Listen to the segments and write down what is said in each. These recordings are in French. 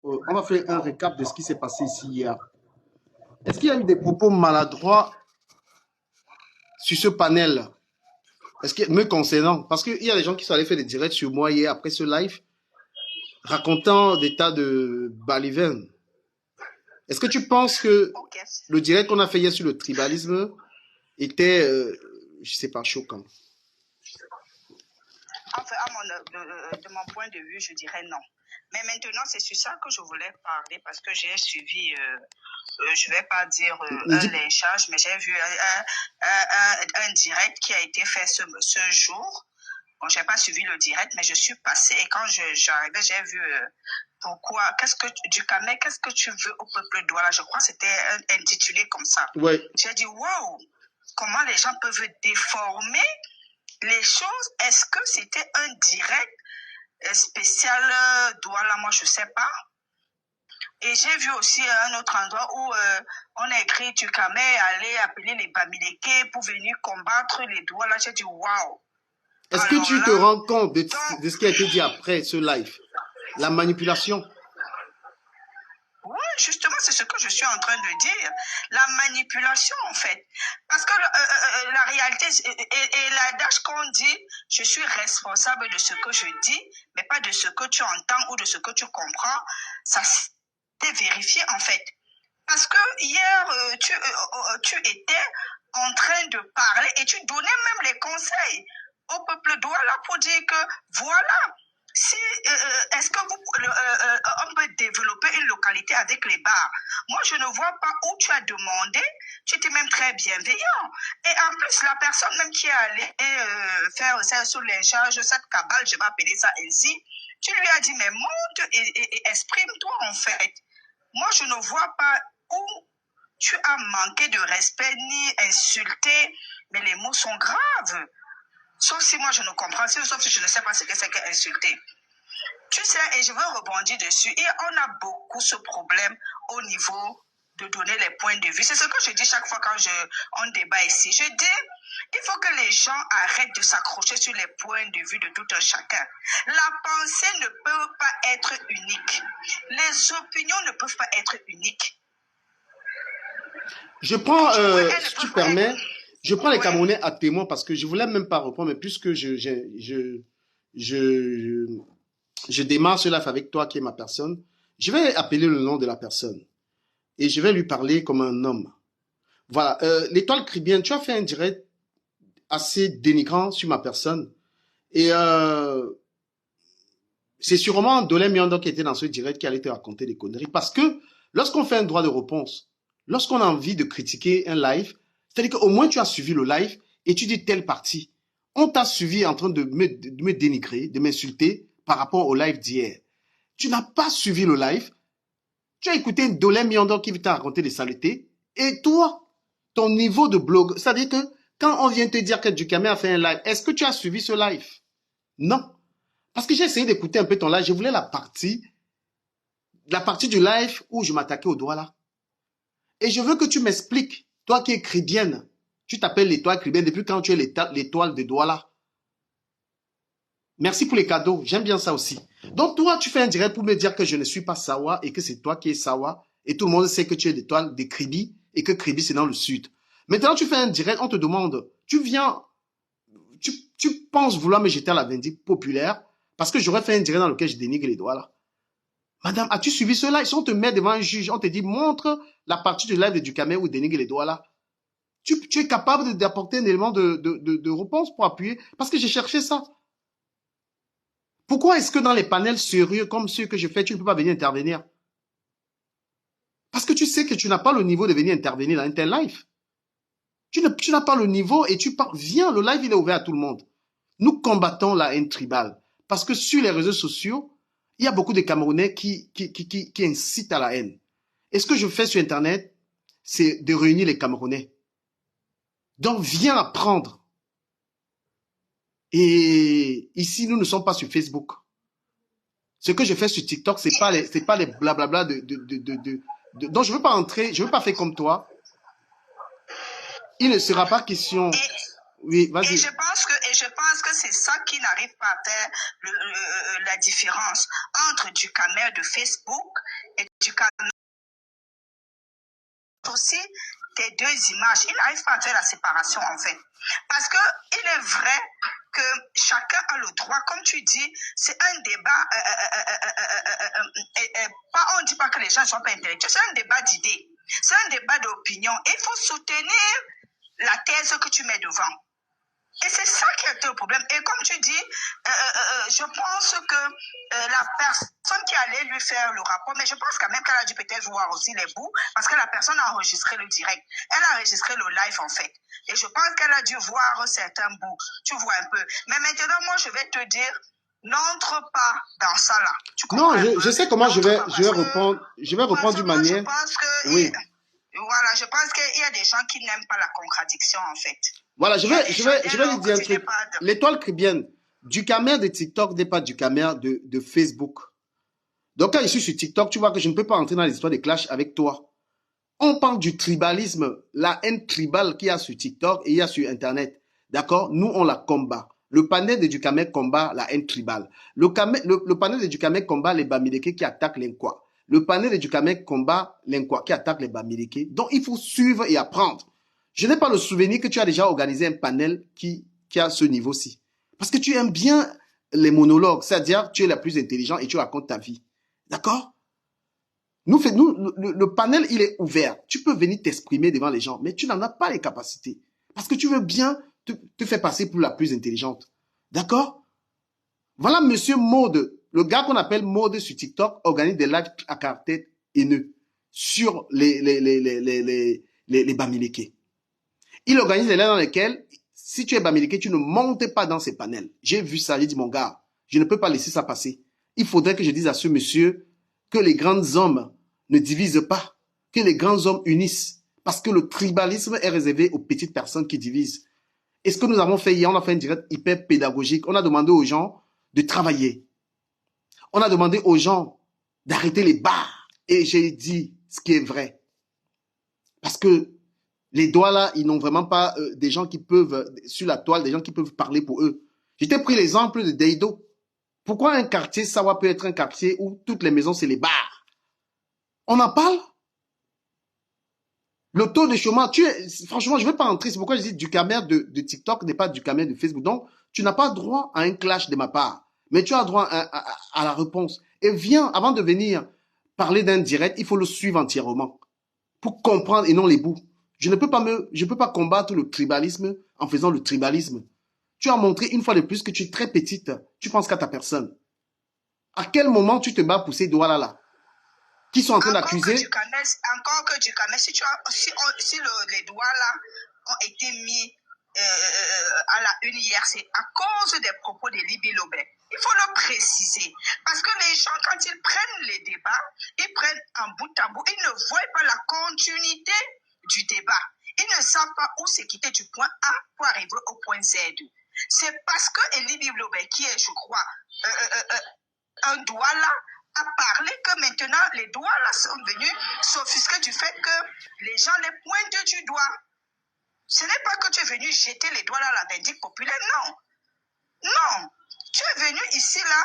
On va faire un récap de ce qui s'est passé ici hier. Est-ce qu'il y a eu des propos maladroits sur ce panel? Est-ce que me concernant? Parce qu'il y a des gens qui sont allés faire des directs sur moi hier après ce live, racontant des tas de balivernes. Est-ce que tu penses que le direct qu'on a fait hier sur le tribalisme était, je sais pas, choquant? Enfin, de mon point de vue, je dirais non. Mais maintenant, c'est sur ça que je voulais parler parce que j'ai suivi, je ne vais pas dire un lynchage, mais j'ai vu un direct qui a été fait ce jour. Bon, je n'ai pas suivi le direct, mais je suis passée et quand j'arrivais, j'ai vu pourquoi, Dukamel, qu'est-ce que tu veux au peuple Douala? Je crois que c'était intitulé comme ça. Ouais. J'ai dit, waouh, comment les gens peuvent déformer les choses. Est-ce que c'était un direct spécial Douala? Moi, je ne sais pas. Et j'ai vu aussi un autre endroit où on a écrit Dukamel aller appeler les Bamileke pour venir combattre les Douala. J'ai dit waouh. Est-ce que tu te rends compte de ce qui a été dit après ce live? La manipulation. Oui, justement, c'est ce que je suis en train de dire. La manipulation, en fait. Parce que la réalité, et l'adage qu'on dit, je suis responsable de ce que je dis, mais pas de ce que tu entends ou de ce que tu comprends, ça s'est vérifié, en fait. Parce que hier, tu étais en train de parler et tu donnais même les conseils au peuple Douala pour dire que voilà, si, est-ce que on peut développer une localité avec les bars? Moi, je ne vois pas où tu as demandé. Tu étais même très bienveillant. Et en plus, la personne même qui est allée faire ça sur les charges, cette cabale, je vais appeler ça ainsi, tu lui as dit, mais monte et exprime-toi en fait. Moi, je ne vois pas où tu as manqué de respect ni insulté, mais les mots sont graves. Sauf si moi je ne comprends, sauf si je ne sais pas ce que c'est qu'insulter. Tu sais, et je veux rebondir dessus, et on a beaucoup ce problème au niveau de donner les points de vue. C'est ce que je dis chaque fois quand on débat ici. Je dis, il faut que les gens arrêtent de s'accrocher sur les points de vue de tout un chacun. La pensée ne peut pas être unique. Les opinions ne peuvent pas être uniques. Je prends, si tu permets, je prends les Camerounais à témoin parce que je voulais même pas reprendre, mais puisque je démarre ce live avec toi qui est ma personne, je vais appeler le nom de la personne et je vais lui parler comme un homme. Voilà, l'étoile Caribbean, tu as fait un direct assez dénigrant sur ma personne et c'est sûrement Dolé Miondo qui était dans ce direct qui allait te raconter des conneries parce que lorsqu'on fait un droit de réponse, lorsqu'on a envie de critiquer un live, c'est-à-dire qu'au moins tu as suivi le live et tu dis telle partie. On t'a suivi en train de me dénigrer, de m'insulter par rapport au live d'hier. Tu n'as pas suivi le live. Tu as écouté Dolé Miondo qui t'a raconté des saletés. Et toi, ton niveau de blog, c'est-à-dire que quand on vient te dire que Dukamel a fait un live, est-ce que tu as suivi ce live? Non. Parce que j'ai essayé d'écouter un peu ton live. Je voulais la partie du live où je m'attaquais au Douala. Et je veux que tu m'expliques, toi qui es chrétienne, tu t'appelles l'étoile chrétienne depuis quand tu es l'étoile de Douala. Merci pour les cadeaux, j'aime bien ça aussi. Donc toi, tu fais un direct pour me dire que je ne suis pas Sawa et que c'est toi qui es Sawa. Et tout le monde sait que tu es l'étoile de Kribi et que Kribi c'est dans le sud. Maintenant, tu fais un direct, on te demande, tu penses vouloir me jeter à la vindicte populaire parce que j'aurais fait un direct dans lequel je dénigre les Douala. Madame, as-tu suivi cela? Si on te met devant un juge, on te dit, montre la partie du live de Dukamel où dénigre les Douala. Tu es capable d'apporter un élément de réponse pour appuyer? Parce que j'ai cherché ça. Pourquoi est-ce que dans les panels sérieux comme ceux que je fais, tu ne peux pas venir intervenir? Parce que tu sais que tu n'as pas le niveau de venir intervenir dans un tel live. Tu n'as pas le niveau et tu pars. Viens, le live, il est ouvert à tout le monde. Nous combattons la haine tribale. Parce que sur les réseaux sociaux, il y a beaucoup de Camerounais qui incitent à la haine. Et ce que je fais sur Internet, c'est de réunir les Camerounais. Donc, viens apprendre. Et ici, nous ne sommes pas sur Facebook. Ce que je fais sur TikTok, c'est pas les blablabla donc, je veux pas entrer, je veux pas faire comme toi. Il ne sera pas question. Oui, vas-y. Et je pense que c'est ça qui n'arrive pas à faire la différence entre Dukamel de Facebook Ducamer aussi tes deux images. Il n'arrive pas à faire la séparation, en fait. Parce que il est vrai que chacun a le droit, comme tu dis, c'est un débat, on ne dit pas que les gens ne sont pas intellectuels, c'est un débat d'idées, c'est un débat d'opinion. Il faut soutenir la thèse que tu mets devant. Et c'est ça qui est le problème. Et comme tu dis, je pense que la personne qui allait lui faire le rapport, mais je pense quand même qu'elle a dû peut-être voir aussi les bouts, parce que la personne a enregistré le direct. Elle a enregistré le live, en fait. Et je pense qu'elle a dû voir certains bouts. Tu vois un peu. Mais maintenant, moi, je vais te dire, n'entre pas dans ça, là. Tu Non, je sais comment je vais reprendre d'une manière. Je pense que... Oui. Voilà, je pense qu'il y a des gens qui n'aiment pas la contradiction, en fait. Voilà, je vais lui dire un truc. L'étoile chrétienne, Ducamer de TikTok n'est pas Ducamer de Facebook. Donc, quand je suis sur TikTok, tu vois que je ne peux pas entrer dans les histoires de clash avec toi. On parle du tribalisme, la haine tribale qu'il y a sur TikTok et il y a sur Internet. D'accord? Nous, on la combat. Le panel de Ducamer combat la haine tribale. Le panel de Ducamer combat les Bamileke qui attaquent l'Inkwa. Le panel de Ducamer combat l'Inkwa qui attaque les Bamileke. Donc, il faut suivre et apprendre. Je n'ai pas le souvenir que tu as déjà organisé un panel qui a ce niveau-ci. Parce que tu aimes bien les monologues, c'est-à-dire tu es la plus intelligente et tu racontes ta vie. D'accord? Le panel, il est ouvert. Tu peux venir t'exprimer devant les gens, mais tu n'en as pas les capacités. Parce que tu veux bien te faire passer pour la plus intelligente. D'accord? Voilà Monsieur Mode, le gars qu'on appelle Mode sur TikTok, organise des lives à caractère haineux sur les Bamileke. Il organise des lives dans lesquels, si tu es Bamileke, tu ne montes pas dans ces panels. J'ai vu ça, j'ai dit, mon gars, je ne peux pas laisser ça passer. Il faudrait que je dise à ce monsieur que les grands hommes ne divisent pas, que les grands hommes unissent, parce que le tribalisme est réservé aux petites personnes qui divisent. Et ce que nous avons fait hier, on a fait un direct hyper pédagogique. On a demandé aux gens de travailler. On a demandé aux gens d'arrêter les bars. Et j'ai dit ce qui est vrai. Parce que les doigts là, ils n'ont vraiment pas des gens qui peuvent, sur la toile, des gens qui peuvent parler pour eux. Je t'ai pris l'exemple de Deido. Pourquoi un quartier Sawa peut être un quartier où toutes les maisons, c'est les bars? On en parle? Le taux de chômage, franchement, je ne vais pas entrer. C'est pourquoi je dis Ducamer de TikTok n'est pas Ducamer de Facebook. Donc, tu n'as pas droit à un clash de ma part. Mais tu as droit à la réponse. Et viens, avant de venir parler d'un direct, il faut le suivre entièrement. Pour comprendre et non les bouts. Je ne peux pas combattre le tribalisme en faisant le tribalisme. Tu as montré une fois de plus que tu es très petite. Tu penses qu'à ta personne. À quel moment tu te bats pour ces doigts là qui sont en train d'accuser? Encore que Ducamer, si les doigts là ont été mis à la une hier, c'est à cause des propos de Libby Lobet. Il faut le préciser. Parce que les gens, quand ils prennent les débats, ils prennent un bout à bout. Ils ne voient pas la continuité du débat. Ils ne savent pas où c'est quitter du point A pour arriver au point Z. C'est parce que Libby Lobet, qui est, je crois, un doigt là, a parlé que maintenant les doigts là sont venus s'offusquer du fait que les gens les pointent du doigt. Ce n'est pas que tu es venu jeter les doigts là à la vindicte populaire, non. Non. Tu es venu ici là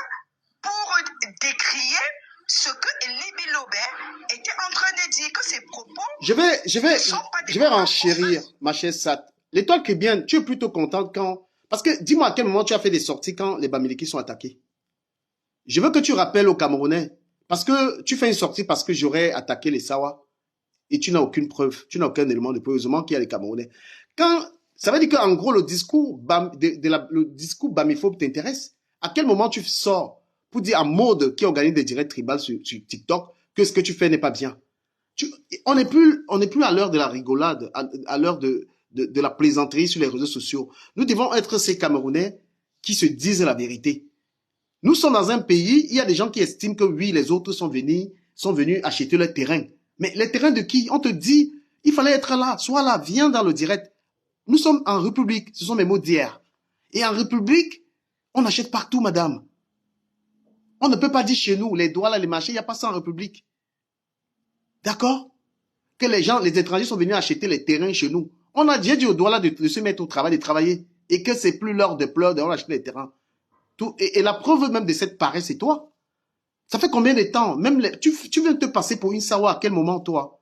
pour décrier ce que Libby Lobet était en train de dire, que ses propos... Je vais renchérir, ma chère Sat. L'étoile qui est bien, tu es plutôt contente quand... Parce que dis-moi à quel moment tu as fait des sorties quand les Bamileke sont attaqués. Je veux que tu rappelles aux Camerounais, parce que tu fais une sortie parce que j'aurais attaqué les Sawa, et tu n'as aucune preuve, tu n'as aucun élément de preuve, heureusement qu'il y a les Camerounais. Ça veut dire qu'en gros, le discours bamiphobe t'intéresse. À quel moment tu sors pour dire à Mode qui organise des directs tribales sur TikTok que ce que tu fais n'est pas bien? On n'est plus à l'heure de la rigolade, à l'heure de la plaisanterie sur les réseaux sociaux. Nous devons être ces Camerounais qui se disent la vérité. Nous sommes dans un pays, il y a des gens qui estiment que oui, les autres sont venus acheter leur terrain. Mais les terrains de qui? On te dit, il fallait être là, sois là, viens dans le direct. Nous sommes en République, ce sont mes mots d'hier. Et en République, on achète partout, madame. On ne peut pas dire chez nous, les doigts là, les marchés, il n'y a pas ça en République. D'accord? Que les étrangers sont venus acheter les terrains chez nous. On a déjà dit aux doigts là de se mettre au travail, de travailler. Et que c'est plus l'heure de pleurs, on achète les terrains. Et la preuve même de cette paresse, c'est toi. Ça fait combien de temps? Même tu viens de te passer pour une Sawa à quel moment, toi?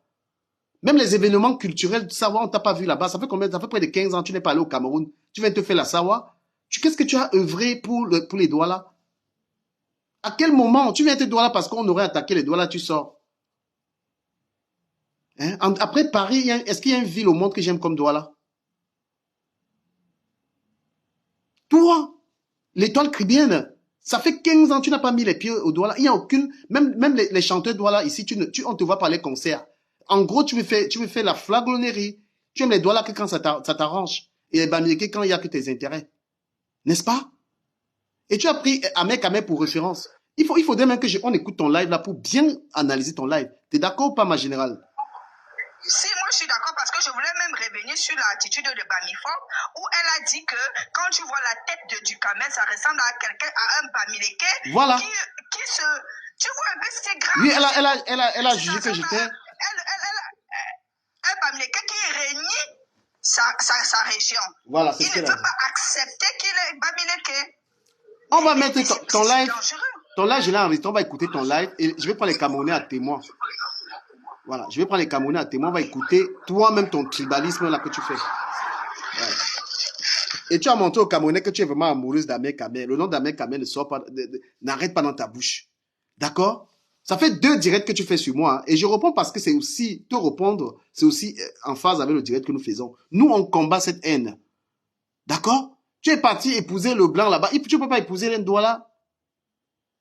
Même les événements culturels de Sawa, on t'a pas vu là-bas. Ça fait combien? Ça fait près de 15 ans, tu n'es pas allé au Cameroun. Tu viens de te faire la Sawa. Qu'est-ce que tu as œuvré pour les Douala? À quel moment? Tu viens de Douala parce qu'on aurait attaqué les Douala, tu sors. Hein? Après Paris, est-ce qu'il y a une ville au monde que j'aime comme Douala? Toi, l'étoile caribéenne, ça fait 15 ans que tu n'as pas mis les pieds au Douala. Il n'y a aucune, même les chanteurs Douala ici, on te voit par les concerts. En gros, tu veux faire la flaglonerie. Tu aimes les Douala que quand ça t'arrange. Et les Bamileke quand il n'y a que tes intérêts. N'est-ce pas? Et tu as pris Ahmed Kamel pour référence. Il faudrait même qu'on écoute ton live là pour bien analyser ton live. T'es d'accord ou pas, ma générale? Si, moi je suis d'accord parce que je voulais même revenir sur l'attitude de Bamifo où elle a dit que quand tu vois la tête de Dukamel, ça ressemble à quelqu'un, à un Bamileke voilà. qui se... Tu vois un peu, c'est grave. Oui, elle a jugé que j'étais... Un Bamileke qui renie sa région. Voilà, il ne peut pas accepter qu'il est Bamileke. On va mettre ton live. Ton live, je l'ai enregistré. On va écouter ton live et je vais prendre les Camerounais à témoin. Voilà, je vais prendre les Camerounais à témoin. On va écouter toi-même ton tribalisme là que tu fais. Voilà. Et tu as montré aux Camerounais que tu es vraiment amoureuse d'Ahmed Kamel. Le nom d'Ahmed Kamel ne sort pas, n'arrête pas dans ta bouche. D'accord? Ça fait 2 directs que tu fais sur moi. Hein, et je réponds parce que c'est aussi, te répondre, c'est aussi en phase avec le direct que nous faisons. Nous, on combat cette haine. D'accord? Tu es parti épouser le blanc là-bas. Tu ne peux pas épouser l'Indouala.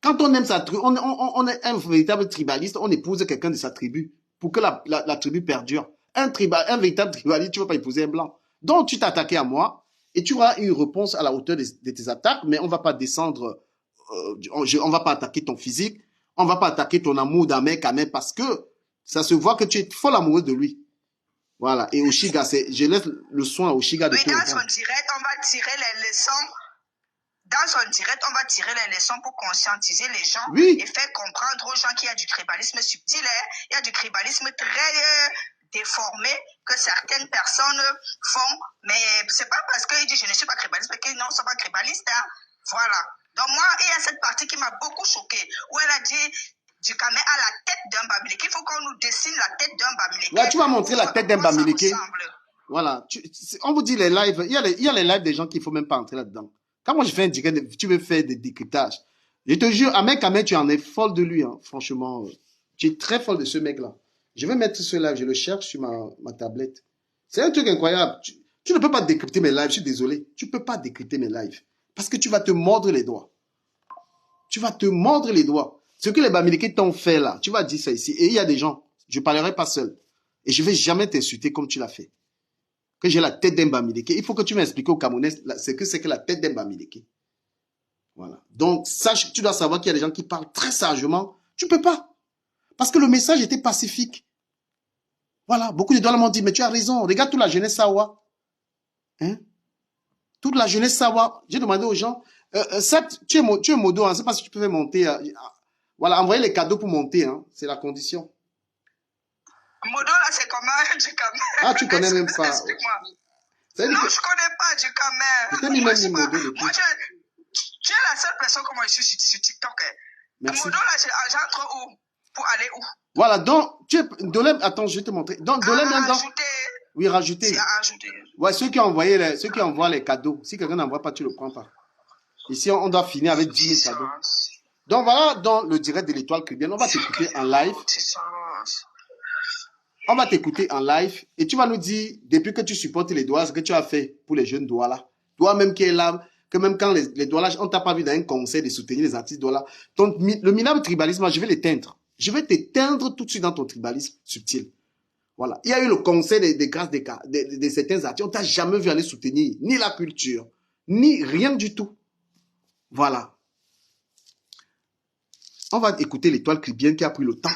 Quand on aime sa tribu, on est un véritable tribaliste, on épouse quelqu'un de sa tribu pour que la tribu perdure. Un véritable tribaliste, tu ne peux pas épouser un blanc. Donc, tu t'es attaqué à moi et tu auras une réponse à la hauteur de tes attaques, mais on ne va pas descendre, on ne va pas attaquer ton physique, on ne va pas attaquer ton amour d'Ahmed Kamel parce que ça se voit que tu es folle amoureuse de lui. Voilà. Et Oshiga, je laisse le soin à Oshiga de tout. Oui, dans son direct, on va tirer les leçons. Dans son direct, on va tirer les leçons pour conscientiser les gens et faire comprendre aux gens qu'il y a du tribalisme subtil, il y a du tribalisme très déformé que certaines personnes font. Mais c'est pas parce qu'il dit je ne suis pas tribaliste qu'ils ne sont pas tribalistes. Hein. Voilà. Donc moi, il y a cette partie qui m'a beaucoup choquée où elle a dit Dukamel a la tête d'un Bamileke. Il faut qu'on nous dessine la tête d'un Bamileke. Ouais, tu vas montrer la tête d'un Bamileke. Voilà. On vous dit les lives. Il y a les lives des gens qu'il ne faut même pas entrer là-dedans. Quand moi je fais un direct, tu veux faire des décryptages. Je te jure, Ahmed Kamel, tu en es folle de lui. Hein. Franchement, tu es très folle de ce mec-là. Je vais mettre ce live, je le cherche sur ma tablette. C'est un truc incroyable. Tu ne peux pas décrypter mes lives, je suis désolé. Tu ne peux pas décrypter mes lives. Parce que tu vas te mordre les doigts. Tu vas te mordre les doigts. Ce que les Bamileke t'ont fait là, tu vas dire ça ici. Et il y a des gens, je ne parlerai pas seul. Et je ne vais jamais t'insulter comme tu l'as fait. Que j'ai la tête d'un Bamileke. Il faut que tu m'expliques aux Camerounais ce que c'est que la tête d'un Bamileke. Voilà. Donc, sache, tu dois savoir qu'il y a des gens qui parlent très sagement. Tu ne peux pas. Parce que le message était pacifique. Voilà. Beaucoup de dollars m'ont dit, mais tu as raison. Regarde toute la jeunesse Sawa. Hein? Toute la jeunesse Sawa. J'ai demandé aux gens, tu es modo, hein, c'est pas si tu peux monter. Voilà, envoyer les cadeaux pour monter. Hein, c'est la condition. Modo, là, c'est comment Dukamel? Ah, tu connais même pas. Explique-moi. Non, je connais pas Dukamel. Je t'ai mis même Modo depuis. Moi, tu es la seule personne que moi je suis sur TikTok. Merci. Modo, là, j'entre où? Pour aller où? Voilà, donc, Dolem, attends, je vais te montrer. Donc, Dolem, rajouter. Oui, rajouter. C'est à ajouter. Ouais, ceux qui envoient les cadeaux. Si quelqu'un n'envoie pas, tu le prends pas. Ici, on doit finir avec 10 000 cadeaux. Donc, voilà, dans le direct de l'étoile caribéenne, on va t'écouter en live. On va t'écouter en live et tu vas nous dire, depuis que tu supportes les Douala, ce que tu as fait pour les jeunes Douala. Toi-même qui es là, que même quand les Douala, on t'a pas vu dans un conseil de soutenir les artistes Douala. Donc, le minable tribalisme, je vais l'éteindre. Je vais t'éteindre tout de suite dans ton tribalisme subtil. Voilà. Il y a eu le conseil des grâces de certains artistes. On t'a jamais vu aller soutenir ni la culture, ni rien du tout. Voilà. On va écouter l'étoile caribéenne qui a pris le temps.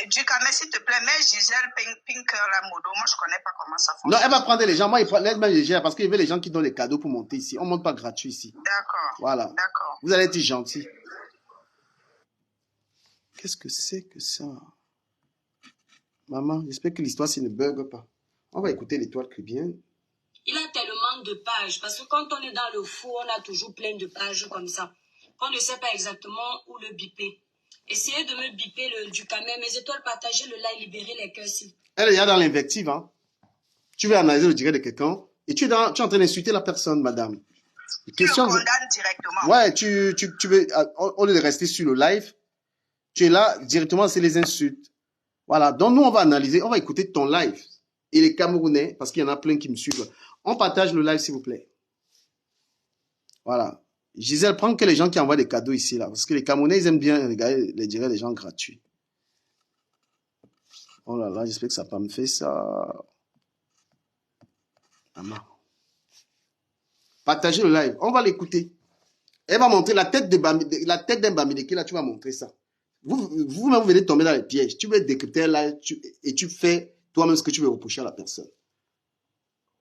Dukamel, s'il te plaît, mets Gisèle Pinker la Modo. Moi, je connais pas comment ça fonctionne. Non, elle va prendre les gens. Moi, elle met les gens parce qu'il veut les gens qui donnent les cadeaux pour monter ici. On ne monte pas gratuit ici. D'accord. Voilà. D'accord. Vous allez être gentils. Qu'est-ce que c'est que ça? Maman, j'espère que l'histoire ne bug pas. On va écouter l'étoile caribéenne. Il a tellement de pages. Parce que quand on est dans le fou, on a toujours plein de pages comme ça. On ne sait pas exactement où le biper. Essayez de me biper du caméra. Mes étoiles, partagez le like, libérez les cœurs. Elle est dans l'invective. Hein. Tu veux analyser le direct de quelqu'un et tu es en train d'insulter la personne, madame. Question... Tu le condamnes directement. Ouais, tu veux, au lieu de rester sur le live, tu es là, directement, c'est les insultes. Voilà, donc nous, on va analyser, on va écouter ton live. Et les Camerounais, parce qu'il y en a plein qui me suivent, on partage le live, s'il vous plaît. Voilà. Gisèle, prends que les gens qui envoient des cadeaux ici, là, parce que les Camerounais, ils aiment bien regarder les directs des gens gratuits. Oh là là, j'espère que ça n'a pas me fait ça. Maman. Partagez le live, on va l'écouter. Elle va montrer la tête d'un Bamileke, là, tu vas montrer ça. Vous-même, vous venez tomber dans les pièges. Tu veux décrypter là et tu fais toi-même ce que tu veux reprocher à la personne.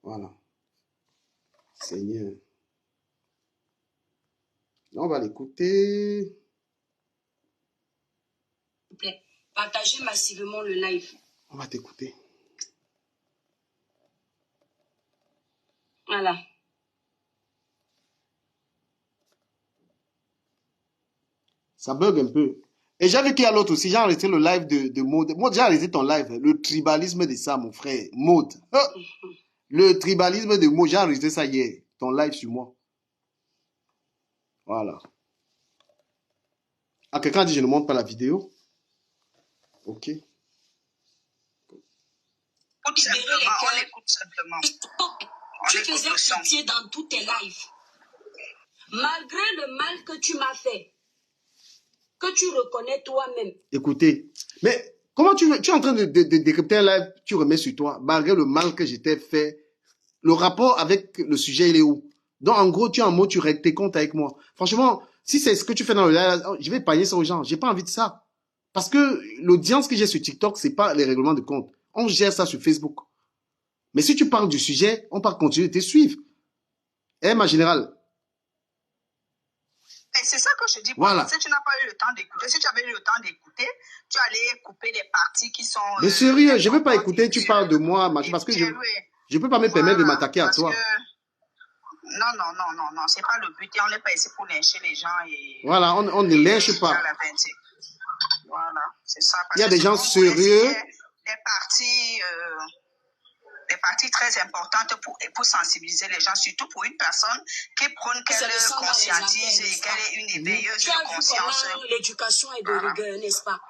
Voilà. Seigneur. On va l'écouter. S'il vous plaît, partagez massivement le live. On va t'écouter. Voilà. Ça bug un peu. Et j'ai vu qu'il y a l'autre aussi. J'ai enregistré le live de Maud. Moi, j'ai enregistré ton live. Le tribalisme de ça, mon frère. Maud. Le tribalisme de Maud. J'ai enregistré ça hier. Ton live sur moi. Voilà. Ah, quelqu'un dit je ne montre pas la vidéo. Ok. On écoute simplement. Tu faisais pitié dans tous tes lives. Malgré le mal que tu m'as fait, que tu reconnais toi-même. Écoutez, mais comment tu es en train de décrypter un live, tu remets sur toi, malgré le mal que j'étais fait. Le rapport avec le sujet, il est où? Donc, en gros, tu es en mode, tu règles tes comptes avec moi. Franchement, si c'est ce que tu fais dans le live, je vais épargner ça aux gens. J'ai pas envie de ça. Parce que l'audience que j'ai sur TikTok, c'est pas les règlements de compte. On gère ça sur Facebook. Mais si tu parles du sujet, on peut continuer de te suivre. Eh, ma générale. Et c'est ça que je dis. Voilà. Si tu n'as pas eu le temps d'écouter, si tu avais eu le temps d'écouter, tu allais couper les parties qui sont... Mais sérieux, je ne veux pas écouter, tu parles de moi, parce que je ne peux pas me permettre de m'attaquer à toi. Non, c'est pas le but. On n'est pas ici pour lyncher les gens. Voilà, on ne lynche pas. Voilà, c'est ça. Il y a des gens sérieux. Des parties très importantes pour sensibiliser les gens, surtout pour une personne qui prône qu'elle conscientise et qu'elle est une éveilleuse de conscience. L'éducation est de rigueur, n'est-ce pas?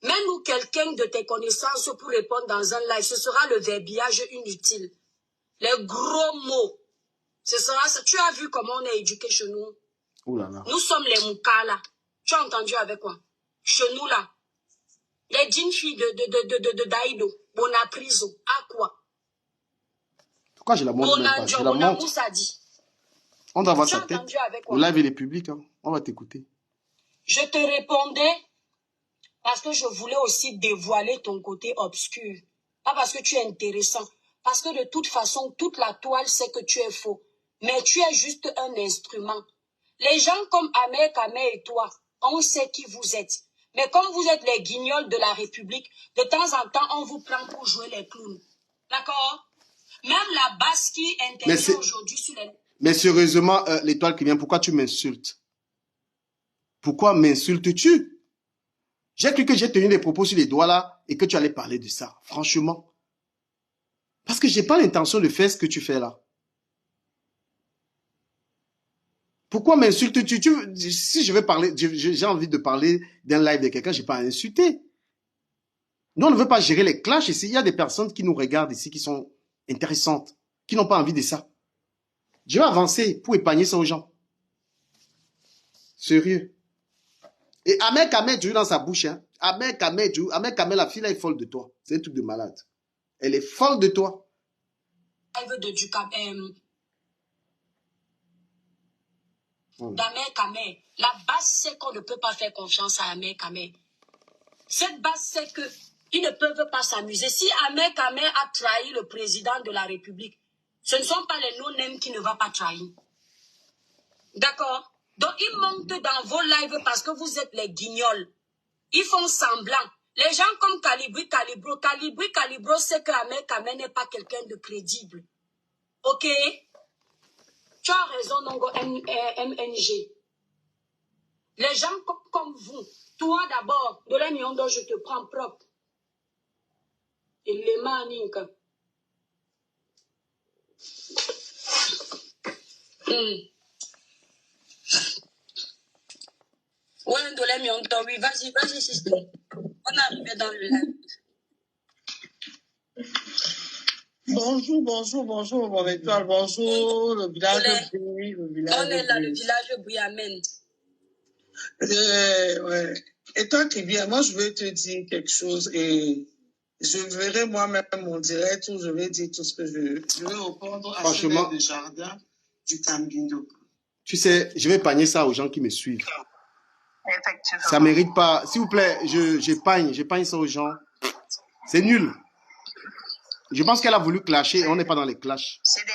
Même ou quelqu'un de tes connaissances pour répondre dans un live, ce sera le verbiage inutile. Les gros mots. Ce sera ça. Tu as vu comment on est éduqué chez nous? Ouh là là. Nous sommes les Moukala. Tu as entendu avec quoi? Chez nous là. Les djinnes filles de Daïdo. Bonapriso. À quoi? Pourquoi je la montre même pas? Je la montre. On doit voir sa tête. Le live il est public. Hein. On va t'écouter. Je te répondais parce que je voulais aussi dévoiler ton côté obscur. Pas parce que tu es intéressant. Parce que de toute façon, toute la toile sait que tu es faux. Mais tu es juste un instrument. Les gens comme Ahmed Kamé et toi, on sait qui vous êtes. Mais comme vous êtes les guignols de la République, de temps en temps, on vous prend pour jouer les clowns. D'accord? Même la basse qui intervient aujourd'hui sur les... Mais sérieusement, l'étoile qui vient, pourquoi tu m'insultes? Pourquoi m'insultes-tu? J'ai cru que j'ai tenu des propos sur les doigts là et que tu allais parler de ça. Franchement. Parce que j'ai pas l'intention de faire ce que tu fais là. Pourquoi m'insultes-tu? Si je veux parler, j'ai envie de parler d'un live de quelqu'un, j'ai pas à insulter. Nous, on ne veut pas gérer les clashs ici. Il y a des personnes qui nous regardent ici qui sont intéressantes, qui n'ont pas envie de ça. Je vais avancer pour épargner ça aux gens. Sérieux. Et Ahmed Kamé, tu dans sa bouche. Hein. Ahmed Kamé, la fille là est folle de toi. C'est un truc de malade. Elle est folle de toi. D'Ahmed Kamé. La base, c'est qu'on ne peut pas faire confiance à Ahmed Kamé. Cette base, c'est qu'ils ne peuvent pas s'amuser. Si Ahmed Kamé a trahi le président de la République, ce ne sont pas les no-names qui ne vont pas trahir. D'accord? Donc, ils montent dans vos lives parce que vous êtes les guignols. Ils font semblant. Les gens comme Calibro sait qu'Ahmed Kamé n'est pas quelqu'un de crédible. Ok? Tu as raison, Nongo MNG. Les gens comme vous, Toi d'abord, de la Miondo, je te prends propre. Et les mains, Ninka. Ouais, de la Miondo, oui, vas-y, sister. On est arrivé dans le live. Bonjour, mon étoile, bonjour, le village brille, le village On est là, le brille. village brille, amen. Ouais. Et toi qui viens, moi je vais te dire quelque chose et je verrai moi-même mon direct où je vais dire tout ce que je vais répondre à ce maire de jardin du Cambindo. Tu sais, je vais épargner ça aux gens qui me suivent. Effectivement. Ça mérite pas. S'il vous plaît, j'épargne ça aux gens. C'est nul. Je pense qu'elle a voulu clasher et on n'est pas dans les clashs. C'est des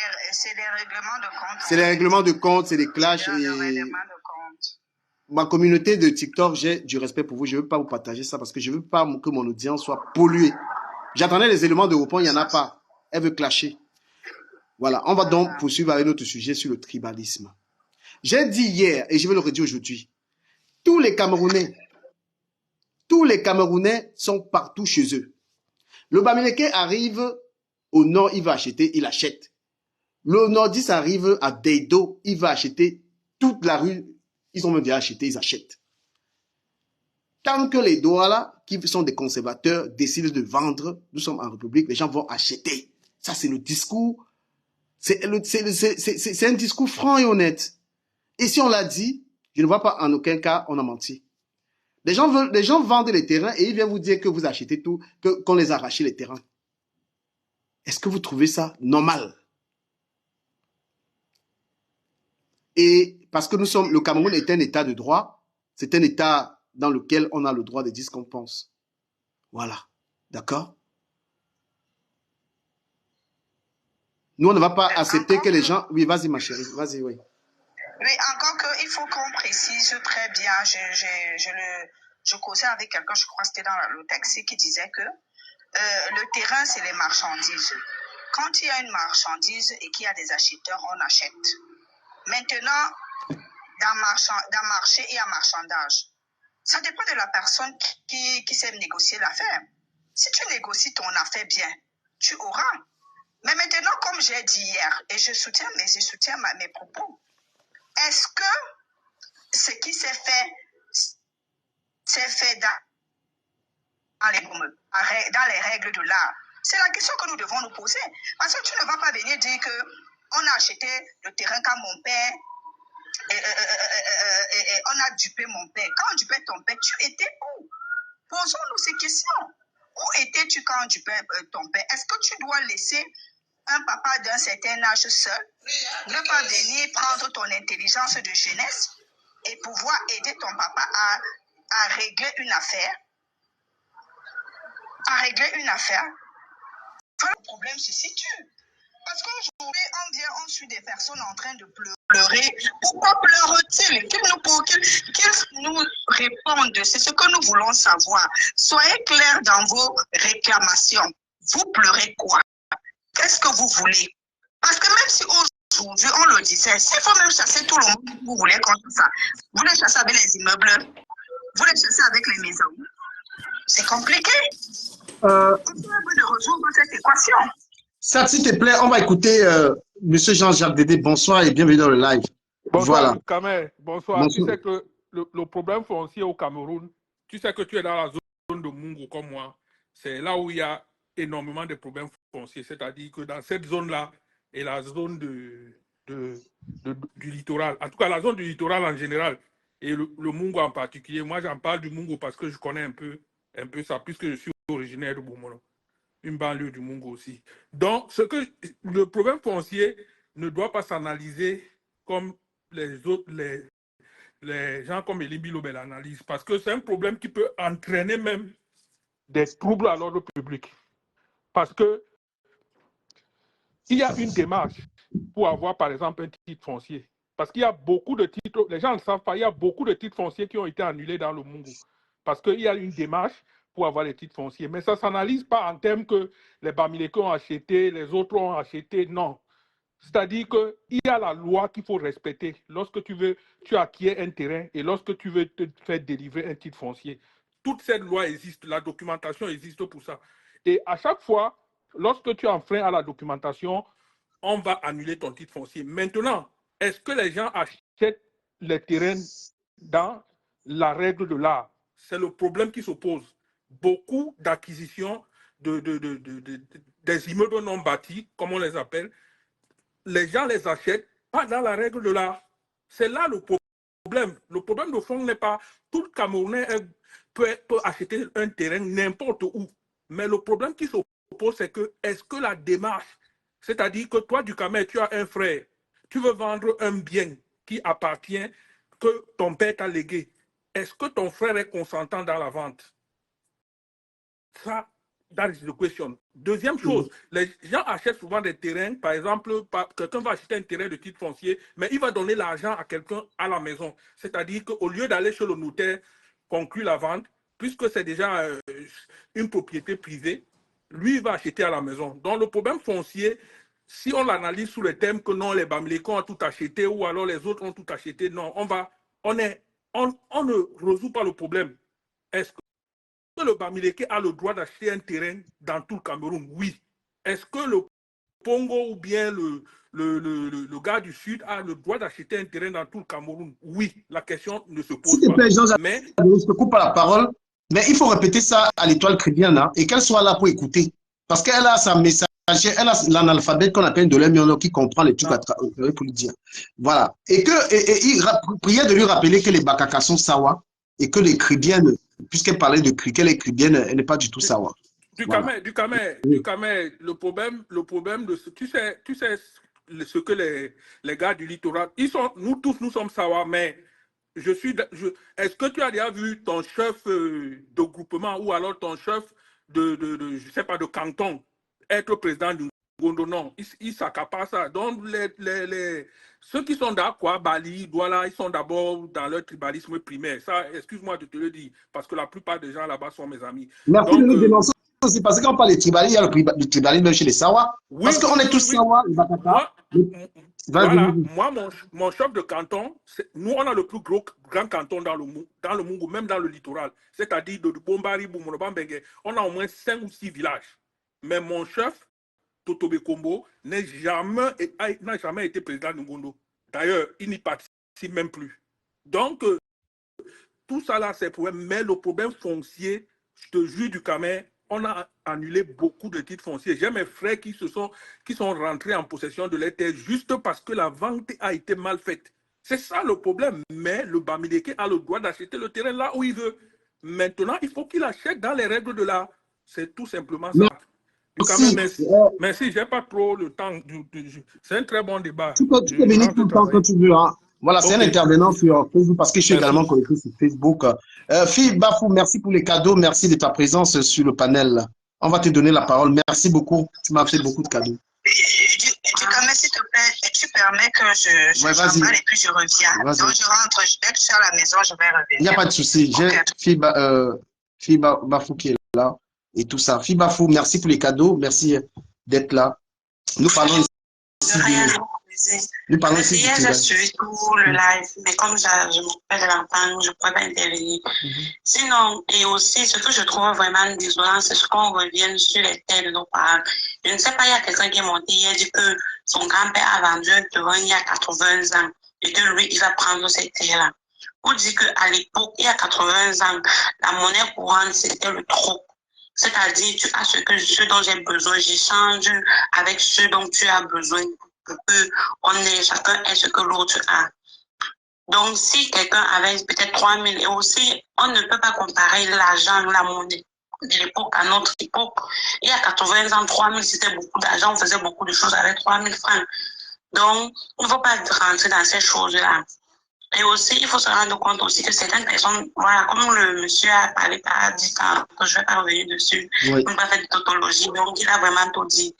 règlements de compte. C'est les règlements de compte, c'est des clashs. C'est des Et règlements de compte. ma communauté de TikTok, j'ai du respect pour vous. Je ne veux pas vous partager ça parce que je ne veux pas que mon audience soit polluée. J'attendais les éléments de repos, il n'y en a pas. Elle veut clasher. Voilà, on va donc poursuivre avec notre sujet sur le tribalisme. J'ai dit hier, et je vais le redire aujourd'hui, tous les Camerounais sont partout chez eux. Le Bamileke arrive au nord, il va acheter, il achète. Le nordiste arrive à Deido, il va acheter toute la rue. Ils ont même déjà acheté, ils achètent. Tant que les Douala, qui sont des conservateurs, décident de vendre, nous sommes en République, les gens vont acheter. Ça, c'est le discours. C'est un discours franc et honnête. Et si on l'a dit, je ne vois pas en aucun cas on a menti. Les gens vendent les terrains et ils viennent vous dire que vous achetez tout, qu'on les a arrachés les terrains. Est-ce que vous trouvez ça normal? Et parce que le Cameroun est un état de droit, c'est un état dans lequel on a le droit de dire ce qu'on pense. Voilà. D'accord? Nous, on ne va pas accepter que les gens... Oui, vas-y, ma chérie. Vas-y, oui. Oui, encore qu'il faut qu'on précise très bien. Je causais avec quelqu'un, je crois que c'était dans le taxi, qui disait que le terrain, c'est les marchandises. Quand il y a une marchandise et qu'il y a des acheteurs, on achète. Maintenant, dans marché et en marchandage, ça dépend de la personne qui sait négocier l'affaire. Si tu négocies ton affaire bien, tu auras. Mais maintenant, comme j'ai dit hier, et je soutiens mes propos, est-ce que ce qui s'est fait dans les règles de l'art? C'est la question que nous devons nous poser. Parce que tu ne vas pas venir dire qu'on a acheté le terrain quand mon père, et on a dupé mon père. Quand on dupait ton père, tu étais où? Posons-nous ces questions. Où étais-tu quand on dupait ton père? Est-ce que tu dois laisser un papa d'un certain âge seul ne pas venir prendre ton intelligence de jeunesse et pouvoir aider ton papa à régler une affaire? Le problème se situe. Parce qu'aujourd'hui, on suit des personnes en train de pleurer. Pourquoi pleurent-ils? Qu'ils nous répondent. C'est ce que nous voulons savoir. Soyez clairs dans vos réclamations. Vous pleurez quoi? Qu'est-ce que vous voulez? Parce que même si aujourd'hui, on le disait, s'il faut même chasser tout le monde, vous voulez contre ça. Vous voulez chasser avec les immeubles? Vous voulez chasser avec les maisons? C'est compliqué. On peut résoudre cette équation. Ça, s'il te plaît, on va écouter Monsieur Jean-Jacques Dédé. Bonsoir et bienvenue dans le live. Bonsoir, Voilà. Kamer. Bonsoir. Tu sais que le problème foncier au Cameroun, tu sais que tu es dans la zone de Mungo comme moi. C'est là où il y a énormément de problèmes fonciers. C'est-à-dire que dans cette zone-là et la zone du littoral, en tout cas la zone du littoral en général, et le Mungo en particulier, moi j'en parle du Mungo parce que je connais un peu ça, puisque je suis originaire de Boumolo, une banlieue du Mungo aussi. Donc, le problème foncier ne doit pas s'analyser comme les gens comme Elimbi Lobel l'analyse, parce que c'est un problème qui peut entraîner même des troubles à l'ordre public. Parce que il y a une démarche pour avoir, par exemple, un titre foncier. Parce qu'il y a beaucoup de titres, les gens ne le savent pas, il y a beaucoup de titres fonciers qui ont été annulés dans le Mungo. Parce qu'il y a une démarche pour avoir les titres fonciers. Mais ça ne s'analyse pas en termes que les Bamileke ont acheté, les autres ont acheté. Non. C'est-à-dire qu'il y a la loi qu'il faut respecter lorsque tu acquiers un terrain et lorsque tu veux te faire délivrer un titre foncier. Toute cette loi existe, la documentation existe pour ça. Et à chaque fois, lorsque tu enfreins à la documentation, on va annuler ton titre foncier. Maintenant, est-ce que les gens achètent les terrains dans la règle de l'art? C'est le problème qui se pose. Beaucoup d'acquisitions des immeubles non bâtis, comme on les appelle, les gens les achètent pas dans la règle de l'art. C'est là le problème. Le problème de fond n'est pas tout le Camerounais peut acheter un terrain n'importe où. Mais le problème qui se pose, c'est que est-ce que la démarche, c'est-à-dire que toi, du Cameroun, tu as un frère, tu veux vendre un bien qui appartient, que ton père t'a légué. Est-ce que ton frère est consentant dans la vente? Ça, that is the question. Deuxième chose, les gens achètent souvent des terrains. Par exemple, quelqu'un va acheter un terrain de titre foncier, mais il va donner l'argent à quelqu'un à la maison. C'est-à-dire qu'au lieu d'aller chez le notaire conclure la vente, puisque c'est déjà une propriété privée, lui, il va acheter à la maison. Donc, le problème foncier, si on l'analyse sous le thème que non, les Bamilekons ont tout acheté ou alors les autres ont tout acheté, non, on ne résout pas le problème. Est-ce que le Bamileke a le droit d'acheter un terrain dans tout le Cameroun? Oui. Est-ce que le Pongo ou bien le gars du Sud a le droit d'acheter un terrain dans tout le Cameroun? Oui. La question ne se pose S'il te plaît, pas. Mais je te coupe pas la parole, mais il faut répéter ça à l'étoile chrétienne et qu'elle soit là pour écouter. Parce qu'elle a sa messagère, elle a l'analphabète qu'on appelle de l'Emiono qui comprend les trucs pour lui dire. Voilà. Et il priait de lui rappeler que les Bakaka sont Sawa et que les Kribiennes, puisqu'elle parlait de qu'elle est Kribienne, elle n'est pas du tout Sawa. Du Camer, le problème de ce, tu sais ce que les gars du littoral, nous tous nous sommes Sawa, mais est-ce que tu as déjà vu ton chef de groupement ou alors ton chef je sais pas, de canton être président du Ngondo? Non, il s'accapare ça. Donc, ceux qui sont d'accord, Bali, Douala, ils sont d'abord dans leur tribalisme primaire. Ça, excuse-moi de te le dire, parce que la plupart des gens là-bas sont mes amis. Merci de nous dénoncer aussi, parce que quand on parle de tribalisme, il y a le tribalisme chez les Sawa. Oui, parce qu'on est tous Sawa, les Bakaka. Voilà, moi, mon chef de canton, nous, on a le plus grand canton dans le Mungu, même dans le littoral. C'est-à-dire de Bombari, Boumonobambenge, on a au moins 5 ou 6 villages. Mais mon chef, Totobe Kombo, n'a jamais été président de Ngondo. D'ailleurs, il n'y participe même plus. Donc, tout ça là, c'est problème. Mais le problème foncier, je te jure du Camer, on a annulé beaucoup de titres fonciers. J'ai mes frères qui sont rentrés en possession de leurs terres juste parce que la vente a été mal faite. C'est ça le problème. Mais le Bamileke a le droit d'acheter le terrain là où il veut. Maintenant, il faut qu'il achète dans les règles de l'art. C'est tout simplement ça. Merci. Merci, j'ai pas trop le temps. C'est un très bon débat. Tu peux venir tout le temps que tu veux. Hein. Voilà, c'est un intervenant sur Facebook parce que je suis également connecté sur Facebook. Phil Bafou, merci pour les cadeaux. Merci de ta présence sur le panel. On va te donner la parole. Merci beaucoup. Tu m'as fait beaucoup de cadeaux. S'il te plaît, tu permets que je m'emballe et puis je reviens. Donc, je rentre. Dès que je suis à la maison, je vais revenir. Il n'y a pas de souci. J'ai Phil Bafou qui est là et tout ça. Phil Bafou, merci pour les cadeaux. Merci d'être là. Nous parlons ici. Hier, j'ai suivi tout le live, mais comme je m'occupais de l'entendre, je ne pouvais pas intervenir. Sinon, et aussi, ce que je trouve vraiment désolant, c'est ce qu'on revient sur les terres de nos parents. Je ne sais pas, il y a quelqu'un qui est monté hier, dit que son grand-père a vendu un terrain il y a 80 ans et que lui, il va prendre cette terre-là. On dit qu'à l'époque, il y a 80 ans, la monnaie courante, c'était le troc. C'est-à-dire, tu as ce dont j'ai besoin, j'échange avec ce dont tu as besoin. Pour que chacun ait ce que l'autre a. Donc, si quelqu'un avait peut-être 3 000, et aussi, on ne peut pas comparer l'argent, la monnaie de l'époque à notre époque. Il y a 80 ans, 3 000, c'était beaucoup d'argent, on faisait beaucoup de choses avec 3 000 francs. Donc, il ne faut pas rentrer dans ces choses-là. Et aussi, il faut se rendre compte aussi que certaines personnes, voilà, comme le monsieur a parlé, a dit que je ne vais pas revenir dessus, on ne va pas faire de tautologie, donc il a vraiment tout dit.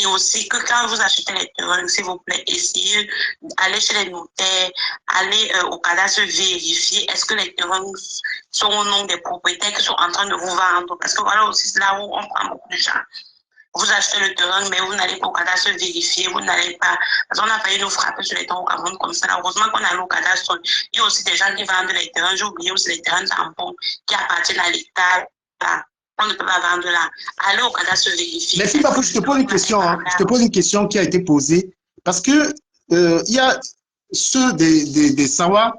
Et aussi que quand vous achetez les terrains, s'il vous plaît, essayez d'aller chez les notaires, aller au cadastre vérifier est-ce que les terrains sont au nom des propriétaires qui sont en train de vous vendre. Parce que voilà aussi, c'est là où on prend beaucoup de gens. vous achetez le terrain, mais vous n'allez pas au cadastre vérifier, vous n'allez pas... Parce qu'on a failli nous frapper sur les terrains au Cameroun comme ça. Heureusement qu'on a au cadastre. Il y a aussi des gens qui vendent les terrains. J'ai oublié aussi les terrains tampons qui appartiennent à l'État. On ne peut pas vendre là. Allez au cadastre vérifier. Mais Bafou, je te pose une question. Hein. Je te pose une question qui a été posée. Parce que il y a ceux des Sawa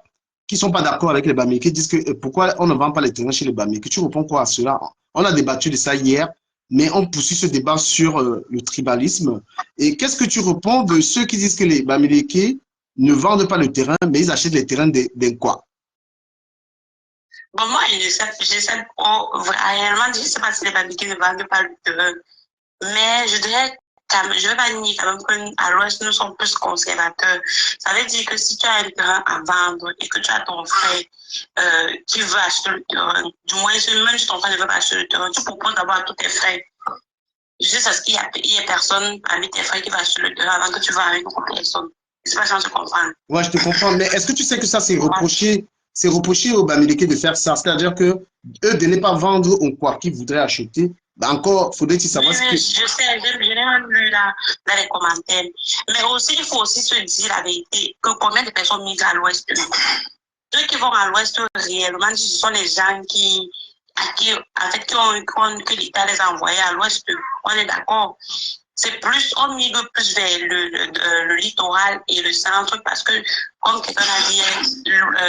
qui ne sont pas d'accord avec les Bamileke, qui disent que pourquoi on ne vend pas les terrains chez les Bamileke. Tu réponds quoi à cela? On a débattu de ça hier, mais on poursuit ce débat sur le tribalisme. Et qu'est-ce que tu réponds de ceux qui disent que les Bamileke ne vendent pas le terrain, mais ils achètent les terrains d'un quoi? Bon, moi, réellement, je ne sais pas si les Bamileke ne vendent pas le terrain. Mais je dirais, je ne vais pas nier quand même qu'à l'Ouest, nous sommes plus conservateurs. Ça veut dire que si tu as un terrain à vendre et que tu as ton frère qui veut acheter le terrain, du moins, même si ton frère ne veut pas acheter le terrain, tu proposes d'abord à tous tes frères. Juste parce qu'il y a personne parmi tes frères qui va acheter le terrain avant que tu vas avec beaucoup de personnes. Je ne sais pas si on se comprend. Ouais, je te comprends. Mais est-ce que tu sais que ça, c'est reproché aux Bamileke de faire ça? C'est-à-dire que eux, de ne pas vendre au quoi qu'ils voudraient acheter. Ben encore, faudrait-il savoir ce que... Je sais, je l'ai même lu là, dans les commentaires. Mais aussi, il faut aussi se dire la vérité, que combien de personnes migrent à l'Ouest? Ceux qui vont à l'Ouest, réellement, ce sont les gens que l'État les a envoyés à l'Ouest. On est d'accord. C'est plus, on migre plus vers le littoral et le centre parce que, comme quelqu'un a dit,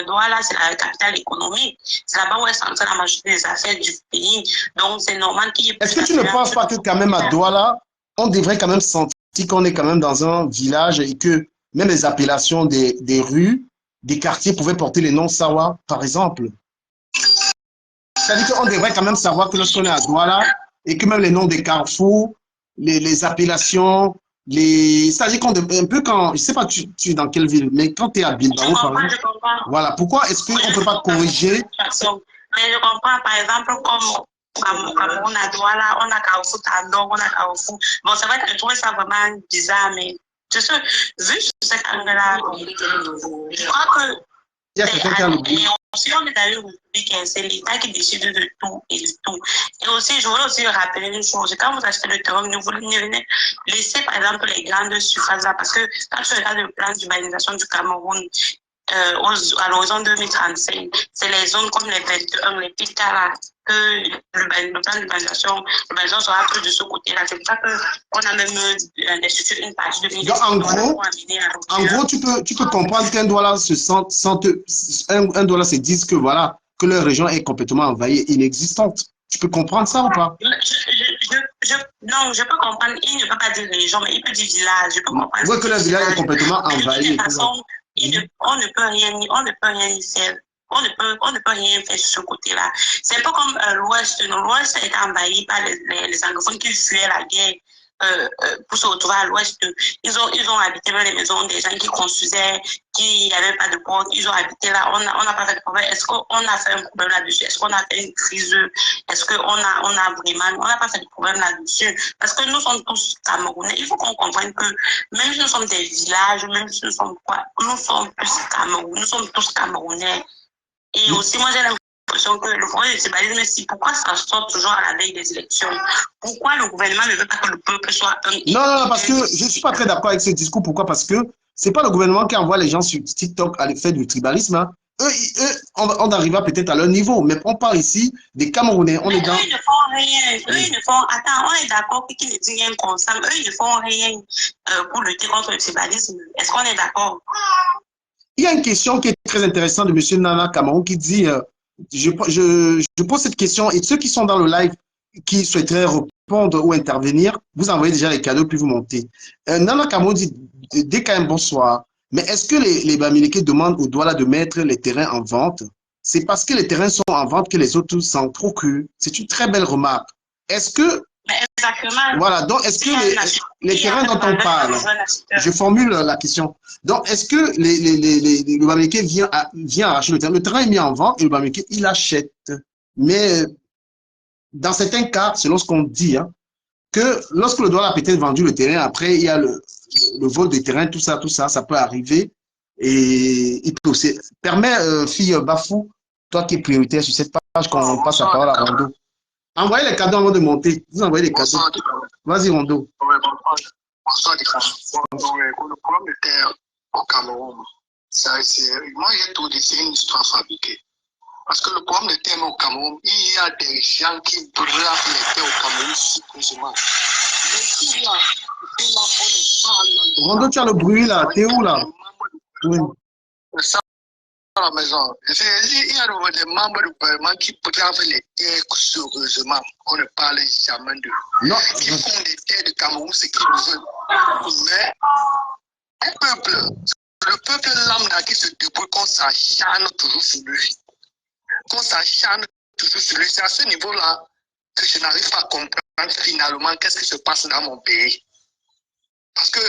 Douala, c'est la capitale économique. C'est là-bas où est centrée la majorité des affaires du pays. Donc, c'est normal qu'il y ait... Est-ce que tu ne penses pas que quand même à Douala, on devrait quand même sentir qu'on est quand même dans un village et que même les appellations des rues, des quartiers pouvaient porter les noms Sawa, par exemple? C'est-à-dire qu'on devrait quand même savoir que lorsqu'on est à Douala et que même les noms des carrefours, les appellations, c'est-à-dire qu'on un peu quand, je ne sais pas tu es dans quelle ville, mais quand tu es à Bilbao, par exemple, voilà, pourquoi est-ce qu'on ne peut pas corriger? Mais je comprends, par exemple, comme on a Douala, on a Carrefour Tandon, on a Carrefour. Bon, c'est vrai que je trouvais ça vraiment bizarre, mais je sais, vu cet angle-là, je crois que il y a quelqu'un qui a l'oublié. Et aussi, on est dans une république, c'est l'État qui décide de tout et de tout. Et aussi, je voulais aussi rappeler une chose. Quand vous achetez le terrain, vous venez laisser, par exemple, les grandes surfaces là, parce que quand tu regardes le plan d'urbanisation du Cameroun, à l'horizon 2035, c'est les zones comme les 21, les PITA là, que le plan d'urbanisation sera plus de ce côté-là. C'est pour ça qu'on a même institué une partie de l'investissement. En gros, tu peux comprendre qu'un Douala se dise que voilà, que leur région est complètement envahie, inexistante. Tu peux comprendre ça ou pas? Non, je peux comprendre. Il ne peut pas dire région, mais il peut dire village. Je peux comprendre. Oui, que leur village est complètement envahi. On ne peut rien y faire. On ne peut rien faire sur ce côté-là. C'est un peu comme l'Ouest. L'Ouest a été envahi par les anglophones qui fuyaient la guerre pour se retrouver à l'Ouest. Ils ont habité dans les maisons des gens qui construisaient, qui n'avaient pas de porte. Ils ont habité là. On n'a pas fait de problème. Est-ce qu'on a fait un problème là-dessus? Est-ce qu'on a fait une crise? Est-ce qu'on a vraiment... On n'a pas fait de problème là-dessus. Parce que nous sommes tous Camerounais. Il faut qu'on comprenne que même si nous sommes des villages, même si nous sommes quoi, nous sommes tous Camerounais. Et aussi, moi, j'ai l'impression que le problème du tribalisme, c'est pourquoi ça sort toujours à la veille des élections? Pourquoi le gouvernement ne veut pas que le peuple soit un... Non, parce que je ne suis pas très d'accord avec ce discours. Pourquoi? Parce que ce n'est pas le gouvernement qui envoie les gens sur TikTok à l'effet du tribalisme. Hein. Eux, on arrivera peut-être à leur niveau, mais on parle ici des Camerounais. On est dans... Eux, ils ne font rien. Eux, ils ne font... Attends, on est d'accord qu'ils ne disent rien constant. Eux, ils ne font rien pour lutter contre le tribalisme. Est-ce qu'on est d'accord? Il y a une question qui est très intéressante de M. Nana Cameroun qui dit, je pose cette question et ceux qui sont dans le live, qui souhaiteraient répondre ou intervenir, vous envoyez déjà les cadeaux puis vous montez. Nana Cameroun dit, dès quand même bonsoir, mais est-ce que les Bamileke demandent au Douala de mettre les terrains en vente? C'est parce que les terrains sont en vente que les autres s'en procurent. C'est une très belle remarque. Est-ce que... Exactement. Voilà, donc est-ce que les terrains dont on parle, je formule la question, donc est-ce que le Bamileke vient arracher le terrain? Le terrain est mis en vente et le Bamileke, il achète. Mais dans certains cas, selon ce qu'on dit, hein, que lorsque le Douala a peut-être vendu le terrain, après il y a le vol des terrains, tout ça, ça peut arriver. Et il peut aussi... Permets, fille Bafou, toi qui es prioritaire sur cette page, qu'on passe la parole à Rando. Envoyez les cadeaux avant de monter. Vous envoyez les cadeaux. Vas-y, Rondo. Bonsoir, le problème de terre au Cameroun, moi j'ai tout dit, c'est une histoire fabriquée. Parce que le problème de terre au Cameroun, il y a des gens qui bravent les terres au Cameroun supposément. Mais s'il y a, Rondo, tu as le bruit là. T'es où là? Oui. À la maison. Il y a des membres du gouvernement qui bravent les terres sérieusement. On ne parle jamais d'eux. Non. Qui font des terres du Cameroun ce qu'ils veulent. Mais le peuple lambda qui se débrouille, qu'on s'acharne toujours sur lui. Qu'on s'acharne toujours sur lui. C'est à ce niveau-là que je n'arrive pas à comprendre finalement qu'est-ce qui se passe dans mon pays. Parce que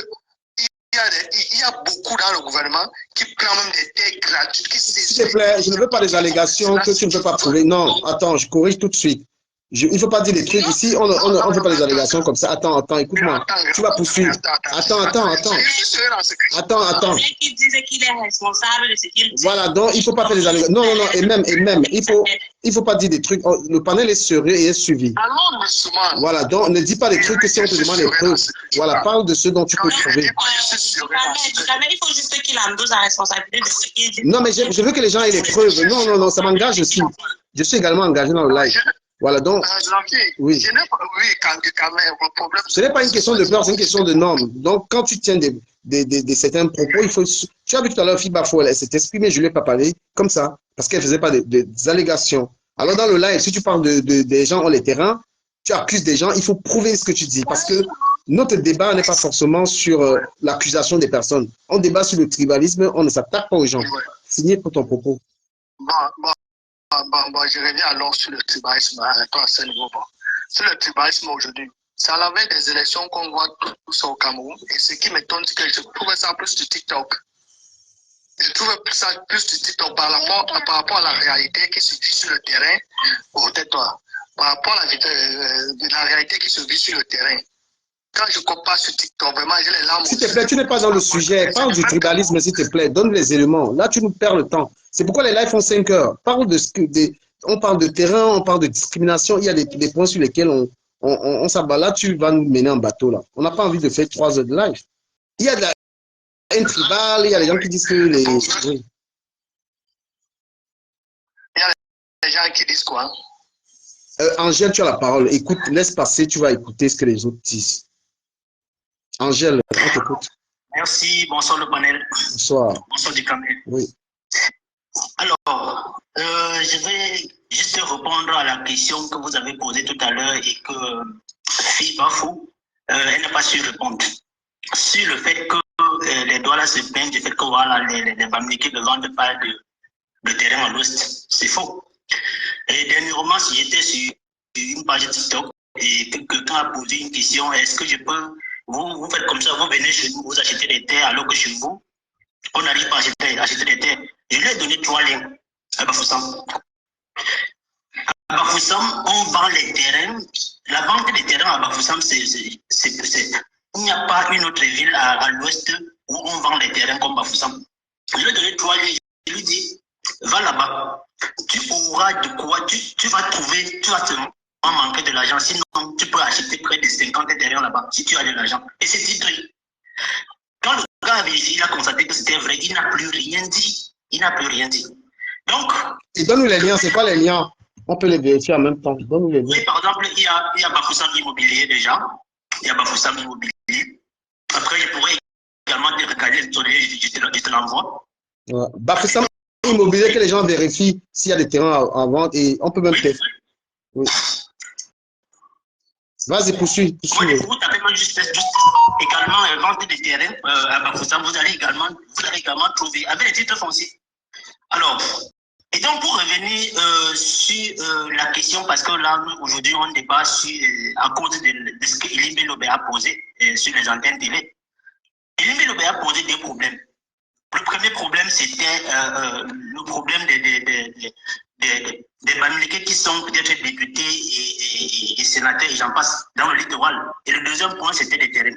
il y a beaucoup dans le gouvernement qui prennent même des terres gratuites. S'il te plaît, je ne veux pas des allégations que tu ne peux pas prouver. Non, attends, je corrige tout de suite. Il ne faut pas dire des trucs ici, on ne fait pas des allégations comme ça. Attends, écoute-moi. Tu vas poursuivre. Attends. Il disait qu'il est responsable de ce qu'il dit. Voilà, donc il ne faut pas faire des allégations. Non, et même, il faut pas dire des trucs. Le panel est sérieux et est suivi. Voilà, donc ne dis pas des trucs que si on te demande des preuves. Voilà, parle de ce dont tu peux trouver. Il faut juste qu'il endosse la responsabilité de ce qu'il dit. Non, mais je veux que les gens aient les preuves. Non, ça m'engage aussi. Je suis également engagé dans le live. Voilà, donc, oui. Ce n'est pas une question de peur, c'est une question de normes. Donc, quand tu tiens des certains propos, il faut... Tu as vu tout à l'heure, Fiba Fou, elle s'est exprimée, je ne lui ai pas parlé, comme ça, parce qu'elle ne faisait pas des allégations. Alors, dans le live, si tu parles des gens ont les terrains, tu accuses des gens, il faut prouver ce que tu dis, parce que notre débat n'est pas forcément sur l'accusation des personnes. On débat sur le tribalisme, on ne s'attaque pas aux gens. Signé pour ton propos. Je reviens alors sur le tribalisme à ce niveau. Sur le tribalisme aujourd'hui, c'est à la veille des élections qu'on voit tout ça au Cameroun. Et ce qui m'étonne, c'est que je trouve ça plus du TikTok. Je trouve ça plus du TikTok par rapport à la réalité qui se vit sur le terrain. Tais-toi. Par rapport à la réalité qui se vit sur le terrain. Quand je compare sur TikTok, vraiment, j'ai les larmes. S'il te plaît, tu n'es pas dans le sujet. Parle du tribalisme, s'il te plaît. Donne les éléments. Là, tu nous perds le temps. C'est pourquoi les lives font 5 heures. Parle on parle de terrain, on parle de discrimination. Il y a des points sur lesquels on s'abat. Là, tu vas nous mener en bateau. Là. On n'a pas envie de faire 3 heures de live. Il y a de la haine tribale, il y a des gens qui disent que les... Oui. Il y a des gens qui disent quoi? Angèle, tu as la parole. Écoute, laisse passer, tu vas écouter ce que les autres disent. Angèle, on t'écoute. Merci, bonsoir le panel. Bonsoir. Bonsoir du panel. Oui. Alors, je vais juste répondre à la question que vous avez posée tout à l'heure et que Fiba Fou, elle n'a pas su répondre. Sur le fait que les Douala se plaignent du fait que voilà, les familles qui ne vendent pas de terrain à l'ouest, c'est faux. Et dernièrement, si j'étais sur une page TikTok et que quelqu'un a posé une question, est-ce que je peux... Vous faites comme ça, vous venez chez nous, vous achetez des terres, alors que chez vous, on n'arrive pas à acheter des terres. Je lui ai donné 3 liens à Bafoussam. À Bafoussam, on vend les terrains. La vente des terrains à Bafoussam, il n'y a pas une autre ville à l'ouest où on vend les terrains comme Bafoussam. Je lui ai donné 3 liens. Je lui ai dit, va là-bas. Tu auras de quoi, tu vas trouver, tu vas seulement manquer de l'argent. Sinon, tu peux acheter près de 50 terrains là-bas si tu as de l'argent. Et c'est titré. Quand le gars a vérifié, il a constaté que c'était vrai, il n'a plus rien dit. Il n'a plus rien dit. Donc. Et donne-nous les liens, c'est quoi les liens? On peut les vérifier en même temps. Donne-nous les liens. Oui, par exemple, il y a Bafoussam Immobilier déjà. Il y a Bafoussam Immobilier. Après, je pourrais également te regarder le tournée, je te l'envoie. Ouais. Bafoussam Immobilier, que les gens vérifient s'il y a des terrains en vente et on peut même faire. Oui. Vas-y, poursuis. Vous tapez juste également vente des terrains à Bafoussam, vous allez également trouver avec les titres fonciers. Alors, et donc pour revenir sur la question, parce que là, aujourd'hui, on débat à cause de ce que Elimbe Lobé a posé sur les antennes télé. Elimbe Lobé a posé 2 problèmes. Le premier problème, c'était le problème des Bamileke qui sont peut-être députés et sénateurs, et j'en passe, dans le littoral. Et le deuxième point, c'était les terrains.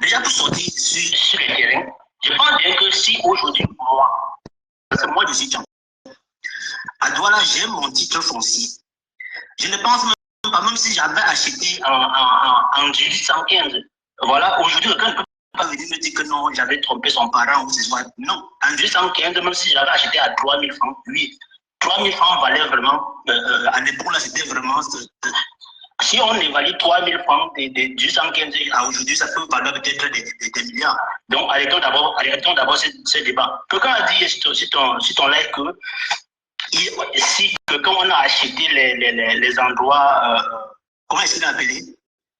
Déjà, pour sortir sur les terrains, je pense bien que si aujourd'hui, moi je suis Tcham, à Douala, j'ai mon titre foncier. Je ne pense même même si j'avais acheté en 1815, voilà, aujourd'hui, quelqu'un ne peut pas venir me dire que non, j'avais trompé son parent ou c'est quoi. Non, en 1815, même si j'avais acheté à 3000 francs, oui, 3000 francs valaient vraiment, à l'époque là, c'était vraiment. Si on évalue 3000 francs de 1815 à aujourd'hui, ça peut valoir peut-être des milliards. Donc, arrêtons d'abord ce débat. Quelqu'un a dit sur ton live que si quand on a acheté les endroits, comment est-ce qu'il a appelé?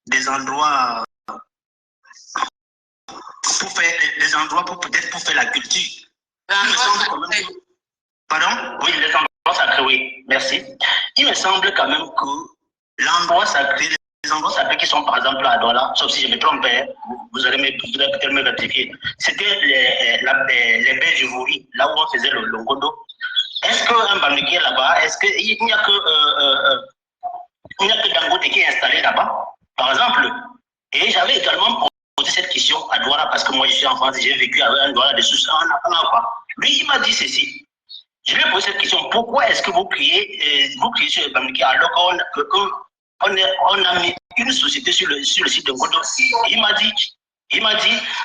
Des endroits pour faire des endroits peut-être pour faire la culture. Il me semble quand même que, pardon? Oui, les endroits sacrés, oui, merci. Il me semble quand même que l'endroit sacré, les endroits sacrés qui sont par exemple à Douala, sauf si je me trompe, vous allez peut-être me rectifier, c'était les baies du Vouri, là où on faisait le Ngondo. Est-ce qu'un Bamiki là-bas, est-ce qu'il n'y a que Dangote qui est installé là-bas, par exemple? Et j'avais également posé cette question à Douala parce que moi je suis en France et j'ai vécu avec un Douala de sous Lui, il m'a dit ceci. Je lui ai posé cette question. Pourquoi est-ce que vous criez sur les Bamiki alors qu'on a mis une société sur le site de Ngodo? Il m'a dit,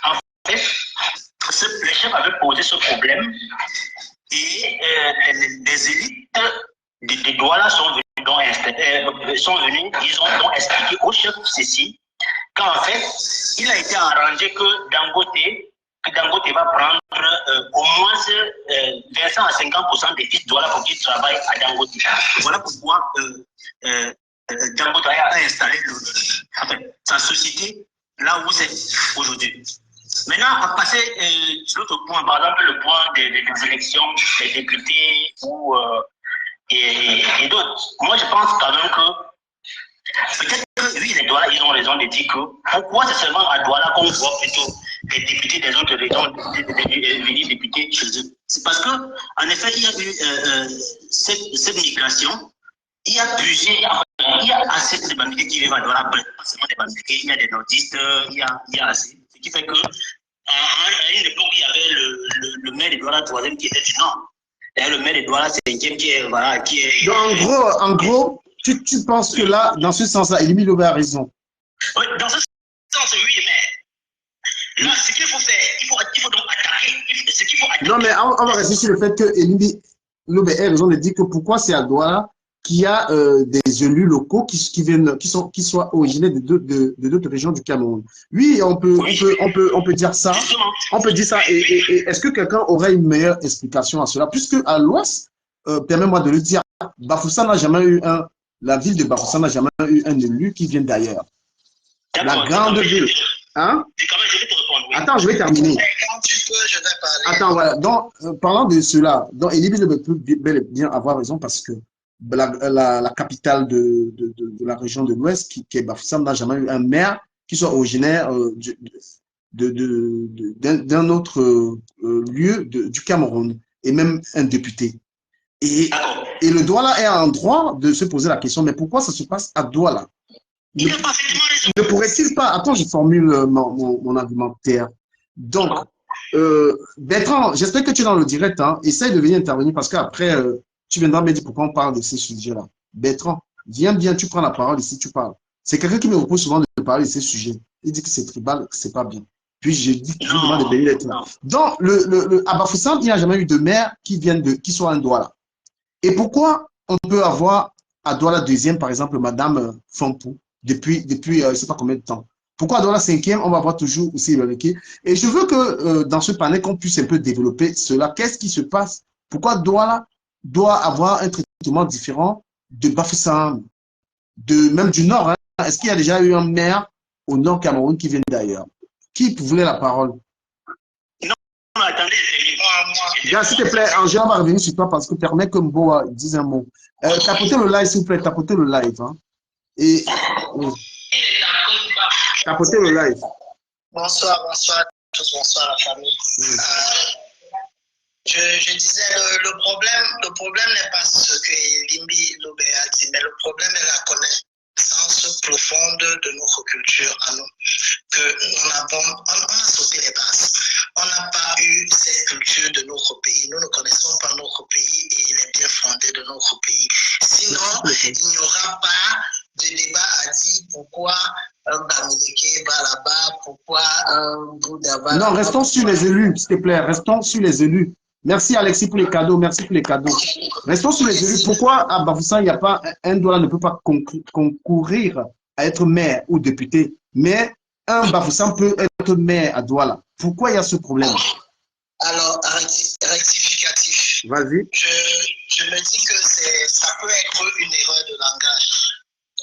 en fait, les chefs avaient posé ce problème et les élites de Douala sont venus, ils ont donc expliqué au chef ceci qu'en fait, il a été arrangé que Dangote va prendre au moins 20 à 50% des fils Douala pour qu'ils travaillent à Dangote. Voilà pourquoi Dangote a installé sa société là où c'est aujourd'hui. Maintenant, à passer sur l'autre point, par exemple le point des élections des députés et d'autres. Moi, je pense quand même que peut-être que oui, les Douala, ils ont raison de dire que pourquoi c'est seulement à Douala qu'on voit plutôt les députés des autres régions venir députés chez eux. C'est parce que, en effet, il y a eu cette migration. Il y a assez de Bamileke qui vivent à Douala, pas seulement des Bamileke, il y a des nordistes, il y a assez. Ce qui fait que, à une époque, il y avait le maire de Douala, troisième, qui était du Nord. Et le maire de Douala, cinquième, qui est. Voilà, qui est... Donc, en gros, tu penses que là, dans ce sens-là, Elimi Lobe a raison? Oui, dans ce sens, oui, mais là, ce qu'il faut faire, il faut donc attaquer. Ce qu'il faut attaquer. Non, mais on va rester sur le fait que Elimi Lobe a raison de dire que pourquoi c'est à Douala qu'il y a des élus locaux qui soient originaires de d'autres régions du Cameroun. Oui, on peut dire ça. On peut dire ça. Et est-ce que quelqu'un aurait une meilleure explication à cela? Puisque à l'ouest, permets-moi de le dire, Bafoussam n'a jamais eu la ville de Bafoussam n'a jamais eu un élu qui vient d'ailleurs. La grande ville. Hein? Attends, je vais terminer. Quand tu peux, je vais parler. Attends, voilà. Donc, parlant de cela, donc Elimi ne peut bel et bien avoir raison parce que la capitale de la région de l'Ouest, qui est Bafoussam, n'a jamais eu un maire qui soit originaire d'un autre lieu du Cameroun, et même un député. Et le Douala est en droit de se poser la question, mais pourquoi ça se passe à Douala? Ne pourrait-il pas... Attends, je formule mon argumentaire. Donc, Bertrand, j'espère que tu es dans le direct, hein, essaye de venir intervenir parce qu'après... tu viendras me dire pourquoi on parle de ces sujets-là. Bertrand, viens bien, tu prends la parole ici, tu parles. C'est quelqu'un qui me repose souvent de parler de ces sujets. Il dit que c'est tribal, que c'est pas bien. Puis je dis que je demande de bénir d'être là. Donc, à Bafoussam, il n'y a jamais eu de maire qui soit un Douala. Et pourquoi on peut avoir à Douala deuxième, par exemple, Madame Fampou, depuis je ne sais pas combien de temps. Pourquoi à Douala cinquième, on va avoir toujours aussi Bamileke. Et je veux que dans ce panel, qu'on puisse un peu développer cela. Qu'est-ce qui se passe? Pourquoi Douala doit avoir un traitement différent de Bafoussam, même du Nord. Hein. Est-ce qu'il y a déjà eu un maire au Nord Cameroun qui vient d'ailleurs? Qui voulait la parole? Non, attendez. Bien, s'il te plaît, Angèle, on va revenir sur toi parce que permet que Mboa dise un mot. Tapotez le live, s'il vous plaît, tapotez le live. Hein. Et tapotez le live. Bonsoir à tous, bonsoir à la famille. Je disais, le problème n'est pas ce que Limbi Lobe a dit, mais le problème est la connaissance profonde de notre culture à nous. On a sauté les bases. On n'a pas eu cette culture de notre pays. Nous ne connaissons pas notre pays et les biens fondés de notre pays. Sinon, il n'y aura pas de débat a dit pourquoi un Bamileke va là-bas, pourquoi un Bouddha va là-bas. Non, restons sur les élus, s'il te plaît. Restons sur les élus. Merci Alexis pour les cadeaux. Merci pour les cadeaux. Restons sur les élus. Pourquoi à Bafoussam, il n'y a pas un Douala ne peut pas concourir à être maire ou député, mais un Bafoussam peut être maire à Douala. Pourquoi il y a ce problème? Alors, rectificatif. Vas-y. Je me dis que ça peut être une erreur de langage.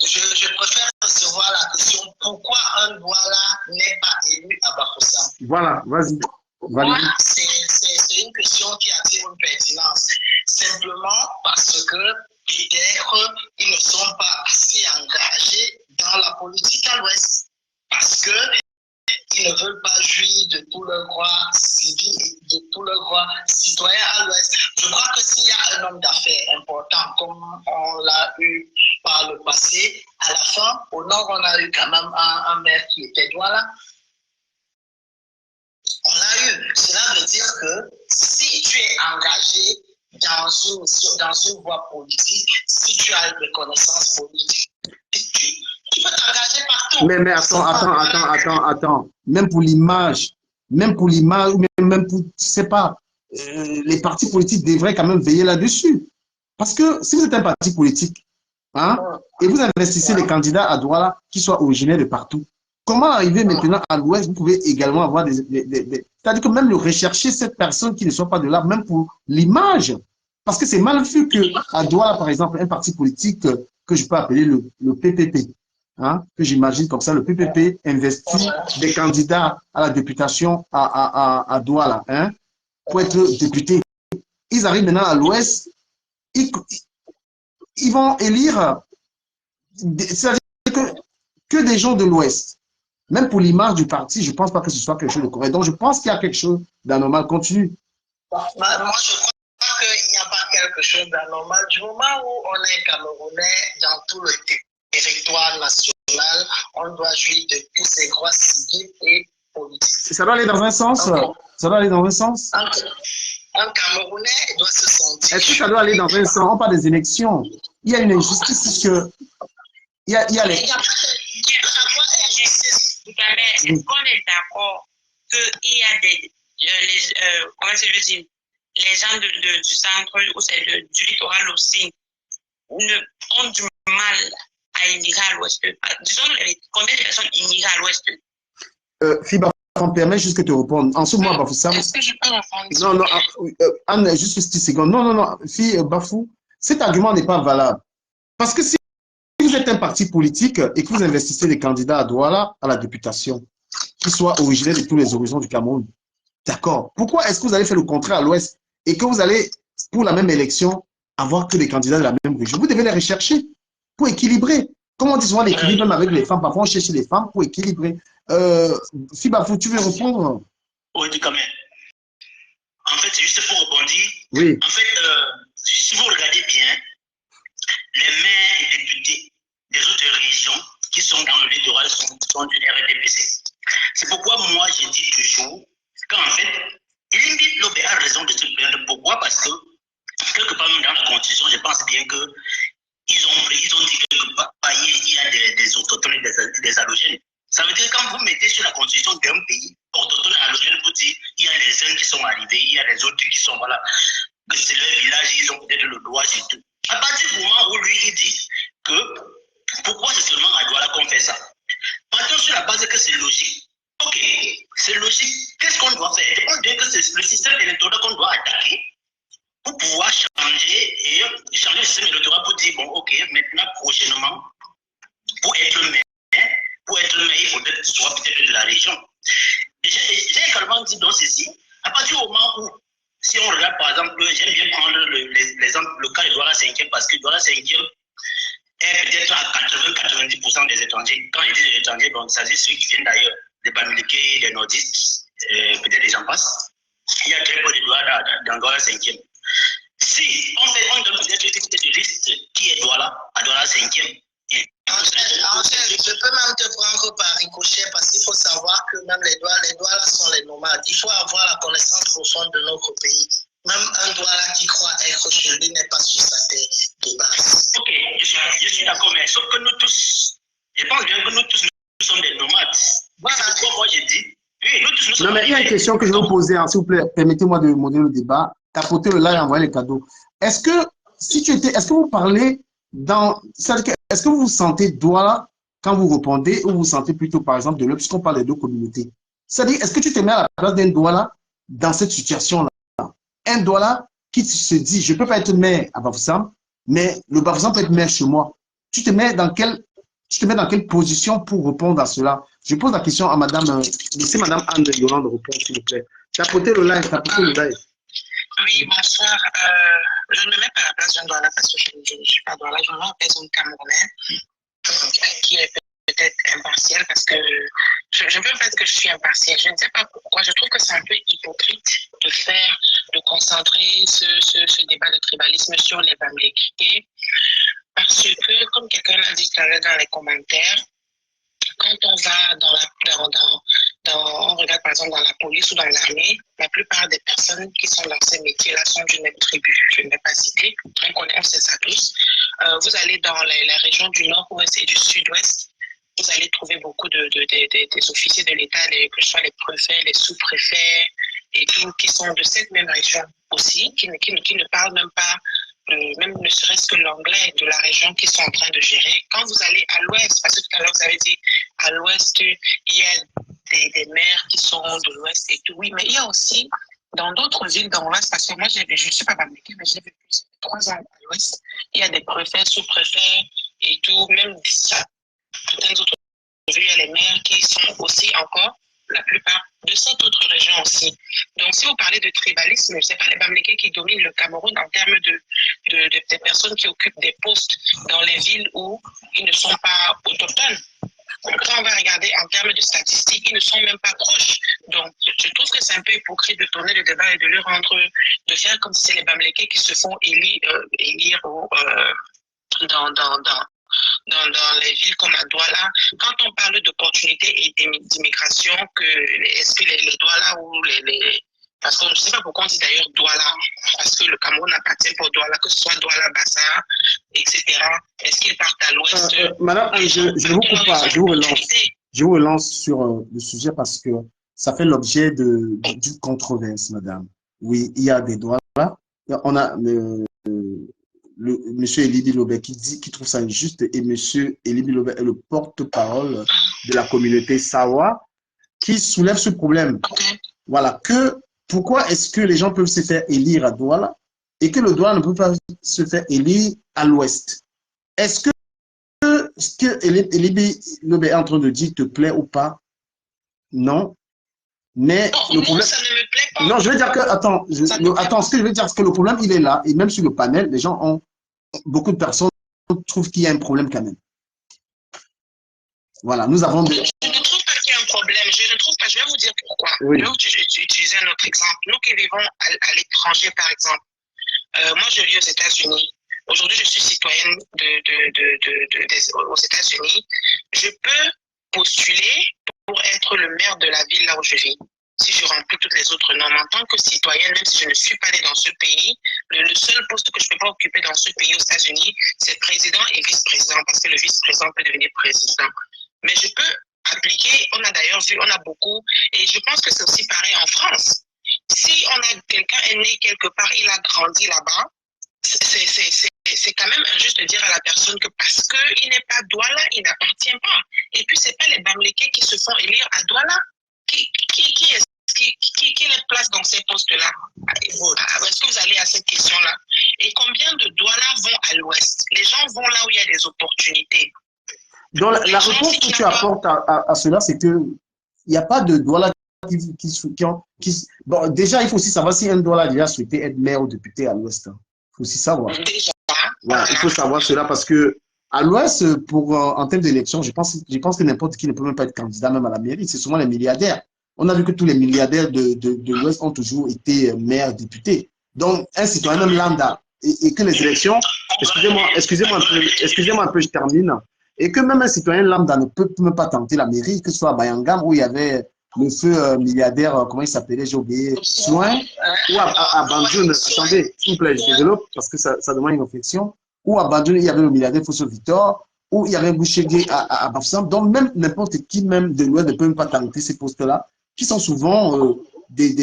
Je préfère recevoir la question pourquoi un Douala n'est pas élu à Bafoussam. Voilà, vas-y. Moi, c'est une question qui attire une pertinence. Simplement parce que peut-être ils ne sont pas assez engagés dans la politique à l'Ouest. Parce que ils ne veulent pas jouir de tous leurs droits civils et de tous leurs droits citoyens à l'Ouest. Je crois que s'il y a un homme d'affaires important, comme on l'a eu par le passé, à la fin, au Nord, on a eu quand même un maire qui était Douala. On l'a eu. Cela veut dire que si tu es engagé dans une voie politique, si tu as une reconnaissance politique, tu peux t'engager partout. Mais attends. Même pour l'image, ou même pour, je sais pas, les partis politiques devraient quand même veiller là-dessus. Parce que si vous êtes un parti politique, hein, et vous investissez les candidats à Douala qui soient originaires de partout, comment arriver maintenant à l'Ouest? Vous pouvez également avoir des c'est-à-dire que même le rechercher cette personne qui ne soit pas de là, même pour l'image. Parce que c'est mal vu qu'à Douala, par exemple, un parti politique que je peux appeler le PPP, hein, que j'imagine comme ça, le PPP investit des candidats à la députation à Douala, hein, pour être député. Ils arrivent maintenant à l'Ouest, ils vont élire, c'est-à-dire que des gens de l'Ouest. Même pour l'image du parti, je ne pense pas que ce soit quelque chose de correct. Donc, je pense qu'il y a quelque chose d'anormal. Continue. Moi, je crois qu'il n'y a pas quelque chose d'anormal. Du moment où on est Camerounais dans tout le territoire national, on doit jouir de tous ses droits civils et politiques. Ça doit aller dans un sens? Ça doit aller dans un sens? Un Camerounais doit se sentir... Est-ce que ça doit aller dans un sens? On parle des élections. Il y a une injustice puisque... Il y a les... Est-ce qu'on est d'accord qu'il y a comment je veux dire, les gens du centre ou du littoral aussi ont du mal à immigrer à l'Ouest? Disons, combien de personnes immigrent à l'Ouest? Fiba, on me permet juste que te répondre. En ce moment, Bafoussam. Est-ce que je peux répondre? Non, Anne, juste 10 secondes. Non, fille Bafou, cet argument n'est pas valable. Parce que si vous êtes un parti politique et que vous investissez des candidats à Douala à la députation, qui soient originaires de tous les horizons du Cameroun, d'accord. Pourquoi est-ce que vous allez faire le contraire à l'Ouest et que vous allez, pour la même élection, avoir que des candidats de la même région? Vous devez les rechercher pour équilibrer. Comme on dit souvent l'équilibre même avec les femmes, parfois on cherche les femmes pour équilibrer. Fibafou, tu veux répondre? Oui, quand même. En fait, c'est juste pour rebondir. Oui. En fait, si vous regardez bien, les maires et députés des autres régions qui sont dans le littoral sont du RDPC. C'est pourquoi moi, je dis toujours qu'en fait, Elimbi Lobe a raison de se plaindre. Pourquoi? Parce que, quelque part dans la Constitution, je pense bien qu'ils ont dit quelque part il y a des autochtones et des allogènes. Ça veut dire que quand vous mettez sur la Constitution d'un pays, autochtone et allogène, vous dites il y a des uns qui sont arrivés, il y a des autres qui sont, voilà, que c'est leur village, ils ont peut-être le droit, c'est tout. À partir du moment où lui, il dit que pourquoi c'est seulement à Douala qu'on fait ça? Partons sur la base que c'est logique. Ok, c'est logique. Qu'est-ce qu'on doit faire? On dit que c'est le système électoral qu'on doit attaquer pour pouvoir changer le système électoral pour dire, bon, ok, maintenant, prochainement, pour être maire, il faudrait que ce soit peut-être de la région. J'ai également dit dans ceci, à partir du moment où, si on regarde par exemple, j'aime bien prendre l'exemple, le cas de Douala 5e, parce que Douala 5e est peut-être à 80-90% des étrangers. Quand ils disent des étrangers, bon, ça dit ceux qui viennent d'ailleurs, des Bamileke, des nordistes, peut-être des gens passent. Il y a très peu de Douala dans Douala 5e. Si on donne peut-être une tête de liste qui est Douala, à Douala 5e. Angèle, je peux même te prendre par ricochet parce qu'il faut savoir que même les Douala sont les nomades. Il faut avoir la connaissance profonde de notre pays. Même un Douala qui croit être chez lui n'est pas sur sa terre de base. Ok, je suis d'accord, mais sauf que nous tous, je pense bien que nous tous, nous sommes des nomades. Voilà. C'est pourquoi moi j'ai dit, oui, nous tous nous sommes. Non, mais il y a une question que je vais vous poser, hein, s'il vous plaît, permettez-moi de modérer le débat. Tapotez le like et envoyez les cadeaux. Est-ce que, est-ce que vous parlez est-ce que vous vous sentez Douala quand vous répondez ou vous vous sentez plutôt, par exemple, de l'autre, puisqu'on parle des deux communautés? C'est-à-dire, est-ce que tu te mets à la place d'un Douala dans cette situation-là? Un Douala qui se dit, je ne peux pas être maire à Bafoussam, mais le Bafoussam peut être maire chez moi. Tu te mets dans quelle position pour répondre à cela? Je pose la question à madame, laissez madame Anne de Yolande répondre, s'il vous plaît. Tapotez le live, tapotez le live. Oui, bonsoir. Je ne me mets pas à la place d'un Douala parce que je ne suis pas Douala. Je me mets à la place d'un Camerounais qui est peut-être impartial parce que je ne peux pas dire que je suis impartial. Je ne sais pas pourquoi. Je trouve que c'est un peu hypocrite de concentrer ce débat de tribalisme sur les Bamlékés parce que, comme quelqu'un l'a dit tout à l'heure dans les commentaires, quand on va on regarde par exemple dans la police ou dans l'armée, la plupart des personnes qui sont dans ces métiers-là sont d'une même tribu. Je ne vais pas citer, on sait ça tous. Vous allez dans les régions du nord-ouest et du sud-ouest, vous allez trouver beaucoup des officiers de l'État, que ce soit les préfets, les sous-préfets et tout, qui sont de cette même région aussi, qui ne parlent même pas, même ne serait-ce que l'anglais de la région qu'ils sont en train de gérer. Quand vous allez à l'ouest, parce que tout à l'heure vous avez dit à l'ouest, il y a des maires qui sont de l'ouest et tout. Oui, mais il y a aussi dans d'autres villes dans l'ouest, parce que moi je ne suis pas bamléké, mais j'ai vécu 3 ans à l'ouest, il y a des préfets, sous-préfets et tout, même certaines autres villes, il y a les maires qui sont aussi encore la plupart de cette autre région aussi. Donc, si vous parlez de tribalisme, ce n'est pas les Bamlékés qui dominent le Cameroun en termes des personnes qui occupent des postes dans les villes où ils ne sont pas autochtones. Quand on va regarder en termes de statistiques, ils ne sont même pas proches. Donc, je trouve que c'est un peu hypocrite de tourner le débat et de faire comme si c'est les Bamlékés qui se font élire dans les villes comme à Douala. Quand on parle d'opportunités et d'immigration, est-ce que les Douala ou parce que je ne sais pas pourquoi on dit d'ailleurs Douala, parce que le Cameroun appartient pour Douala, que ce soit Douala, Bassa, etc. Est-ce qu'ils partent à l'ouest? Madame, je ne vous coupe pas, je vous relance sur le sujet parce que ça fait l'objet d'une controverse, madame. Oui, il y a des Douala. On a monsieur Elibi Lobé qui trouve ça injuste et monsieur Elibi Lobé est le porte-parole de la communauté Sawa qui soulève ce problème. Voilà, pourquoi est-ce que les gens peuvent se faire élire à Douala et que le Douala ne peut pas se faire élire à l'ouest? Est-ce que ce que Elibi Lobé est en train de dire te plaît ou pas? Non. Mais le problème, ça ne me plaît pas. Non, je veux dire que, ce que je veux dire, c'est que le problème, il est là. Et même sur le panel, les gens beaucoup de personnes trouvent qu'il y a un problème quand même. Voilà, nous avons... Je ne trouve pas qu'il y a un problème. Je ne trouve pas. Je vais vous dire pourquoi. Oui. Je vais utiliser un autre exemple. Nous qui vivons à l'étranger, par exemple. Moi, je vis aux États-Unis. Aujourd'hui, je suis citoyenne aux États-Unis. Je peux postuler pour être le maire de la ville là où je vis. Si je remplis toutes les autres normes en tant que citoyenne, même si je ne suis pas née dans ce pays, le seul poste que je ne peux pas occuper dans ce pays aux États-Unis, c'est président et vice-président, parce que le vice-président peut devenir président. Mais je peux appliquer, on a d'ailleurs vu, on a beaucoup, et je pense que c'est aussi pareil en France. Si quelqu'un est né quelque part, il a grandi là-bas, c'est quand même injuste de dire à la personne que parce qu'il n'est pas Douala, il n'appartient pas. Et puis, ce n'est pas les Bamlékés qui se font élire à Douala. Qui les place dans ces postes-là? Est-ce que vous allez à cette question-là? Et combien de Douala vont à l'ouest? Les gens vont là où il y a des opportunités. Donc, la réponse que tu apportes à cela, c'est qu'il n'y a pas de Douala Bon, déjà, il faut aussi savoir si un Douala a déjà souhaité être maire ou député à l'ouest. Il faut aussi savoir. Déjà. Ouais, il faut savoir cela parce que à l'ouest, en termes d'élection, je pense que n'importe qui ne peut même pas être candidat même à la mairie. C'est souvent les milliardaires. On a vu que tous les milliardaires de l'ouest ont toujours été maires, députés. Donc, un citoyen même lambda et que les élections, excusez-moi un peu, je termine. Et que même un citoyen lambda ne peut même pas tenter la mairie, que ce soit à Bayangam où il y avait le feu milliardaire, comment il s'appelait, j'ai oublié, Soin, ou à Banjul, attendez, s'il vous plaît, je développe parce que ça demande une réflexion, ou à Banjul, il y avait le milliardaire Fosso Victor, ou il y avait Bouchégé à Bafoussam, donc même n'importe qui, même de l'Ouest, ne peut même pas tenter ces postes-là, qui sont souvent des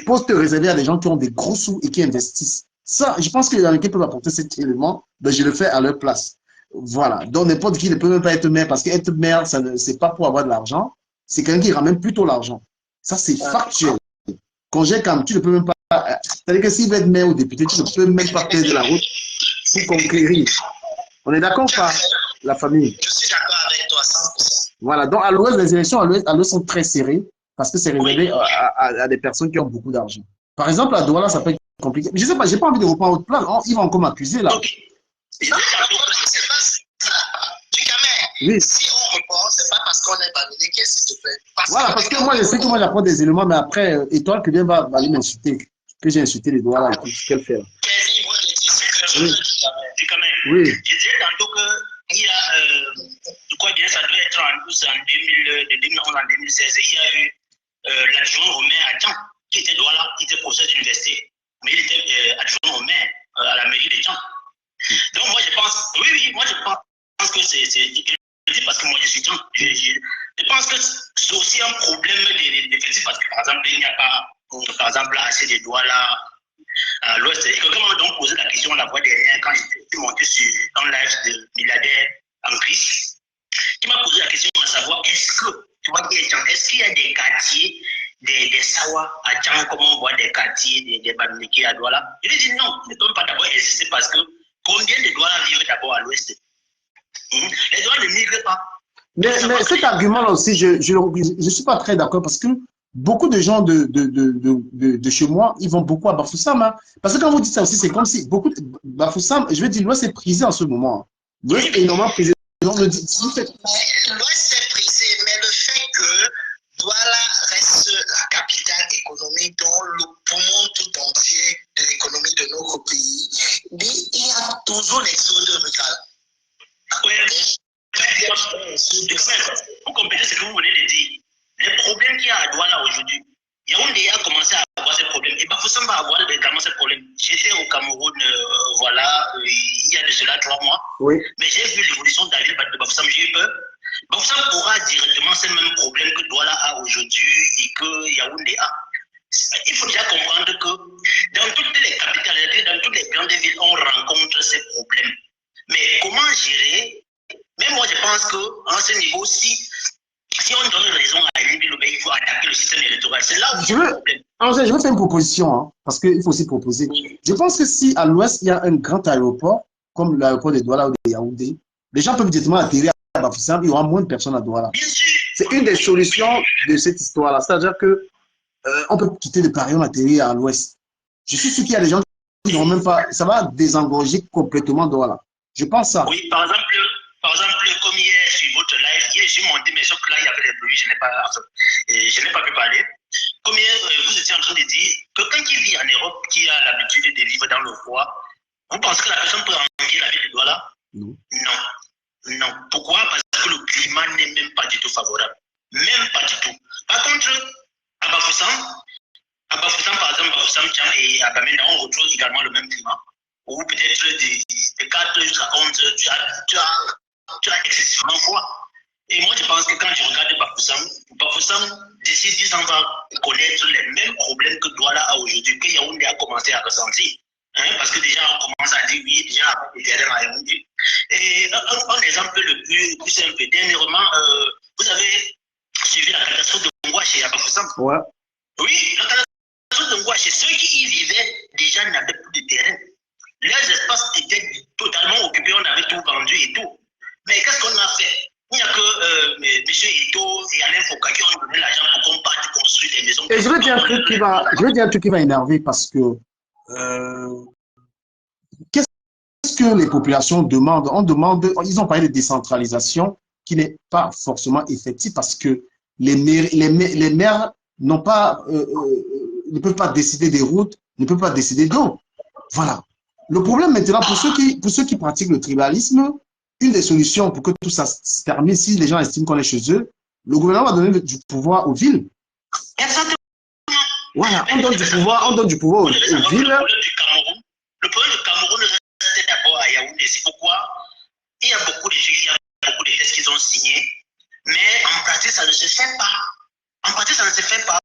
postes réservés à des gens qui ont des gros sous et qui investissent. Ça, je pense que les Américains peuvent apporter cet élément, ben je le fais à leur place. Voilà. Donc, n'importe qui ne peut même pas être maire parce qu'être maire, c'est pas pour avoir de l'argent, c'est quelqu'un qui ramène plutôt l'argent. Ça, c'est factuel. Congé Cam, tu ne peux même pas. C'est-à-dire que s'il veut être maire ou député, tu ne peux même pas perdre la route pour conquérir. On est d'accord pas, la famille? Je suis d'accord avec toi, 100%. Voilà. Donc, à l'ouest, les élections à l'ouest sont très serrées parce que c'est réservé à des personnes qui ont beaucoup d'argent. Par exemple, à Douala, ça peut être compliqué. Je ne sais pas, j'ai pas envie de reprendre votre plan. Ils vont encore m'accuser là. Okay. Oui. Si on reprend, c'est pas parce qu'on est banniqué, s'il te plaît. Voilà, parce que moi, je sais que moi, j'apprends des éléments, mais après, Étoile que bien va aller m'insulter, que j'ai insulté les doigts là, ce qu'elle fait là. Oui. Oui. Je disais tantôt qu'il y a, je crois bien, ça devait être de 2011 en 2016, il y a eu l'adjoint au maire à Tchang, qui était Douala, qui était professeur d'université, mais il était adjoint au maire à la mairie de Tchang. Donc moi, je pense, oui, moi je pense que c'est, je dis parce que moi je suis Tchang, je pense que c'est aussi un problème d'effectifs, parce que par exemple, il n'y a pas, par exemple, assez de Douala à l'ouest. Et quelqu'un m'a donc posé la question la fois dernière quand j'étais monté sur un live de milliardaire en crise. Il m'a posé la question à savoir est-ce qu'il y a des quartiers, des Sawa à Tchang, comme on voit des quartiers, des Bamileke à Douala. Je lui ai dit non, ne peut pas d'abord exister parce que combien de Douala vivent d'abord à l'ouest? Les Douala ne migrent pas. Mais cet argument-là aussi, je ne suis pas très d'accord parce que beaucoup de gens de chez moi, ils vont beaucoup à Bafoussam. Hein. Parce que quand vous dites ça aussi, c'est comme si beaucoup de Bafoussam, je veux dire, l'Ouest est prisé en ce moment. L'Ouest est énormément prisé. L'Ouest est prisé, mais le fait que Douala reste la capitale économique dont le poumon tout entier de l'économie de notre pays, il y a toujours l'exode rural. Oui, pour compléter ce que vous venez de dire, les problèmes qu'il y a à Douala aujourd'hui, Yaoundé a commencé à avoir ces problèmes. Et Bafoussam va avoir également ces problèmes. J'étais au Cameroun, il y a de cela 3 mois. Oui. Mais j'ai vu l'évolution de la ville de Bafoussam, j'ai eu peur. Bafoussam aura directement ces mêmes problèmes que Douala a aujourd'hui et que Yaoundé a. Il faut déjà comprendre que dans toutes les capitales, dans toutes les grandes villes, on rencontre ces problèmes. Mais comment gérer? Même moi, je pense qu'à ce niveau, si on donne raison à Libye, il faut attaquer le système électoral. C'est là où il y a un problème. Je veux faire une proposition, hein, parce qu'il faut aussi proposer. Oui. Je pense que si à l'ouest, il y a un grand aéroport, comme l'aéroport de Douala ou de Yaoundé, les gens peuvent directement atterrir à Bafoussam, il y aura moins de personnes à Douala. C'est une des solutions de cette histoire-là. C'est-à-dire que on peut quitter le Paris, on atterrir à l'ouest. Je suis sûr qu'il y a des gens qui n'ont même pas... Ça va désengorger complètement Douala. Je pense ça. Oui, par exemple, comme hier sur votre live, hier j'ai monté, mais sauf que là il y avait des bruits, je n'ai pas pu parler. Comme hier, vous étiez en train de dire que quelqu'un qui vit en Europe, qui a l'habitude de vivre dans le froid, vous pensez que la personne peut envier la ville de Douala? Non. Non. Pourquoi? Parce que le climat n'est même pas du tout favorable. Même pas du tout. Par contre, à Bafoussam, par exemple, Bafoussam, Tchang et à Bamenda, on retrouve également le même climat. Ou peut-être de 4 jusqu'à 11 heures, tu as excessivement froid. Et moi, je pense que quand je regarde Bafoussam, d'ici 10 ans, va connaître les mêmes problèmes que Douala a aujourd'hui, que Yaoundé a commencé à ressentir. Parce que déjà, on commence à dire oui, déjà, le terrain à Yaoundé. Et un exemple le plus simple, dernièrement, vous avez suivi la catastrophe de Ngouaché à Bafoussam. Ouais. Oui, la catastrophe de Ngouaché, ceux qui y vivaient déjà n'avaient plus de terrain. Les espaces étaient totalement occupés, on avait tout vendu et tout. Mais qu'est-ce qu'on a fait? Il n'y a que M. Ito et Alain Foucault qui ont donné l'argent pour qu'on parte construire des maisons. Et je veux dire un truc qui va énerver parce que qu'est-ce que les populations demandent? Ils ont parlé de décentralisation qui n'est pas forcément effective parce que les maires n'ont pas, ne peuvent pas décider des routes, ne peuvent pas décider d'eau. Voilà. Le problème maintenant, pour ceux qui pratiquent le tribalisme, une des solutions pour que tout ça se termine, si les gens estiment qu'on est chez eux, Le gouvernement va donner du pouvoir aux villes. Exactement. Voilà, on donne du pouvoir aux villes. Le problème du Cameroun restait d'abord à Yaoundé. C'est pourquoi il y a beaucoup de choses, il y a beaucoup de textes qu'ils ont signés, mais en pratique, ça ne se fait pas. En pratique, ça ne se fait pas.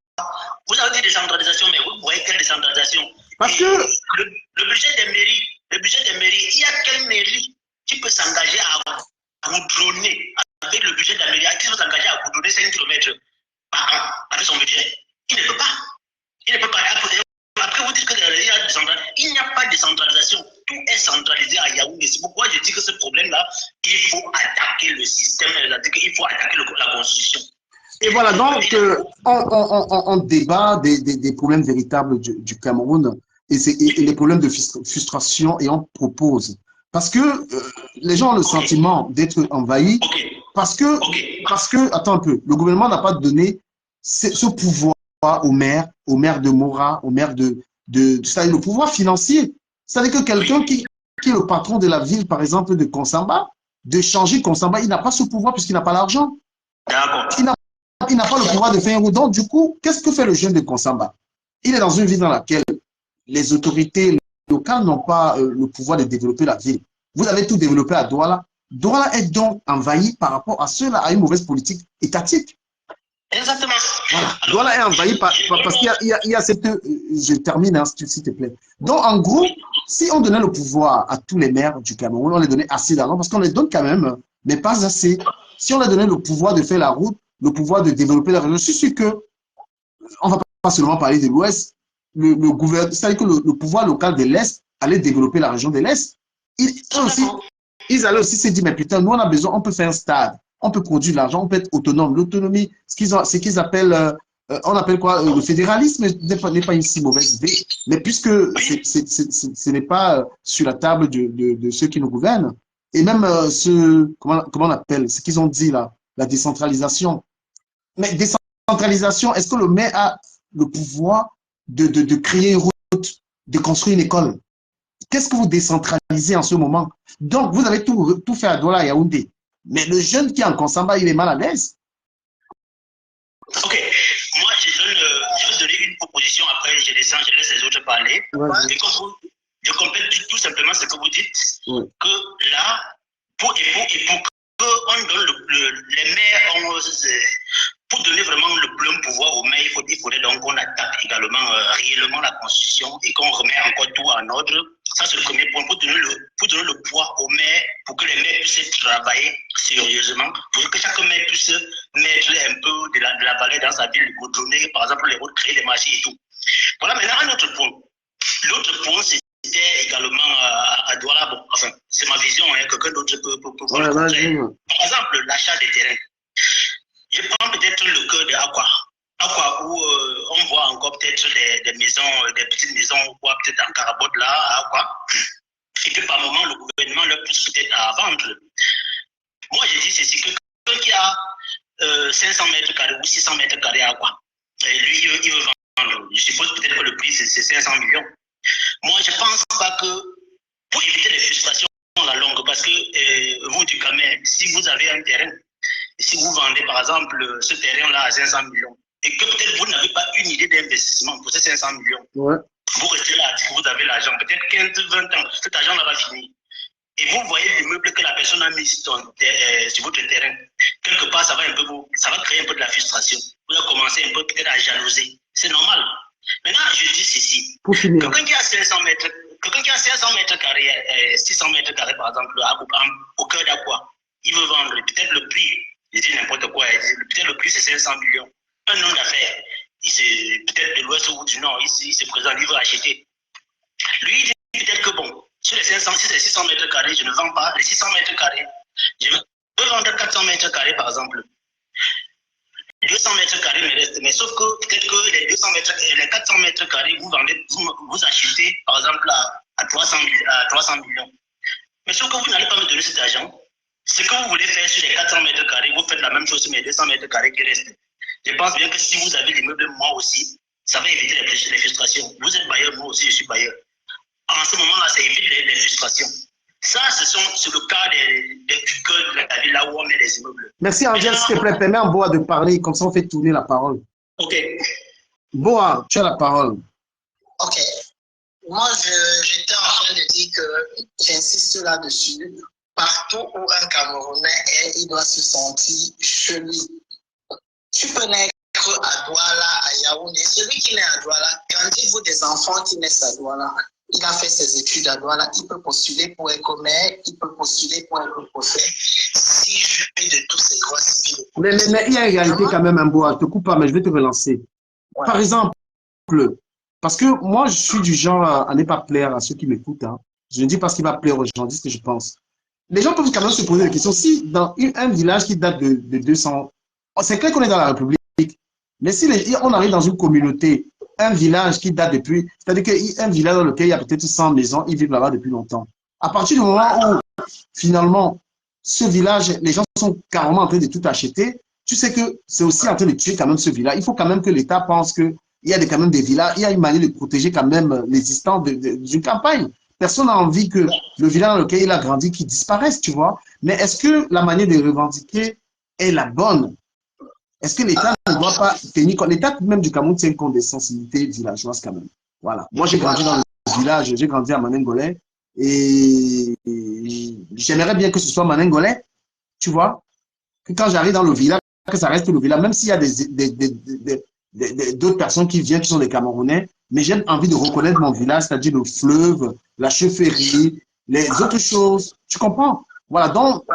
Vous avez dit décentralisation, mais vous voyez quelle décentralisation? Parce que le budget des mairies, il y a quelle mairie qui peut s'engager à goudronner avec le budget de la mairie, qui peut s'engager à goudronner 5 km par an avec son budget? Il ne peut pas. Il ne peut pas. Après, vous dites qu'il n'y a pas de décentralisation. Tout est centralisé à Yaoundé. C'est pourquoi je dis que ce problème-là, il faut attaquer le système, il faut attaquer la constitution. Et voilà, donc, on débat des problèmes véritables du Cameroun et les problèmes de frustration, et on propose. Parce que les gens ont le sentiment d'être envahis, parce que, attends un peu, le gouvernement n'a pas donné ce pouvoir au maire de Mora, au maire c'est-à-dire le pouvoir financier. C'est-à-dire que quelqu'un qui est le patron de la ville, par exemple, de Konsamba, de changer Konsamba, il n'a pas ce pouvoir puisqu'il n'a pas l'argent. Il n'a pas le pouvoir de faire un route. Donc, du coup, qu'est-ce que fait le jeune de Konsamba? Il est dans une ville dans laquelle les autorités locales n'ont pas le pouvoir de développer la ville. Vous avez tout développé à Douala. Douala est donc envahi par rapport à cela, à une mauvaise politique étatique. Exactement. Voilà. Douala est envahi parce qu'il y a cette... Je termine, hein, s'il te plaît. Donc, en gros, si on donnait le pouvoir à tous les maires du Cameroun, on les donnait assez d'argent, parce qu'on les donne quand même, mais pas assez. Si on leur donnait le pouvoir de faire la route, le pouvoir de développer la région, je suis sûr que, on ne va pas seulement parler de l'Ouest, le gouvernement, c'est-à-dire que le pouvoir local de l'Est allait développer la région de l'Est. Ils allaient aussi se dire, mais putain, nous on a besoin, on peut faire un stade, on peut produire de l'argent, on peut être autonome. L'autonomie, ce qu'ils appellent, on appelle quoi, le fédéralisme n'est pas une si mauvaise idée, mais puisque ce n'est pas sur la table de ceux qui nous gouvernent, et même comment on appelle, ce qu'ils ont dit là, la décentralisation. Mais décentralisation, est-ce que le maire a le pouvoir de créer une route, de construire une école? Qu'est-ce que vous décentralisez en ce moment? Donc, vous avez tout fait à Douala et Yaoundé. Mais le jeune qui est en Konsamba, il est mal à l'aise. Ok. Moi, je vais donner une proposition, après je descends, je laisse les autres parler. Ouais. Et comme je complète tout simplement ce que vous dites, que là, pour que on donne les maires, pour donner vraiment le plein pouvoir aux maires, il faudrait donc qu'on attaque également réellement la Constitution et qu'on remet encore tout en ordre. Ça, c'est le premier point, pour donner le poids aux maires, pour que les maires puissent travailler sérieusement, pour que chaque maire puisse mettre un peu de la valeur dans sa ville, pour donner, par exemple, les routes, créer les marchés et tout. Voilà, maintenant, un autre point. L'autre point, c'était également à Douala. Bon, enfin, c'est ma vision, hein, quelqu'un d'autre peut voir le contraire. Par exemple, l'achat des terrains. Je prends peut-être le cas de Aqua, où on voit encore peut-être des maisons, des petites maisons, ou peut-être en Carabote là, à Aqua, et que par moment, le gouvernement leur pousse peut-être à vendre. Moi, je dis ceci, que quelqu'un qui a 500 mètres carrés ou 600 mètres carrés à Aqua, et lui, il veut vendre. Je suppose peut-être que le prix, c'est 500 millions. Moi, je ne pense pas que, pour éviter les frustrations à la longue, parce que vous, du Cameroun, si vous avez un terrain, si vous vendez par exemple ce terrain-là à 500 millions, et que peut-être vous n'avez pas une idée d'investissement pour ces 500 millions, vous restez là, vous avez l'argent, peut-être 15-20 ans, cet argent-là va finir. Et vous voyez l'immeuble que la personne a mis sur votre terrain. Quelque part, ça va créer un peu de la frustration. Vous allez commencer un peu peut-être à jalouser. C'est normal. Maintenant, je dis ceci. Quelqu'un qui a 500 mètres carrés, 600 mètres carrés par exemple, au cœur d'Aqua, il veut vendre peut-être le prix. Je dis n'importe quoi. Peut-être le prix, c'est 500 millions. Un homme d'affaires, peut-être de l'ouest ou du nord, il se présente, il veut acheter. Lui, il dit peut-être que bon, sur les 600 mètres carrés, je ne vends pas les 600 mètres carrés. Je peux vendre 400 mètres carrés, par exemple. 200 mètres carrés me restent. Mais sauf que peut-être que les 400 mètres carrés, vous achetez, par exemple, à 300 millions. Mais sauf que vous n'allez pas me donner cet argent. Ce que vous voulez faire sur les 400 mètres carrés, vous faites la même chose sur les 200 mètres carrés qui restent. Je pense bien que si vous avez l'immeuble, moi aussi, ça va éviter les frustrations. Vous êtes bailleur, moi aussi, je suis bailleur. En ce moment-là, ça évite les frustrations. Ça, c'est le cas du cœur de la ville, là où on met les immeubles. Merci Angèle, s'il te plaît, permets à Boa de parler, comme ça on fait tourner la parole. Ok. Boa, tu as la parole. Ok. Moi, j'étais en train de dire que j'insiste là-dessus. Partout où un Camerounais est, il doit se sentir chez lui. Tu peux naître à Douala, à Yaoundé. Celui qui naît à Douala, quand il voit des enfants qui naissent à Douala, il a fait ses études à Douala, il peut postuler pour être maire, il peut postuler pour être préfet. Si je fais de tous ces droits civils. Mais il y a une réalité quand même, Boa, je ne te coupe pas, mais je vais te relancer. Ouais. Par exemple, parce que moi, je suis du genre à ne pas plaire à ceux qui m'écoutent. Hein. Je ne dis pas ce qui va plaire aux gens, je dis ce que je pense. Les gens peuvent quand même se poser des questions. Si dans un village qui date de 200, c'est clair qu'on est dans la République, mais si on arrive dans une communauté, un village qui date depuis, c'est-à-dire qu'un village dans lequel il y a peut-être 100 maisons, ils vivent là-bas depuis longtemps. À partir du moment où, finalement, ce village, les gens sont carrément en train de tout acheter, tu sais que c'est aussi en train de tuer quand même ce village. Il faut quand même que l'État pense qu'il y a quand même des villages, il y a une manière de protéger quand même l'existence d'une campagne. Personne n'a envie que le village dans lequel il a grandi qui disparaisse, tu vois. Mais est-ce que la manière de revendiquer est la bonne? Est-ce que l'État ne doit pas tenir compte? L'État même du Cameroun tient compte des sensibilités villageoises quand même. Voilà. Moi, j'ai grandi dans le village, j'ai grandi à Manengolais et j'aimerais bien que ce soit Manengolais, tu vois. Que quand j'arrive dans le village, que ça reste le village, même s'il y a d'autres personnes qui viennent, qui sont des Camerounais, mais j'ai envie de reconnaître mon village, c'est-à-dire le fleuve, la chefferie, les autres choses. Tu comprends? Voilà, donc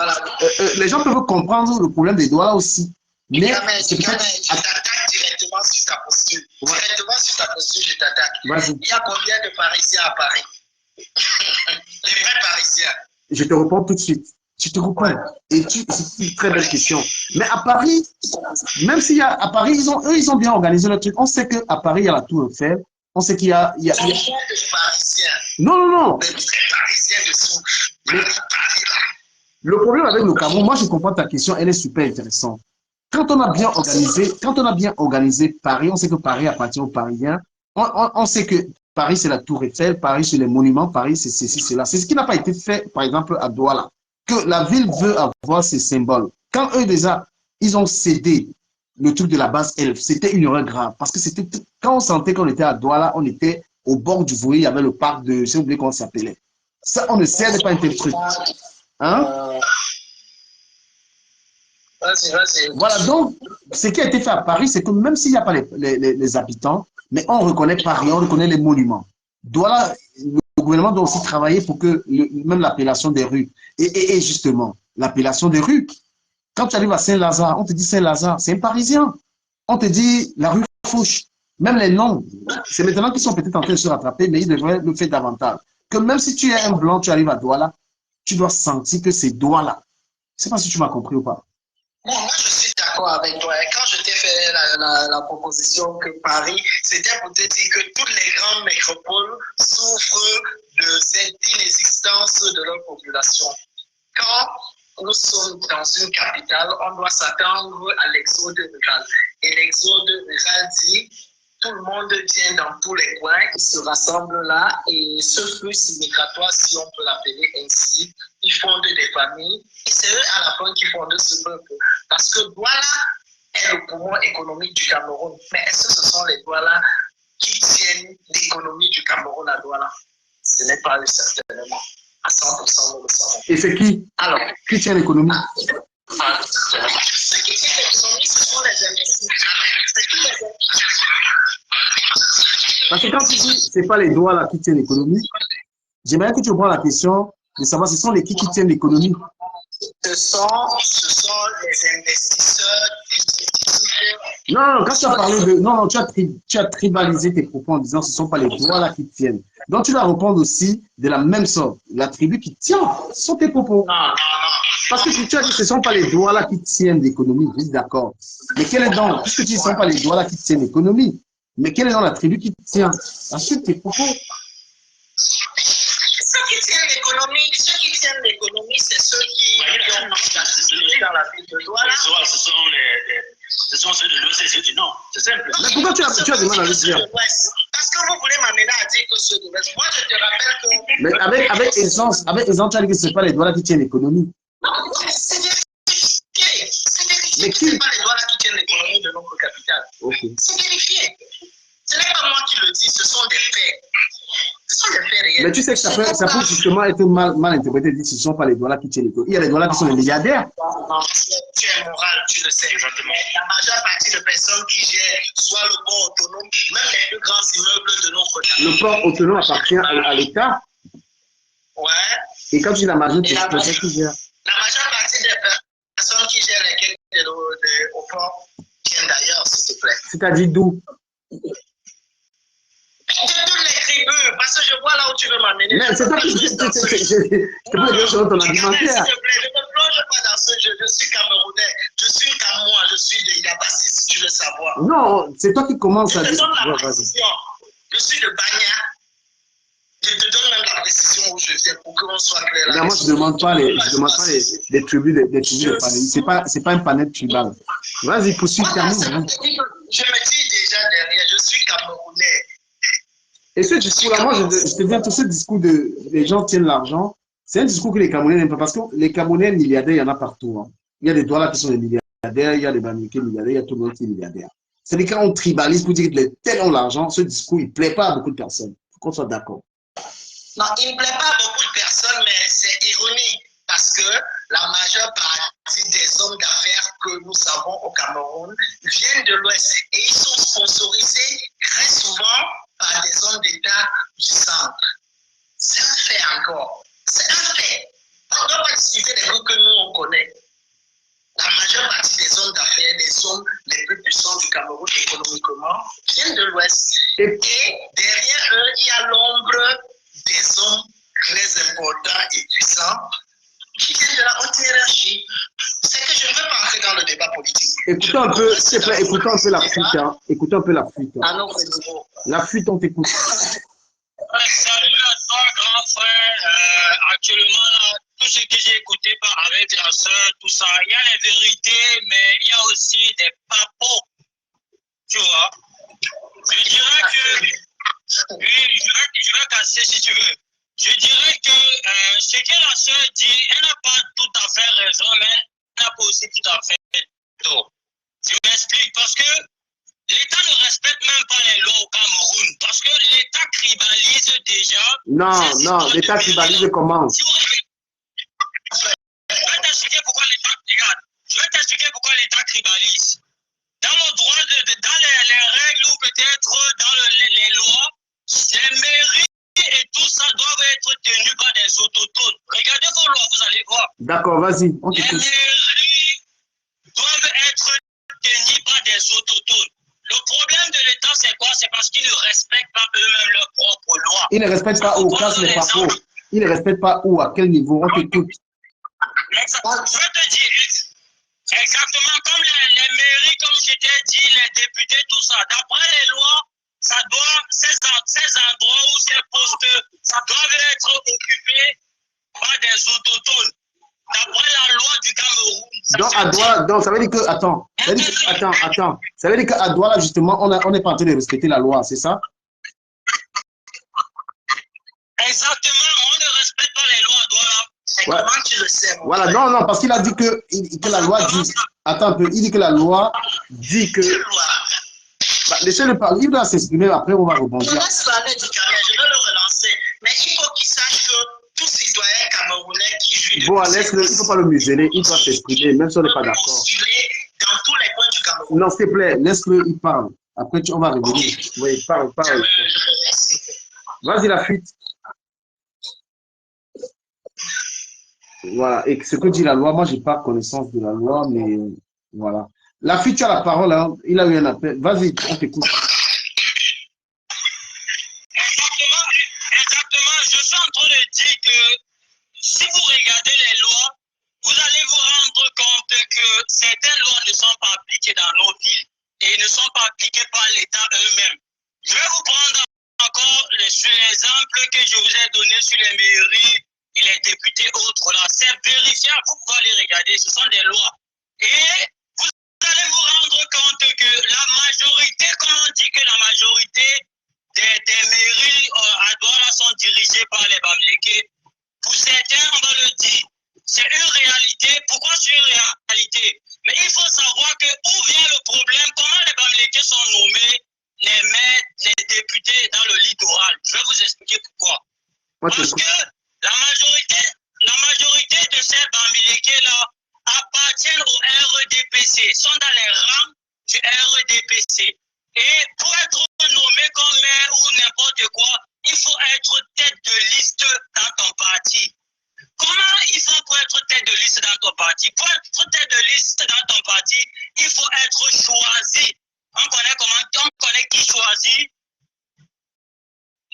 les gens peuvent comprendre le problème des Douala aussi. Mais c'est peut-être... Je t'attaque directement sur ta posture. Ouais. Directement sur ta posture, je t'attaque. Il y a combien de Parisiens à Paris? Les vrais Parisiens. Je te réponds tout de suite. Tu te comprends? Et c'est une très belle question. Mais à Paris, même s'il y a à Paris, ils ont bien organisé le truc. On sait qu'à Paris, il y a la Tour Eiffel. On sait qu'il y a... de Parisiens. Non. Les vrais Parisiens de souche. Le problème avec le Cameroun, moi je comprends ta question, elle est super intéressante. Quand on a bien organisé Paris, on sait que Paris appartient aux Parisiens. On sait que Paris c'est la Tour Eiffel, Paris c'est les monuments, Paris c'est ceci, cela. C'est ce qui n'a pas été fait, par exemple, à Douala. Que la ville veut avoir ses symboles. Quand eux déjà, ils ont cédé le truc de la base Elf, c'était une erreur grave. Parce que c'était quand on sentait qu'on était à Douala, on était au bord du Voué, il y avait le parc de, j'ai oublié comment ça s'appelait. Ça, on ne cède pas un tel truc. Hein? Vas-y. Voilà, donc, ce qui a été fait à Paris, c'est que même s'il n'y a pas les habitants, mais on reconnaît Paris, on reconnaît les monuments. Douala, le gouvernement doit aussi travailler pour que même l'appellation des rues, et justement, l'appellation des rues, quand tu arrives à Saint-Lazare, on te dit Saint-Lazare, c'est un Parisien. On te dit la rue Fouche. Même les noms, c'est maintenant qu'ils sont peut-être en train de se rattraper, mais ils devraient le faire davantage. Que même si tu es un blanc, tu arrives à Douala, tu dois sentir que c'est Douala. Je ne sais pas si tu m'as compris ou pas. Bon, moi, je suis d'accord avec toi. Et quand je t'ai fait la proposition que Paris, c'était pour te dire que toutes les grandes métropoles souffrent de cette inexistence de leur population. Quand nous sommes dans une capitale, on doit s'attendre à l'exode rural. Et l'exode rural dit tout le monde vient dans tous les coins, ils se rassemblent là, et ce flux migratoire, si on peut l'appeler ainsi, ils fondent des familles, et c'est eux à la fin qui fondent ce peuple. Parce que Douala est le poumon économique du Cameroun. Mais est-ce que ce sont les Douala qui tiennent l'économie du Cameroun à Douala? Ce n'est pas eux, certainement. À 100%, nous le savons. Et c'est qui? Alors, qui tient l'économie? Ceux qui tiennent l'économie, ce sont les investisseurs. Parce que quand tu dis c'est pas les Douala qui tiennent l'économie, j'aimerais que tu reprends la question de savoir ce sont les qui tiennent l'économie. Ce sont les investisseurs. Non, quand tu as parlé de... Non, tu as tribalisé tes propos en disant ce ne sont pas les Douala qui tiennent. Donc tu dois répondre aussi de la même sorte. La tribu qui tient, ce sont tes propos. Non. Parce que tu as dit que ce ne sont pas les Douala qui tiennent l'économie, je suis d'accord. Mais quel est donc, puisque tu dis ce ne sont pas les Douala qui tiennent l'économie, mais quelle est donc la tribu qui tient? Ensuite, tes propos. Ceux qui tiennent l'économie, c'est ceux qui ont dans la ville de Douala. Ce sont ceux de l'Ouest et ceux du Nord. C'est simple. Mais pourquoi tu as du mal à le dire? Parce que vous voulez m'amener à dire que ce domaine. Moi, je te rappelle que. Mais avec essence, tu as dit que ce n'est pas les dollars qui tiennent l'économie. Non, c'est vérifié. C'est vérifié que ce n'est pas les dollars qui tiennent l'économie de notre capitale. Okay. C'est vérifié. Ce n'est pas moi qui le dis, ce sont des faits. Ce sont des faits réels. Mais tu sais que ça peut justement être mal interprété, dit que ce ne sont pas les dollars qui tiennent l'économie. Il y a les dollars qui sont les milliardaires. Non, tu es moral, tu le sais exactement. La majeure partie de personnes qui gèrent soit le port autonome, même les plus grands immeubles de notre capitale. Le port autonome appartient à l'État. Ouais. Et quand tu dis la majorité, c'est personne qui gère. La majeure partie des personnes qui gèrent les quais au port viennent d'ailleurs, s'il te plaît. C'est-à-dire d'où? De toutes les tribus, parce que je vois là où tu veux m'amener. Mais c'est toi qui je peux dire sur ton argumentaire. S'il te plaît, je ne me plonge pas dans ce jeu. Je suis Camerounais, je suis Cameroun, je suis de Yabassi, si tu veux savoir. Non, c'est toi qui commences à dire. Je suis de Bagna. Je te donne même la précision où je viens pour qu'on soit clair. Là, moi, je ne demande pas les tribus de panel. C'est pas un panel tribal. Vas-y, poursuis, termine. Je me dis déjà derrière, je suis Camerounais. Et ce discours-là, moi, je te dis, tout ce discours de les gens tiennent l'argent, c'est un discours que les Camerounais n'aiment pas parce que les Camerounais milliardaires, il y en a partout. Hein. Il y a des Douala qui sont des milliardaires, il y a des Bamileke milliardaires, il y a tout le monde qui est milliardaire. C'est-à-dire quand on tribalise pour dire que les tels ont l'argent, ce discours, il ne plaît pas à beaucoup de personnes. Il faut qu'on soit d'accord. Non, il ne plaît pas à beaucoup de personnes, mais c'est ironique parce que la majeure partie des hommes d'affaires que nous avons au Cameroun viennent de l'Ouest et ils sont sponsorisés très souvent par des hommes d'État du centre. C'est un fait encore. C'est un fait. On ne doit pas discuter des trucs que nous, on connaît. La majeure partie des hommes d'affaires, des hommes les plus puissants du Cameroun économiquement, viennent de l'Ouest. Et derrière eux, il y a l'ombre des hommes très importants et puissants qui viennent de la haute hiérarchie. C'est que je ne veux pas entrer dans le débat politique. Écoutons un peu, s'il te plaît, écoutons un peu la fuite. Hein. Écoutons un peu la fuite. Hein. À notre niveau. La fuite, on t'écoute. Salut à toi, grand frère. Actuellement, là, tout ce que j'ai écouté avec la soeur, tout ça, il y a les vérités, mais il y a aussi des papos. Tu vois? Je dirais que. Oui, je vais casser si tu veux. Je dirais que ce que la soeur dit, elle n'a pas tout à fait raison, mais elle n'a pas aussi tout à fait tort. Je m'explique parce que l'État ne respecte même pas les lois au Cameroun. Parce que l'État tribalise déjà. Non, l'État tribalise comment? Je vais t'expliquer pourquoi l'État tribalise. Dans le droit, dans les règles ou peut-être dans les lois, les mairies et tout ça doivent être tenus par des autochtones. Regardez vos lois, vous allez voir. D'accord, vas-y. Les mairies doivent être tenues par des autochtones. Le problème de l'État, c'est quoi? C'est parce qu'ils ne respectent pas eux-mêmes leurs propres lois. Ils ne respectent pas où? Casse les papos. Ils ne respectent pas où? À quel niveau? On t'écoute. Je vais te dire. Exactement comme les mairies, comme je t'ai dit, les députés, tout ça. D'après les lois, ça doit, ces endroits ou ces postes, ça doit être occupé par des autochtones. D'après la loi du Cameroun. Donc, à Douala, donc, ça veut dire que, attends. Ça veut dire qu'à Douala, justement, on n'est pas en train de respecter la loi, c'est ça? Exactement, on ne respecte pas les lois à Douala. Ouais. Comment tu le sais? Voilà, non, parce qu'il a dit que la loi dit. Attends un peu, il dit que la loi dit que. Bah, laissez-le parler, il doit s'exprimer, après on va rebondir. Je laisse parler du Cameroun, je vais le relancer. Mais il faut qu'il sache que tout citoyen camerounais qui jouit de. Bon, laisse-le, il ne faut pas le museler, il doit s'exprimer, même si on n'est pas d'accord. Dans tous les coins du Cameroun. Non, s'il te plaît, laisse-le, il parle. Après, on va revenir. Okay. Oui, parle. Vas-y, la fuite. Voilà, et ce que dit la loi, moi, je n'ai pas connaissance de la loi, mais voilà. La fuite, tu as la parole, hein. Il a eu un appel. Vas-y, on t'écoute. Exactement. Je suis en train de dire que si vous regardez les lois, vous allez vous rendre compte que certaines lois ne sont pas appliquées dans nos villes et ne sont pas appliquées par l'État eux-mêmes. Je vais vous prendre encore l'exemple que je vous ai donné sur les mairies et les députés autres là. C'est vérifiable, vous pouvez aller regarder, ce sont des lois. Et vous allez vous rendre compte que la majorité, comme on dit que la majorité des Mais il faut savoir que où vient le problème, comment les Bamileke sont nommés les maires, les députés dans le littoral. Je vais vous expliquer pourquoi. Parce que la majorité de ces Bamileke-là appartiennent au REDPC, sont dans les rangs du REDPC. Et pour être nommé comme maire ou n'importe quoi, il faut être tête de liste dans ton parti. Comment il faut pour être tête de liste dans ton parti? Pour être tête de liste dans ton parti, il faut être choisi. On connaît qui choisit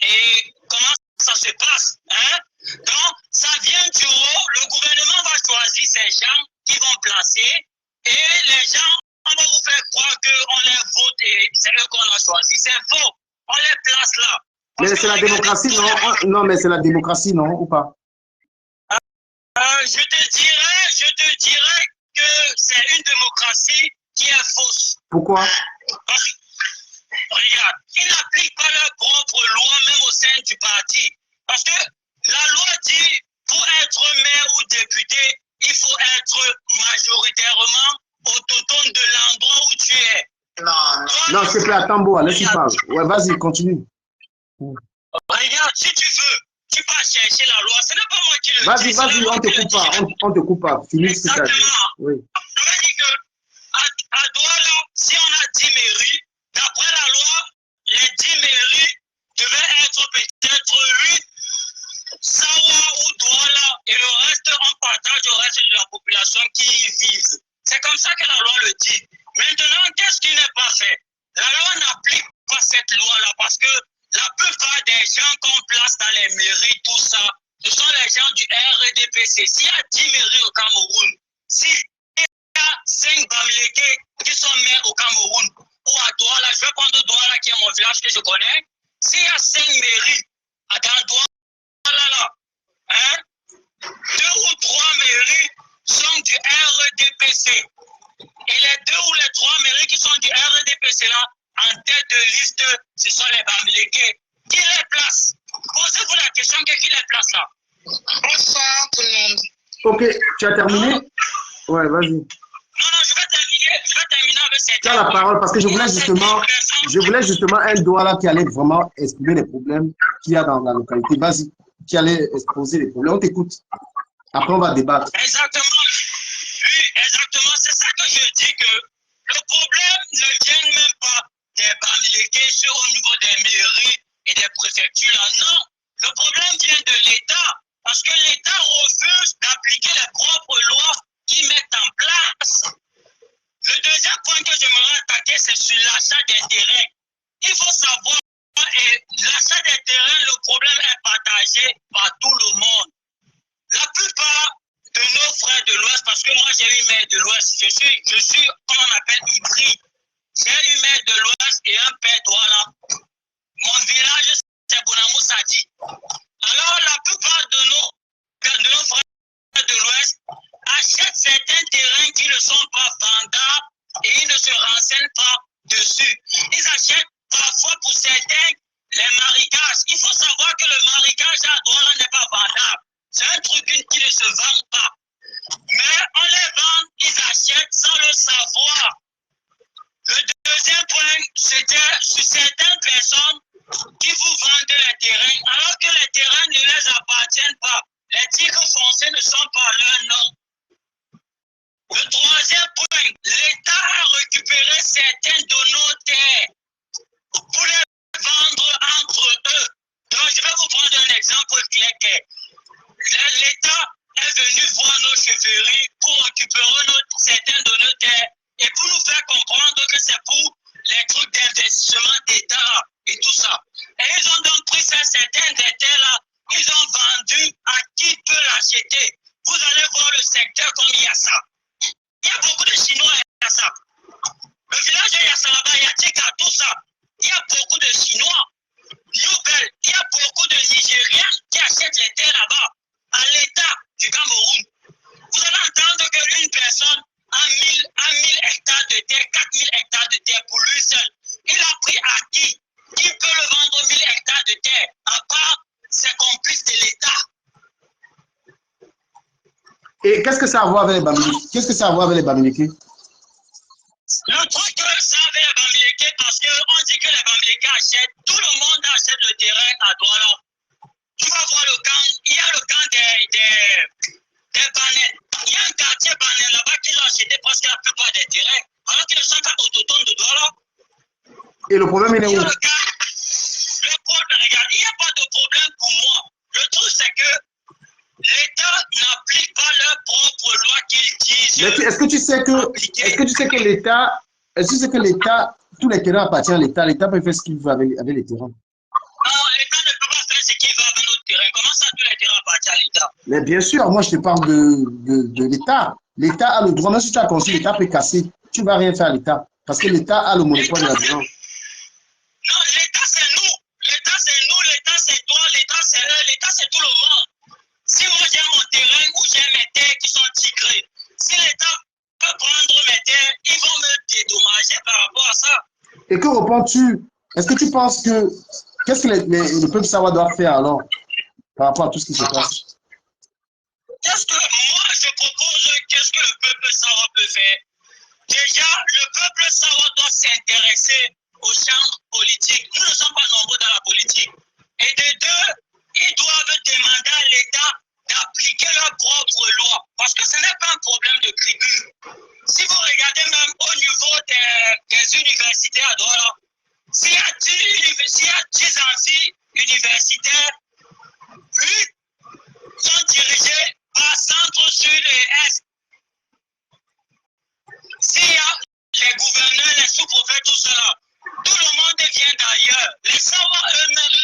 et comment ça se passe. Hein? Donc, ça vient du haut. Le gouvernement va choisir ces gens qui vont placer et les gens, on va vous faire croire qu'on les vote et c'est eux qu'on a choisi. C'est faux. On les place là. Mais c'est la démocratie, non? Non, mais c'est la démocratie, non? Ou pas? Je te dirais que c'est une démocratie qui est fausse. Pourquoi? Regarde, ils n'appliquent pas leur propre loi, même au sein du parti. Parce que la loi dit, pour être maire ou député, il faut être majoritairement autochtone de l'endroit où tu es. Non, s'il te plaît, attends, Boa, laisse-y parler. Ouais, vas-y, continue. Regarde, si tu veux, tu vas chercher la loi. Ce n'est pas moi qui le dis. Vas-y, on te coupe pas. On te coupe pas. Finis ce que tu as dit. Oui. Ça veut dire qu'à Douala, si on a 10 mairies, d'après la loi, les 10 mairies devaient être peut-être 8, Sawa ou Douala, et le reste, on partage au reste de la population qui y vit. C'est comme ça que la loi le dit. Maintenant, qu'est-ce qui n'est pas fait? La loi n'applique pas cette loi-là parce que la plupart des gens qu'on place dans les mairies, tout ça, ce sont les gens du REDPC. S'il y a 10 mairies au Cameroun, s'il y a 5 Bamileke qui sont maires au Cameroun, ou à Douala, je vais prendre Douala qui est mon village que je connais, s'il y a 5 mairies dans Douala, là, hein, 2 ou 3 mairies sont du REDPC. Et les 2 ou les 3 mairies qui sont du REDPC là, en tête de liste, ce sont les Bamileke. Qui les place? Posez-vous la question, qui les place là? Bonsoir tout le monde. Ok, tu as terminé? Ouais, vas-y. Non, je vais terminer avec cette... Tu as la parole parce que je voulais justement un Douala qui allait vraiment exprimer les problèmes qu'il y a dans la localité. Vas-y, qui allait exposer les problèmes. On t'écoute. Après, on va débattre. Exactement. Oui, exactement. C'est ça que je dis que le problème ne vient même pas des Bamileke au niveau des mairies et des préfectures. Non, le problème vient de l'État parce que l'État refuse d'appliquer les propres lois qu'ils mettent en place. Le deuxième point que j'aimerais attaquer, c'est sur l'achat des terrains. Il faut savoir, l'achat des terrains, le problème est partagé par tout le monde. La plupart de nos frères de l'Ouest, parce que moi j'ai une mère de l'Ouest, je suis, comment on appelle, hybride. J'ai une mère de l'Ouest et un père Douala. Mon village, c'est Bonamou Sadi. Alors, la plupart de nos frères de l'Ouest achètent certains terrains qui ne sont pas vendables et ils ne se renseignent pas dessus. Ils achètent parfois pour certains les marécages. Il faut savoir que le marécage à Douala n'est pas vendable. C'est un truc qui ne se vend pas. Mais on les vend, ils achètent sans le savoir. Le deuxième point, c'était sur certaines personnes qui vous vendent les terrains, alors que les terrains ne les appartiennent pas. Les titres fonciers ne sont pas leur nom. Le troisième point, l'État a récupéré certaines de nos terres pour les vendre entre eux. Donc, je vais vous prendre un exemple clair. L'État est venu voir nos chefferies pour récupérer certaines de nos terres et pour nous faire comprendre que c'est pour les trucs d'investissement d'État et tout ça. Et ils ont donc pris certaines des terres-là, ils ont vendu à qui peut l'acheter. Vous allez voir le secteur comme il y a ça. Il y a beaucoup de Chinois à Yassa. Le village de Yassa là-bas, il y a Tika, tout ça. Il y a beaucoup de Chinois. Nouvelle, il y a beaucoup de Nigériens qui achètent les terres là-bas à l'État du Cameroun. Vous allez entendre qu'une personne a 1000 hectares de terre, 4000 hectares de terre pour lui seul. Il a pris à qui? Qui peut le vendre 1000 hectares de terre à part ses complices de l'État? Et qu'est-ce que ça a à voir avec les Bamileke? Le truc, ça avec les Bamileke, parce qu'on dit que les Bamileke achètent, tout le monde achète le terrain à Douala. Tu vas voir le camp, il y a le camp des Banais. Il y a un quartier Banais là-bas qui ont acheté presque la plupart des terrains, alors qu'ils sont autochtones de Douala. Et le problème, il est où? Le problème, regarde, il n'y a pas de problème pour moi. Le truc, c'est que l'État n'applique pas leurs propres lois qu'ils disent. Mais est-ce que tu sais que l'État, tous les terrains appartiennent à l'État, l'État peut faire ce qu'il veut avec les terrains. Non, l'État ne peut pas faire ce qu'il veut avec nos terrains. Comment ça, tous les terrains appartiennent à l'État? Mais bien sûr, moi je te parle de l'État. L'État a le droit, même si tu as construit, l'État peut casser. Tu ne vas rien faire à l'État. Parce que l'État a le monopole de l'argent. Non, l'État c'est nous. L'État c'est nous, l'État c'est toi, l'État c'est eux, l'État c'est tout le monde. Si moi j'ai mon terrain ou j'ai mes terres qui sont tigrées, si l'État peut prendre mes terres, ils vont me dédommager par rapport à ça. Et que réponds-tu? Est-ce que tu penses que... Qu'est-ce que le peuple Sawa doit faire alors par rapport à tout ce qui se passe? Qu'est-ce que moi je propose, qu'est-ce que le peuple Sawa peut faire? Déjà, le peuple Sawa doit s'intéresser au champ politique. Nous ne sommes pas nombreux dans la politique. Et de deux, ils doivent demander à l'État d'appliquer leurs propres lois. Parce que ce n'est pas un problème de tribu. Si vous regardez même au niveau des universités à Douala, s'il y a 10 amphis universitaires, 8 sont dirigés par centre sud et est. S'il y a les gouverneurs, les sous-préfets, tout cela, tout le monde vient d'ailleurs. Les Sawa eux-mêmes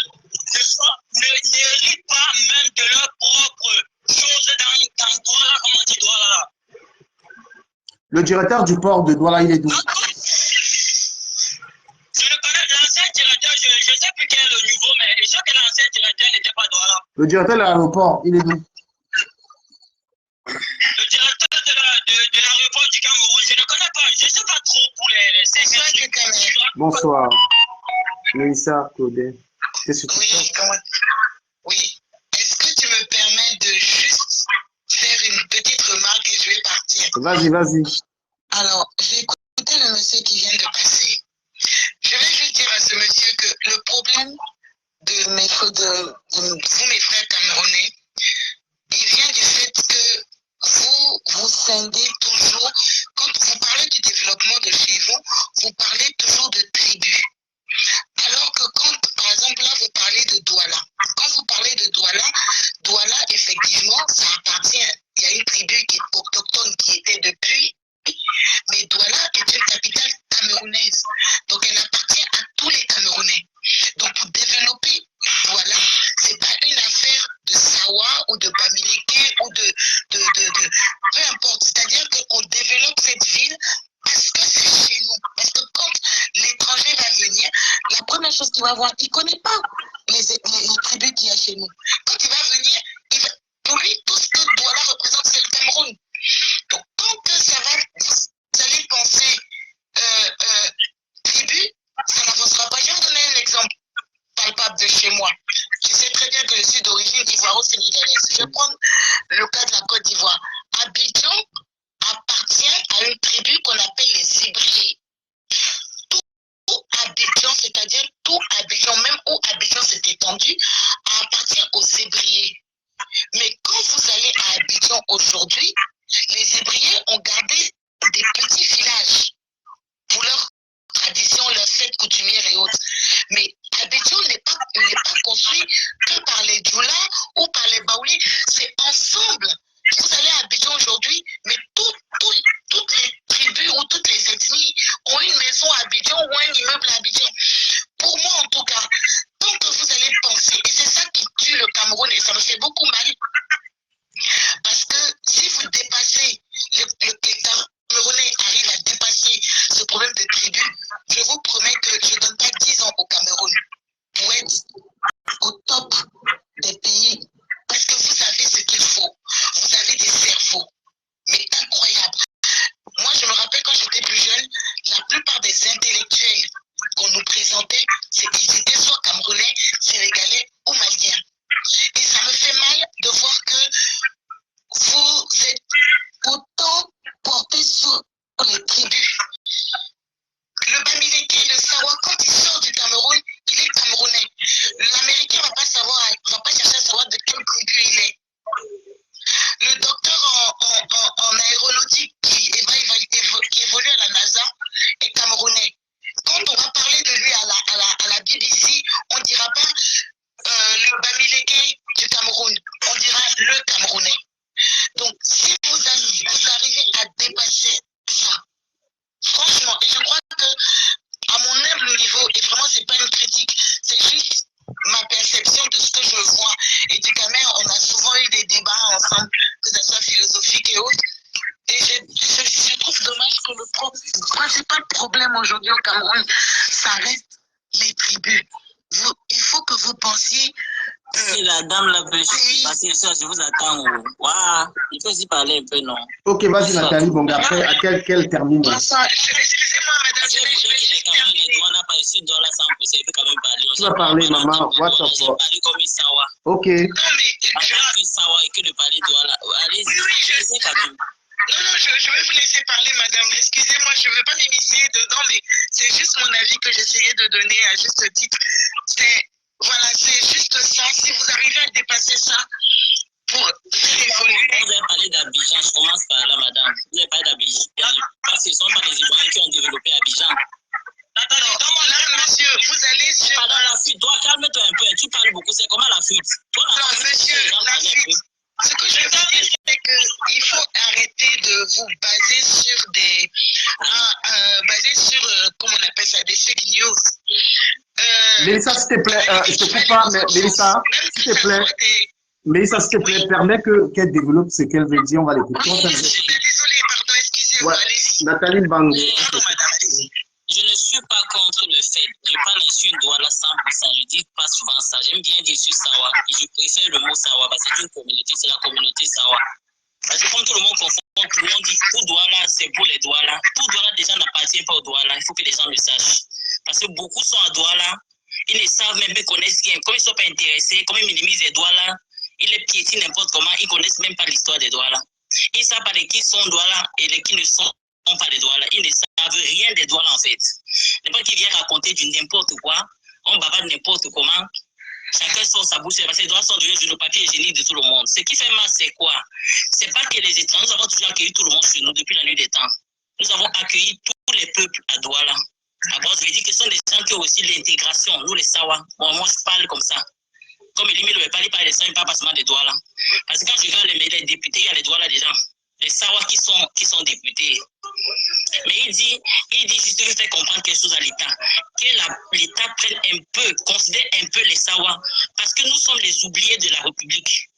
n'héritent pas même de leurs propres choses dans Douala, comment on dit Douala. Le directeur du port de Douala, il est d'où? Je ne connais l'ancien directeur, je ne sais plus quel est le nouveau, mais je sais que l'ancien directeur n'était pas Douala. Le directeur de l'aéroport, il est d'où? Le directeur de l'aéroport du Cameroun, je ne connais pas, je ne sais pas trop pour les services du Cameroun. Bonsoir. Mélissa Claudet. Oui, oui. Est-ce que tu me permets de juste faire une petite remarque et je vais partir? Vas-y. Alors, j'ai écouté le monsieur qui vient de passer. Je vais juste dire à ce monsieur que le problème de vous, mes frères camerounais, il vient du fait que vous scindez toujours, quand vous parlez du développement de chez vous, vous parlez toujours de tribus. Alors que quand, par exemple, là, vous parlez de Douala. Quand vous parlez de Douala, effectivement, ça appartient. Il y a une tribu qui est autochtone qui était depuis, mais Douala est une capitale camerounaise. Donc, elle appartient à tous les Camerounais. Donc, pour développer Douala, ce n'est pas une affaire de Sawa ou de Bamileke ou de peu importe. C'est-à-dire qu'on développe cette ville parce que c'est chez nous. Parce que quand l'étranger va venir, la première chose qu'il va voir, il ne connaît pas les tribus qu'il y a chez nous. Quand il va venir, pour lui, tout ce que Douala représente, c'est le Cameroun. Donc, quand ça va, vous allez penser tribu, ça n'avancera pas. Je vais vous donner un exemple palpable de chez moi. Je sais très bien que je suis d'origine ivoiro-sénégalaise. Je vais prendre le cas de la Côte d'Ivoire. Abidjan appartient à une tribu qu'on appelle les Zébriers. Tout Abidjan, c'est-à-dire tout Abidjan, même où Abidjan s'est étendu, appartient aux Zébriers. Mais quand vous allez à Abidjan aujourd'hui, les Zébriers ont gardé des petits villages pour leurs traditions, leurs fêtes coutumières et autres. Mais Abidjan n'est pas construit que par les Djoula ou par les Baoulés. C'est ensemble. Vous allez à Abidjan aujourd'hui, mais toutes les tribus ou toutes les ethnies ont une maison à Abidjan ou un immeuble à Abidjan. Pour moi, en tout cas, tant que vous allez penser, et c'est ça qui tue le Cameroun, et ça me fait beaucoup mal, parce que si vous dépassez, les Camerounais arrivent à dépasser ce problème de tribu, je vous promets que je ne donne pas 10 ans au Cameroun pour être au top des pays, parce que vous avez ce qu'il faut. Vous avez des cerveaux, mais incroyables. Moi, je me rappelle quand j'étais plus jeune, la plupart des intellectuels qu'on nous présentait, c'est qu'ils étaient soit camerounais, sénégalais ou maliens. Et ça me fait mal de voir que vous êtes autant portés sur les tribus. Bokassa est camerounais. Quand on va parler de lui à la BBC, on ne dira pas le Bamileke du Cameroun, on dira le Camerounais. Donc, si vous arrivez à dépasser ça, franchement, et je crois que à mon humble niveau, et vraiment c'est pas une critique, c'est juste ma perception de ce que je vois. Et du Cameroun, on a souvent eu des débats ensemble, que ce soit philosophique et autres. Et je trouve dommage que le principal problème aujourd'hui au Cameroun, ça reste les tribus. Il faut que vous pensiez... Si la dame la peut passer ça, je vous attends. Waouh, il faut aussi parler un peu, non? Ok, vas-y Nathalie, bon, après, à quel termine? Excusez-moi, madame, je vais juste terminer. Tu vas parler, maman, what's up? Ok. Non, je vais vous laisser parler, madame. Excusez-moi, je ne veux pas m'immiscer dedans, mais c'est juste mon avis que j'essayais de donner à juste titre. Voilà, c'est juste ça. Si vous arrivez à dépasser ça, pour évoluer. Vous avez parlé d'Abidjan, je commence par là, madame. Vous avez parlé d'Abidjan. Parce que ce ne sont pas les Ivoiriens qui ont développé Abidjan. Attends, là, monsieur, vous allez sur... Madame, la fuite, toi, calme-toi un peu. Tu parles beaucoup, c'est comment la fuite? Non, monsieur, la fuite. Ce que je veux dire, c'est qu'il faut arrêter de vous baser sur des... comment on appelle ça, des fake news. Mélissa, s'il te plaît, je te coupe pas, mais Mélissa, s'il te plaît. Mélissa, s'il te plaît, permets qu'elle développe ce qu'elle veut dire, on va l'écouter. Désolée, pardon, excusez-moi, ouais. allez-y. Nathalie Mbangou. Pardon, madame, allez-y. Je ne suis pas contre le fait. Je parle sur Douala 100%. Je dis pas souvent ça. J'aime bien dire sur Sawa. Et je préfère le mot Sawa parce que c'est une communauté, c'est la communauté Sawa. Parce que comme tout le monde confond, tout le monde dit tout Douala, c'est pour les Douala. Tout Douala déjà n'appartient pas au Douala. Il faut que les gens le sachent. Parce que beaucoup sont à Douala. Ils ne savent même pas, ils connaissent rien. Comme ils ne sont pas intéressés, comme ils minimisent les Douala, ils les piétinent n'importe comment, ils ne connaissent même pas l'histoire des Douala. Ils ne savent pas les qui sont Douala et les qui ne sont pas des Douala. Ils ne savent rien des Douala en fait. N'importe qui vient raconter du n'importe quoi, on bavarde n'importe comment, chacun sort sa bouche parce que les Douala sont devenus sur le papier hygiénique de tout le monde. Ce qui fait mal, c'est quoi? C'est pas que les étrangers, nous avons toujours accueilli tout le monde chez nous depuis la nuit des temps. Nous avons accueilli tous les peuples à Douala. D'abord, je veux dire que ce sont des gens qui ont aussi l'intégration, nous les Sawa. Bon, moi, je parle comme ça. Comme Elimé ne veut pas parler des Sawa, il ne parle pas seulement des Douala. Parce que quand je regarde les députés, il y a les Douala dedans. Les Sawa qui sont députés. Mais il dit juste de faire comprendre quelque chose à l'État. Que l'État prenne un peu, considère un peu les Sawa. Parce que nous sommes les oubliés de la République.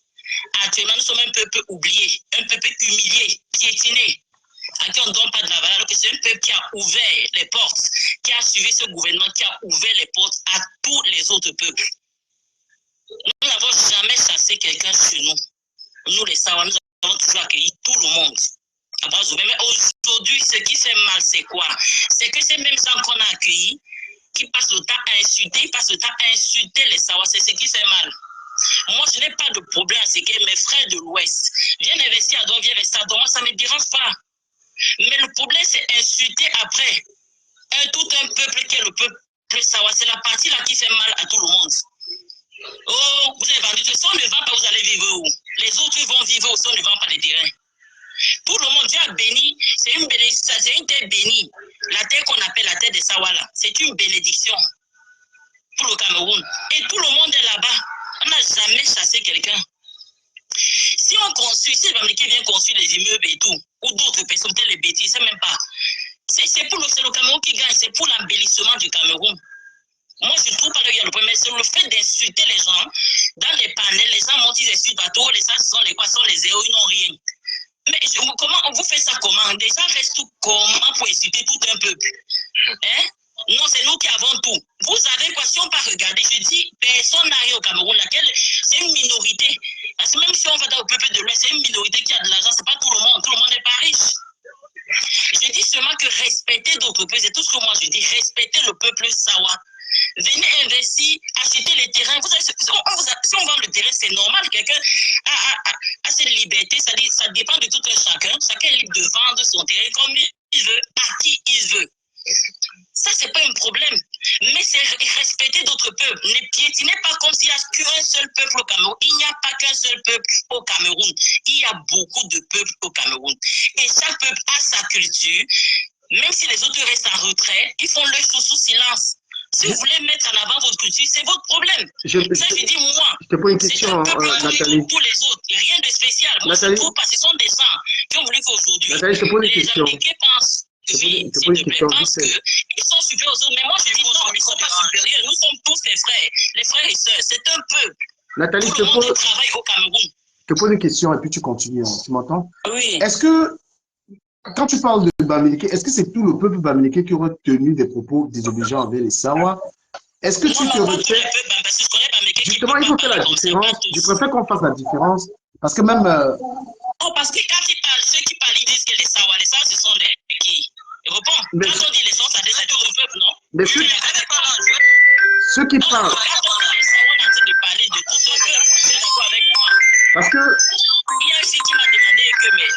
Actuellement, nous sommes un peuple oublié, un peuple humilié, piétiné. À qui on ne donne pas de la valeur, alors que c'est un peuple qui a ouvert les portes, qui a suivi ce gouvernement, qui a ouvert les portes à tous les autres peuples. Nous n'avons jamais chassé quelqu'un chez nous. Nous, les Sawa, nous avons toujours accueilli tout le monde. Mais aujourd'hui, ce qui fait mal, c'est quoi? C'est que ces mêmes gens qu'on a accueillis, qui passent le temps à insulter, ils passent le temps à insulter les Sawa. C'est ce qui fait mal. Moi, je n'ai pas de problème à ce que mes frères de l'Ouest viennent investir à Douala, viennent investir à Douala. Moi, ça ne me dérange pas. Mais le problème, c'est insulter après tout un peuple qui est le peuple Sawa. C'est la partie là qui fait mal à tout le monde. Oh, vous avez vendu. Si on ne vend pas, vous allez vivre où? Les autres vont vivre où si on ne vend pas les terrains? Tout le monde, Dieu a béni. C'est une bénédiction, c'est une terre bénie. La terre qu'on appelle la terre des Sawa là, c'est une bénédiction pour le Cameroun. Et tout le monde est là-bas. On n'a jamais chassé quelqu'un. Si on construit, si les Américains viennent construire des immeubles et tout, ou d'autres personnes, peut-être les bêtises, c'est même pas. C'est le Cameroun qui gagne, c'est pour l'embellissement du Cameroun. Moi, je trouve pas qu'il y a le problème, mais c'est le fait d'insulter les gens. Dans les panels, les gens montent, ils insultent pas trop, les gens sont les quoi, sont les zéros, ils n'ont rien. Mais comment vous faites ça comment? Les gens restent comment pour insulter tout un peuple? Hein? Non, c'est nous qui avons tout. Vous avez quoi? Si on peut regarder, je dis, personne n'arrive au Cameroun. C'est une minorité. Parce que même si on va dans le peuple de l'Ouest, c'est une minorité qui a de l'argent. C'est pas tout le monde. Tout le monde n'est pas riche. Je dis seulement que respecter d'autres peuples, c'est tout ce que moi je dis. Respecter le peuple Sawa. Venez investir, acheter les terrains. Vous savez, si on vend le terrain, c'est normal. Quelqu'un a cette liberté. Ça dépend de tout un chacun. Chacun est libre de vendre son terrain comme il veut, à qui il veut. Ça, c'est pas un problème. Mais c'est respecter d'autres peuples. Ne piétinez pas comme s'il n'y a qu'un seul peuple au Cameroun. Il n'y a pas qu'un seul peuple au Cameroun. Il y a beaucoup de peuples au Cameroun. Et chaque peuple a sa culture. Même si les autres restent en retrait, ils font leur chose sous silence. Si vous voulez mettre en avant votre culture, c'est votre problème. Je dis, moi, je te pose une question, Nathalie. Tous les autres, rien de spécial. Moi, je trouve pas, ce sont des gens qui ont voulu qu'aujourd'hui, Nathalie, je te pose une question. Américains pensent, oui, s'il te plaît, pensent qu'ils sont supérieurs aux autres. Mais moi, je dis non, ils ne sont pas supérieurs. Nous sommes tous les frères et sœurs. C'est un peuple. Nathalie, tout le monde travaille au Cameroun. Je te pose une question et puis tu continues. Hein. Tu m'entends? Oui. Est-ce que, quand tu parles de Bamileke, est-ce que c'est tout le peuple Bamileke qui aurait tenu des propos désobligeants envers les Sawa? Est-ce que tu te refais... Justement, il faut faire la différence. Je préfère qu'on fasse la différence. Parce que même... Oh, parce que quand ils parlent, ceux qui parlent, ils disent que les Sawa, ce sont des qui? Quand on dit les Sawa, ça dit tout le peuple, non? Mais ceux qui parlent... Quand on dit les Sawa, on est en train de parler de tout le peuple. C'est d'accord avec moi. Parce que... Il y a aussi qui m'a demandé que mais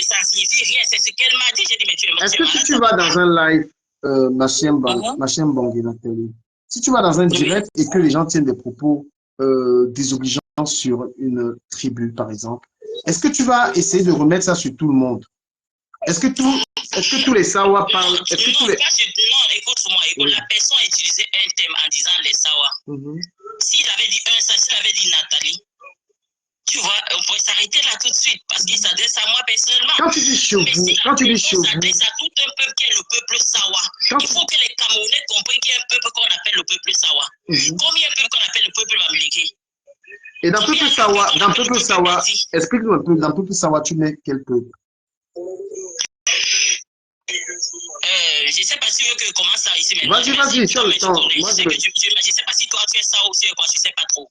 ça signifie rien. C'est ce qu'elle m'a dit. J'ai dit, mais tu es Est-ce que si tu vas dans un live, Machem Bangui, Nathalie, si tu vas dans un direct et que les gens tiennent des propos désobligeants sur une tribu, par exemple, est-ce que tu vas essayer de remettre ça sur tout le monde? Est-ce que tous les Sawa parlent? Non, écoute-moi. Oui. La personne a utilisé un thème en disant les Sawa. S'il avait dit s'il avait dit Nathalie, tu vois, on pourrait s'arrêter là tout de suite parce qu'il s'adresse à moi personnellement. Quand tu dis chez vous, il s'adresse à tout un peuple qui est le peuple Sawa. Il faut que les Camerounais comprennent qu'il y a un peuple qu'on appelle le peuple Sawa. Combien de peuple qu'on appelle le peuple Bamileke? Et dans le peuple Sawa, explique-nous un peu, dans le peuple Sawa, tu mets quel peuple? Je ne sais pas si tu veux que je commence ça ici. Vas-y, tu as le temps. Je ne sais pas si toi tu es ça ou quoi, je ne sais pas trop.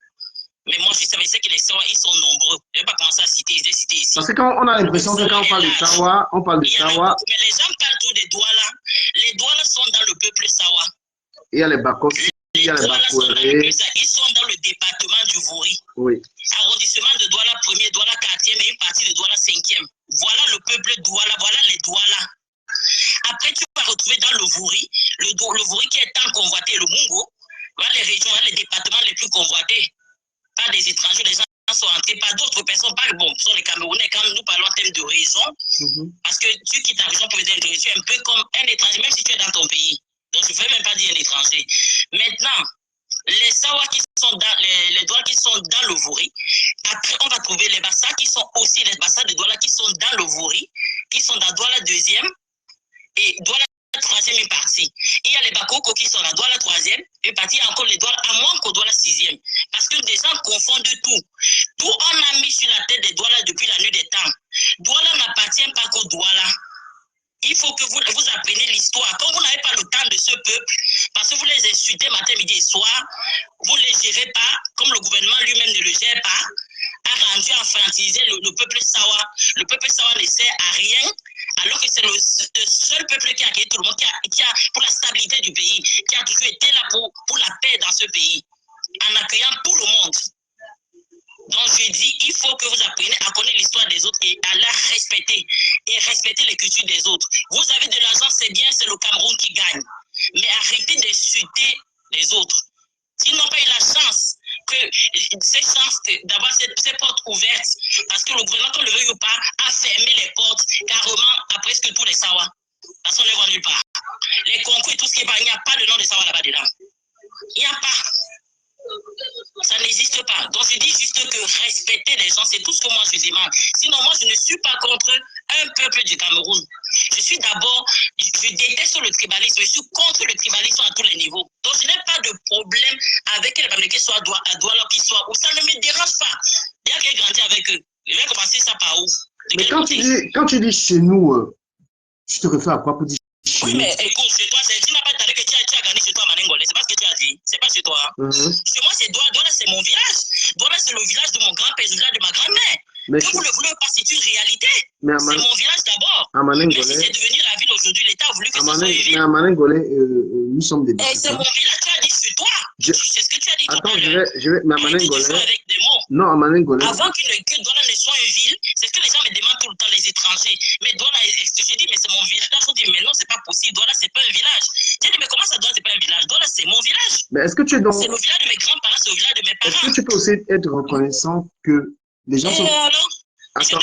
Mais moi, je sais que les Sawa, ils sont nombreux. Je ne vais pas commencer à citer ici. Parce que quand on a l'impression que quand on parle de Sawa, on parle de Sawa. Mais les gens parlent tous des Douala. Les Douala sont dans le peuple Sawa. Il y a les Bakossi, il y a les Bakouéré. Ils sont dans le département du Vouri. Oui. Arrondissement de Douala 1er, Douala 4e et une partie de Douala 5e. Voilà le peuple Douala, voilà les Douala. Après, tu vas retrouver dans le Vouri, le Vouri qui est tant convoité, le Mungo. Voilà les régions, voilà les départements les plus convoités. Pas des étrangers, les gens sont entrés, pas d'autres personnes, pas bon, ce sont les Camerounais, quand nous parlons en termes de raison, parce que tu quittes ta région pour venir tu es un peu comme un étranger, même si tu es dans ton pays. Donc je ne veux même pas dire un étranger. Maintenant, les Sawa qui sont dans les Douala qui sont dans le Vouri, après on va trouver les Bassa qui sont aussi les Bassa de Douala qui sont dans le Vouri, qui sont dans Douala 2e et Douala 3e partie. Il y a les Bakoko qui sont là, Douala 3e, et partie encore les Douala, à moins qu'au Douala 6e. Parce que des gens confondent tout. Tout on a mis sur la tête des Douala depuis la nuit des temps. Douala n'appartient pas qu'au Douala. Il faut que vous appreniez l'histoire. Quand vous n'avez pas le temps de ce peuple, parce que vous les insultez matin, midi et soir, vous ne les gérez pas, comme le gouvernement lui-même ne le gère pas, a rendu infantilisé le peuple Sawa. Le peuple Sawa ne sert à rien, alors que c'est le seul peuple qui a accueilli tout le monde, qui a pour la stabilité du pays, qui a toujours été là pour la paix dans ce pays, en accueillant tout le monde. Donc je dis, il faut que vous appreniez à connaître l'histoire des autres et à la respecter. Et respecter les cultures des autres. Vous avez de l'argent, c'est bien, c'est le Cameroun qui gagne. Mais arrêtez d'insulter les autres. S'ils n'ont pas eu la chance, ces chances d'avoir ces portes ouvertes, parce que le gouvernement, qu'on le veuille ou pas, a fermé les portes carrément à presque tous les Sawa. Parce qu'on ne les voit nulle part. Les concours et tout ce qui est pas, il n'y a pas de nom de Sawa là-bas dedans. Il n'y a pas. Ça n'existe pas. Donc je dis juste que respecter les gens, c'est tout ce que moi je demande. Sinon, moi je ne suis pas contre un peuple du Cameroun. Je suis d'abord, je déteste le tribalisme, je suis contre le tribalisme à tous les niveaux. Donc je n'ai pas de problème avec que les Bamileke soient à Douala, qu'ils soient où. Ça ne me dérange pas. Il y a quelqu'un grandi avec eux. Je vais commencer ça par où? Mais quand tu dis chez nous, tu te refais à quoi pour dire chez nous? Oui, mais écoute, chez toi, tu n'as pas dit que tu as gagné chez toi à Manengolais. C'est pas ce que tu as dit. C'est pas chez toi. Chez moi, c'est Douala, c'est mon village. Douala, c'est le village de mon grand-père, le village de ma grand-mère. Que vous le voulez pas, c'est une réalité. C'est mon village d'abord. Même si c'est devenu la ville aujourd'hui, l'État a voulu que ce soit une ville. Mais à Manengolais, nous sommes des c'est mon village, tu as dit sur toi. C'est ce que tu as dit tout à l'heure. Attends, je vais, mais à Manengolais. Non, à Manengolais. Avant que Douala ne soit une ville, c'est ce que les gens me demandent tout le temps, les étrangers. Mais Douala, je dis, mais c'est mon village. On dit, mais non, c'est pas possible. Douala, c'est pas un village. J'ai dit, mais comment ça, Douala, c'est pas un village? Douala, c'est mon village. Mais est-ce que tu es donc. C'est le village de mes grands-parents, c'est le village de mes parents. Est-ce que tu peux aussi être reconnaissant que les gens sont. Attends.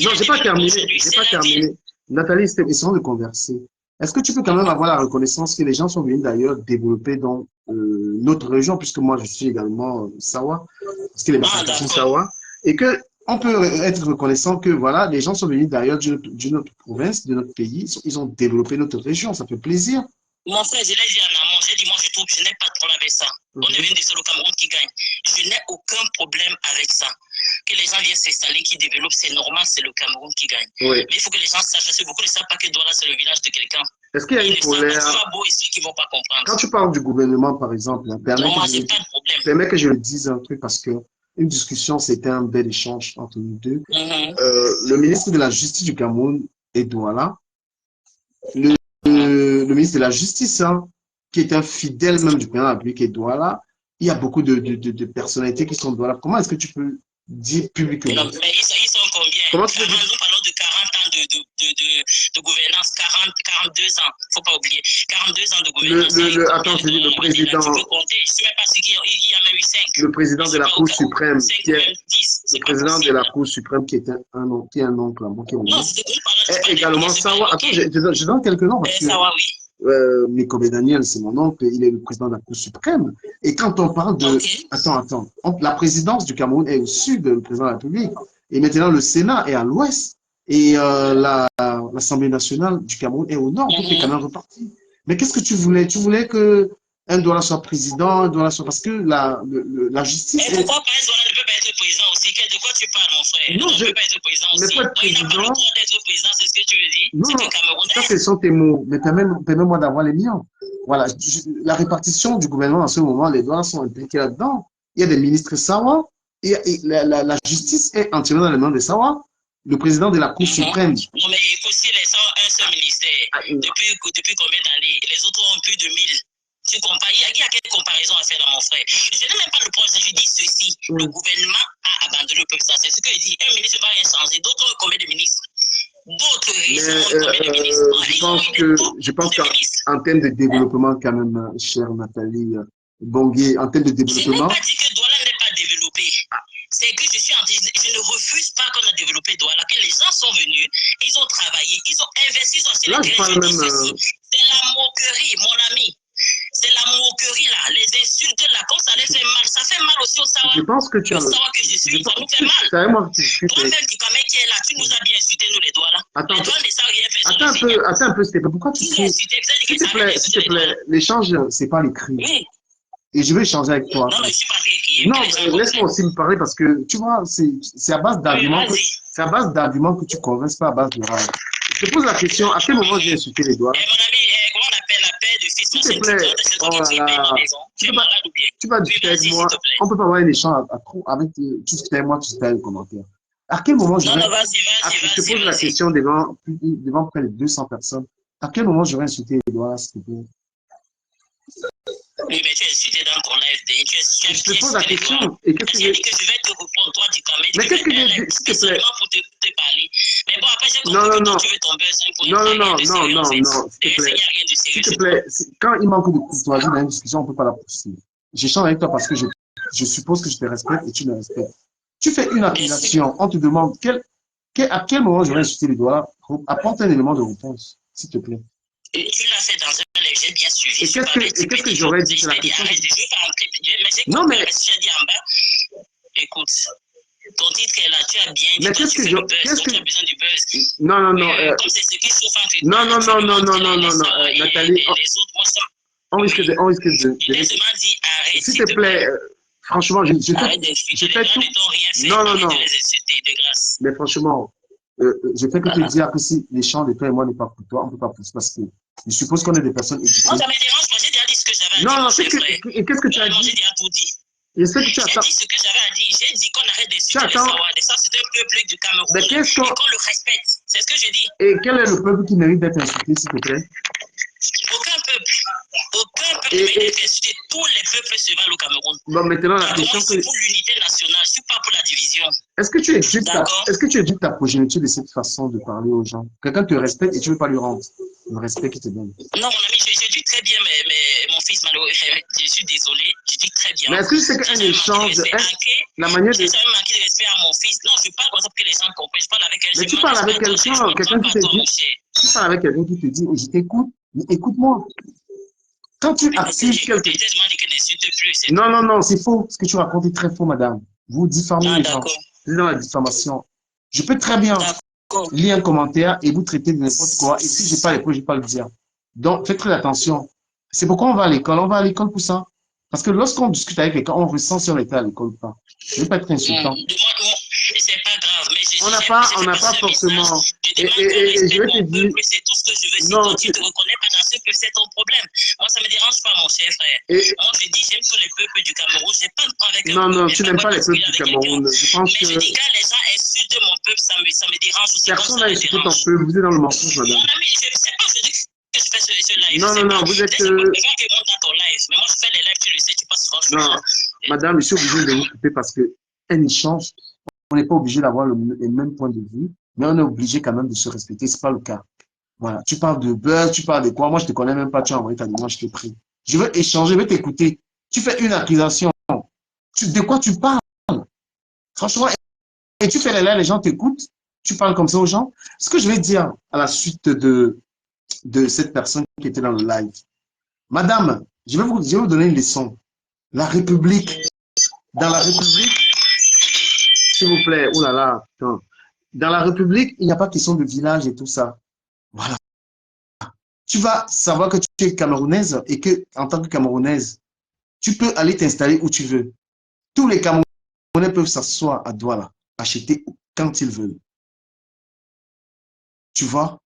Non, j'ai pas terminé. Nathalie, c'était question de converser. est-ce que tu peux quand même avoir la reconnaissance que les gens sont venus d'ailleurs développer dans notre région, puisque moi je suis également Sawa, parce que les Bakata sont Sawa, et que on peut être reconnaissant que voilà, les gens sont venus d'ailleurs d'une autre province, de notre pays, ils ont développé notre région, ça fait plaisir. Mon frère, je l'ai dit en amont, j'ai dit, moi je trouve, je n'ai pas de problème avec ça. On est venu de c'est le Cameroun qui gagne. Je n'ai aucun problème avec ça. Que les gens viennent s'installer, qui développent, c'est normal, c'est le Cameroun qui gagne. Oui. Mais il faut que les gens sachent, parce que beaucoup ne savent pas que Douala, c'est le village de quelqu'un. Est-ce qu'il y a une colère? Qui vont pas comprendre. Quand tu parles du gouvernement, par exemple, permets que je le dise un truc parce que une discussion, c'était un bel échange entre nous deux. Le ministre de la Justice du Cameroun est Douala. Le ministre de la Justice, hein, qui est un fidèle même du président de la République, est Douala. Il y a beaucoup de personnalités qui sont Douala. Comment est-ce que tu peux dire publiquement? Mais ils sont combien? Comment tu peux dire? Nous parlons de 40 ans de gouvernance, 42 ans, il ne faut pas oublier. 42 ans de gouvernance. Attends, je dis le président. Tu peux compter, je ne sais même pas s'il y en a eu 5. Le président de la Cour suprême. Le président de la Cour suprême qui est un oncle à moi. Non, c'est également Sawa. Attends, je donne quelques noms parce que. Sawa, oui. Mikobe Daniel, c'est mon oncle, il est le président de la Cour suprême. Et quand on parle de... Attends. La présidence du Cameroun est au sud, le président de la République. Et maintenant, le Sénat est à l'ouest. Et l'Assemblée nationale du Cameroun est au nord. Donc, c'est quand même reparti. Mais qu'est-ce que tu voulais? Tu voulais qu'un Douala soit président, un Douala soit... Parce que la justice... Et pourquoi pas un Douala ne peut pas être président aussi? De quoi tu parles, mon frère? Non, il ne peut pas être président aussi. Mais pas être président... Il n'a pas le droit d'être président, c'est ce que tu veux dire? Non, c'est un Camerounais. ça, ce sont tes mots. Mais permets-moi d'avoir les miens. Voilà, la répartition du gouvernement en ce moment, les Douala sont impliqués là-dedans. Il y a des ministres Sawa, et la justice est entièrement dans les mains de Sawa. Le président de la Cour suprême. Non, mais il faut aussi un seul ministère. Depuis combien d'années? Les autres ont plus de 1000. Tu compares, il y a quelle comparaison à faire là, mon frère? Je n'ai même pas le problème, je dis ceci. Le gouvernement a abandonné le peuple. Ça, c'est ce que je dis. Un ministre ne va rien changer. D'autres ont combien de ministres? D'autres, ils ont combien de ministres? Je pense qu'en termes de développement, quand même, chère Nathalie Bongué, en termes de développement. Je n'ai pas dit que Douala n'est pas développé. C'est que je ne refuse pas qu'on a développé Douala, que les gens sont venus, ils ont travaillé, ils ont investi, ils ont accéléré. C'est la moquerie, mon ami. C'est la moquerie là, les insultes là, comme ça les fait mal. Ça fait mal aussi au Sawa. Je pense que tu as. Au Sawa que je suis, ça nous fait mal. Toi-même, Dikame qui est là, tu nous as bien insulté, nous les Douala. Attends un peu, Stéphane. Pourquoi tu cries? S'il te plaît, l'échange, c'est pas l'écrit. Oui. Et je vais échanger avec toi. Non, mais je suis pas écrit. Non, laisse-moi aussi me parler parce que, tu vois, c'est à base d'arguments que tu convaincs pas à base de rage. Je te pose la question, à quel moment j'ai insulté les Douala? Mon ami, comment on appelle la paix de fils? S'il te plaît, tu vas discuter avec moi. On peut pas avoir un échange avec tu discutes avec moi, tu discutes avec les commentaires. À quel moment je te pose la question devant près de 200 personnes. À quel moment j'aurais insulté les Douala, s'il te plaît? Oui, mais tu es insulté dans ton live. Je te pose la question. Et qu'est-ce que j'ai dit que je vais te répondre, toi, Dikame. Mais qu'est-ce que j'ai dit, s'il te plaît? Pour te parler. Mais bon, après, j'ai compris que tu veux ton buzz. Non, s'il te plaît. Quand il manque de courtoisie dans une discussion, on ne peut pas la poursuivre. J'échange avec toi parce que je suppose que je te respecte et tu me respectes. Tu fais une accusation, on te demande à quel moment j'aurais insulté les Douala. Apporte un élément de réponse, s'il te plaît. Et tu l'as fait dans un live, j'ai bien suivi. Et qu'est-ce que j'aurais dit? Je t'ai dit, arrête, je vais pas rentrer. Mais j'ai compris, mais si j'ai dit en bas, écoute, ton titre est là, tu as bien dit, qu'est-ce que tu as besoin du buzz. Non. Comme c'est ce qui chauffe entre toi. Non, Nathalie, on risque de... S'il te plaît, franchement, je fais tout... Non. Mais franchement... je fais que te dire que si l'échange de toi et moi n'est pas pour toi, on ne peut pas pousser parce que je suppose qu'on est des personnes éduquées. Non, ça me dérange pas, j'ai déjà dit ce que j'avais à dire. Non, et qu'est-ce que tu as dit? J'ai déjà tout dit. J'ai dit ce que j'avais à dire. J'ai dit qu'on arrête d'insulter les Sawa. Ça, c'est un peuple du Cameroun. Mais et qu'on le respecte. C'est ce que je dis. Et quel est le peuple qui mérite d'être insulté, s'il te plaît? Aucun peuple ne mérite d'être insulté. Tous les peuples se valent au Cameroun. Bon, maintenant, la question c'est pour l'unité nationale, je ne suis pas pour la division. Est-ce que tu éduques ta progéniture de cette façon de parler aux gens? Quelqu'un te respecte et tu ne veux pas lui rendre? Le respect qu'il te donne. Non, mon ami, je dis très bien, mais mon fils, malheureux, je suis désolé, je dis très bien. Mais est-ce que c'est qu'un échange, la manière de... J'ai jamais manqué de respect à mon fils. Non, je parle comme ça pour que les gens comprennent. Je parle avec un Mais tu parles avec quelqu'un qui te dit... Tu parles avec quelqu'un qui te dit, je t'écoute, mais écoute-moi. Quand tu actives quelque chose... Non, c'est faux. Ce que tu racontes est très faux, madame. Vous diffamez les gens. Vous êtes dans la diffamation. Je peux très bien lire un commentaire et vous traiter de n'importe quoi. Et si je n'ai pas les preuves, je ne vais pas le dire. Donc, faites très attention. C'est pourquoi on va à l'école. On va à l'école pour ça. Parce que lorsqu'on discute avec quelqu'un, on ressent si on était à l'école ou pas. Je ne veux pas être insultant. C'est pas grave, mais on n'a pas forcément. Et je vais te dire. C'est tout ce que je veux. Si toi, tu ne te reconnais pas dans ce peuple, c'est ton problème. Moi, ça ne me dérange pas, mon cher frère. Moi, je dis, j'aime tous les peuples du Cameroun. Je n'ai pas de problème avec Non, tu n'aimes pas les peuples du Cameroun. Je pense mais je dis, quand les gens insultent mon peuple, ça me dérange aussi. Personne n'a insulté ton peuple. Vous êtes dans le mensonge, madame. Mon ami, je ne sais pas, je dis que je fais ce live. Non, vous êtes. Les gens qui montent dans ton live. Mais moi, je fais les lives, tu le sais, tu passes souvent. Non, madame, je suis obligé de vous couper parce qu'un échange, on n'est pas obligé d'avoir les mêmes points de vue, mais on est obligé quand même de se respecter. Ce n'est pas le cas. Voilà. Tu parles de buzz, tu parles de quoi? Moi, je ne te connais même pas. Tu as envoyé ta demande, je t'ai pris. Je veux échanger, je veux t'écouter. Tu fais une accusation. De quoi tu parles? Franchement, et tu fais les lives, les gens t'écoutent. Tu parles comme ça aux gens. Ce que je vais dire à la suite de cette personne qui était dans le live. Madame, je vais vous donner une leçon. La République, dans la République, s'il vous plaît, oh là là, putain. Dans la République, il n'y a pas question de village et tout ça. Voilà. Tu vas savoir que tu es camerounaise et que, en tant que camerounaise, tu peux aller t'installer où tu veux. Tous les Camerounais peuvent s'asseoir à Douala, acheter quand ils veulent. Tu vois?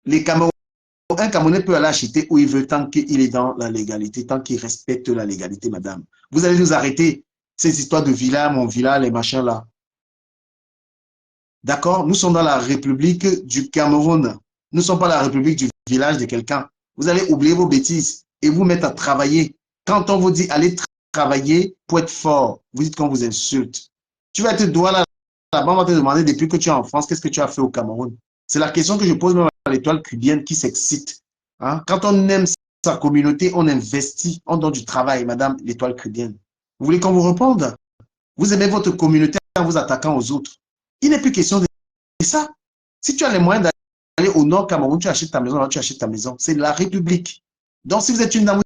Un Camerounais peut aller acheter où il veut tant qu'il est dans la légalité, tant qu'il respecte la légalité, madame. Vous allez nous arrêter ces histoires de village, mon village, les machins là. D'accord? Nous sommes dans la République du Cameroun. Nous ne sommes pas la République du village de quelqu'un. Vous allez oublier vos bêtises et vous mettre à travailler. Quand on vous dit allez travailler pour être fort, vous dites qu'on vous insulte. Tu vas être droit là-bas, on va te demander depuis que tu es en France, qu'est-ce que tu as fait au Cameroun? C'est la question que je pose même à l'étoile cubienne qui s'excite. Hein? Quand on aime sa communauté, on investit, on donne du travail, madame l'étoile cubienne. Vous voulez qu'on vous réponde? Vous aimez votre communauté en vous attaquant aux autres. Il n'est plus question de ça. Si tu as les moyens d'aller au nord Cameroun, tu achètes ta maison, là tu achètes ta maison. C'est la République. Donc si vous êtes une dame,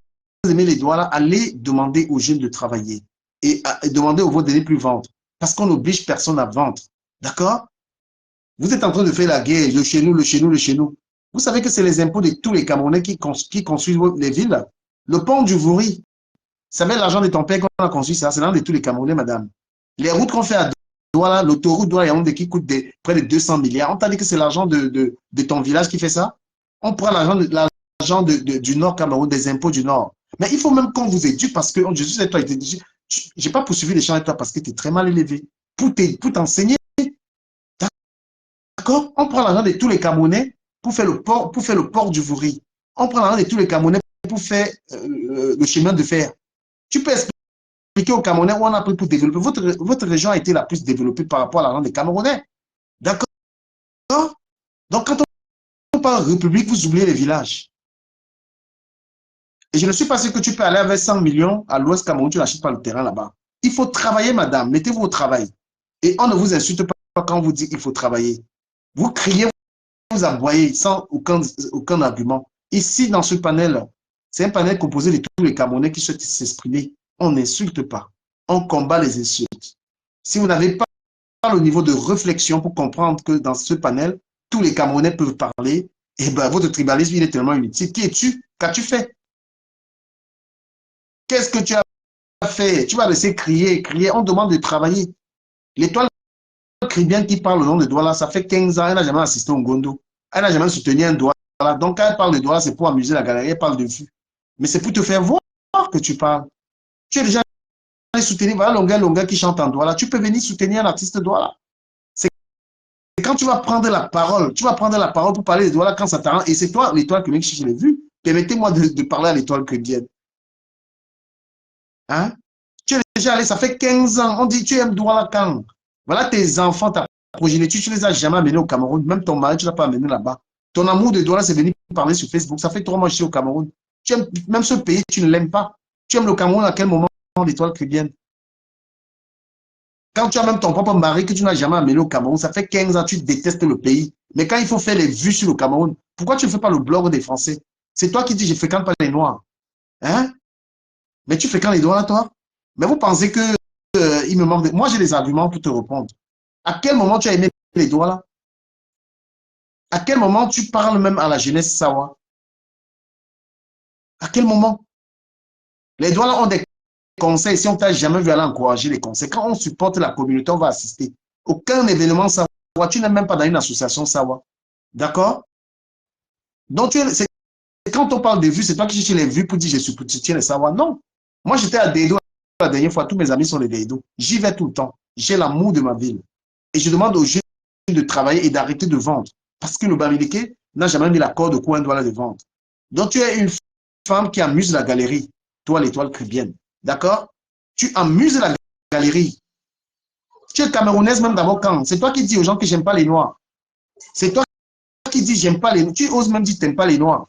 vous aimez les doigts là, allez demander aux jeunes de travailler. Et demander aux vôtres de ne plus vendre. Parce qu'on n'oblige personne à vendre. D'accord? Vous êtes en train de faire la guerre, le chez nous, le chez nous, le chez nous. Vous savez que c'est les impôts de tous les Camerounais qui construisent les villes. Le pont du Vouri, ça met l'argent de ton père qu'on a construit ça, c'est l'argent de tous les Camerounais, madame. Les routes qu'on fait à Douala, l'autoroute Douala qui coûte près de 200 milliards. On t'a dit que c'est l'argent de ton village qui fait ça? On prend l'argent du Nord Cameroun, des impôts du Nord. Mais il faut même qu'on vous éduque parce que je sais, toi, je n'ai pas poursuivi les gens avec toi parce que tu es très mal élevé. Pour t'enseigner. D'accord? On prend l'argent de tous les Camerounais pour faire le port du Vouri. On prend l'argent de tous les Camerounais pour faire le chemin de fer. Tu peux expliquer aux Camerounais où on a pris pour développer. Votre région a été la plus développée par rapport à l'argent des Camerounais. D'accord? Donc, quand on parle de République, vous oubliez les villages. Et je ne suis pas sûr que tu peux aller avec 100 millions à l'Ouest Cameroun, tu n'achètes pas le terrain là-bas. Il faut travailler, madame. Mettez-vous au travail. Et on ne vous insulte pas quand on vous dit qu'il faut travailler. Vous criez, vous aboyez sans aucun argument. Ici, dans ce panel, c'est un panel composé de tous les Camerounais qui souhaitent s'exprimer. On n'insulte pas. On combat les insultes. Si vous n'avez pas le niveau de réflexion pour comprendre que dans ce panel, tous les Camerounais peuvent parler, et bien votre tribalisme, il est tellement inutile. Qui es-tu? Qu'as-tu fait? Qu'est-ce que tu as fait? Tu vas laisser crier. On demande de travailler. L'étoile Caribéenne qui parle au nom de Douala, ça fait 15 ans, elle n'a jamais assisté au Ngondo. Elle n'a jamais soutenu un Douala. Donc, quand elle parle de Douala, c'est pour amuser la galerie, elle parle de vue. Mais c'est pour te faire voir que tu parles. Tu es déjà allé soutenir, voilà Longa qui chante en Douala. Tu peux venir soutenir l'artiste Douala. C'est quand tu vas prendre la parole, pour parler de Douala quand ça t'arrange. Et c'est toi, l'étoile que je l'ai vu. Permettez-moi de parler à l'étoile caribéenne. Hein? Tu es déjà allé, ça fait 15 ans. On dit, tu aimes Douala quand? Voilà tes enfants, ta progéniture, tu ne les as jamais amenés au Cameroun. Même ton mari, tu ne l'as pas amené là-bas. Ton amour de Douala, c'est venu parler sur Facebook. Ça fait 3 mois que je suis au Cameroun. Tu aimes même ce pays, tu ne l'aimes pas. Tu aimes le Cameroun à quel moment d'étoile caribéenne? Quand tu as même ton propre mari que tu n'as jamais amené au Cameroun, ça fait 15 ans, tu détestes le pays. Mais quand il faut faire les vues sur le Cameroun, pourquoi tu ne fais pas le blog des Français? C'est toi qui dis, je ne fréquente pas les Noirs. Hein? Mais tu fréquentes les Douala, toi? Mais vous pensez que il me manque de... Moi, j'ai des arguments pour te répondre. À quel moment tu as aimé les Douala? À quel moment tu parles même à la jeunesse Sawa? À quel moment? Les Douala ont des conseils. Si on t'a jamais vu aller encourager les conseils, quand on supporte la communauté, on va assister. Aucun événement Sawa. Tu n'es même pas dans une association Sawa. D'accord? Donc, quand on parle de vues, c'est toi qui cherches les vues pour dire je soutiens les Sawa. Non. Moi, j'étais à Deido la dernière fois. Tous mes amis sont les Deido. J'y vais tout le temps. J'ai l'amour de ma ville. Et je demande aux jeunes de travailler et d'arrêter de vendre. Parce que le Bamileke n'a jamais mis la corde au coin de vendre. Donc, tu es une femme qui amuse la galerie. Toi, l'étoile caribéenne. D'accord? Tu amuses la galerie. Tu es camerounaise même d'abord quand? C'est toi qui dis aux gens que j'aime pas les Noirs. C'est toi qui dis j'aime pas les Noirs. Tu oses même dire que tu n'aimes pas les Noirs.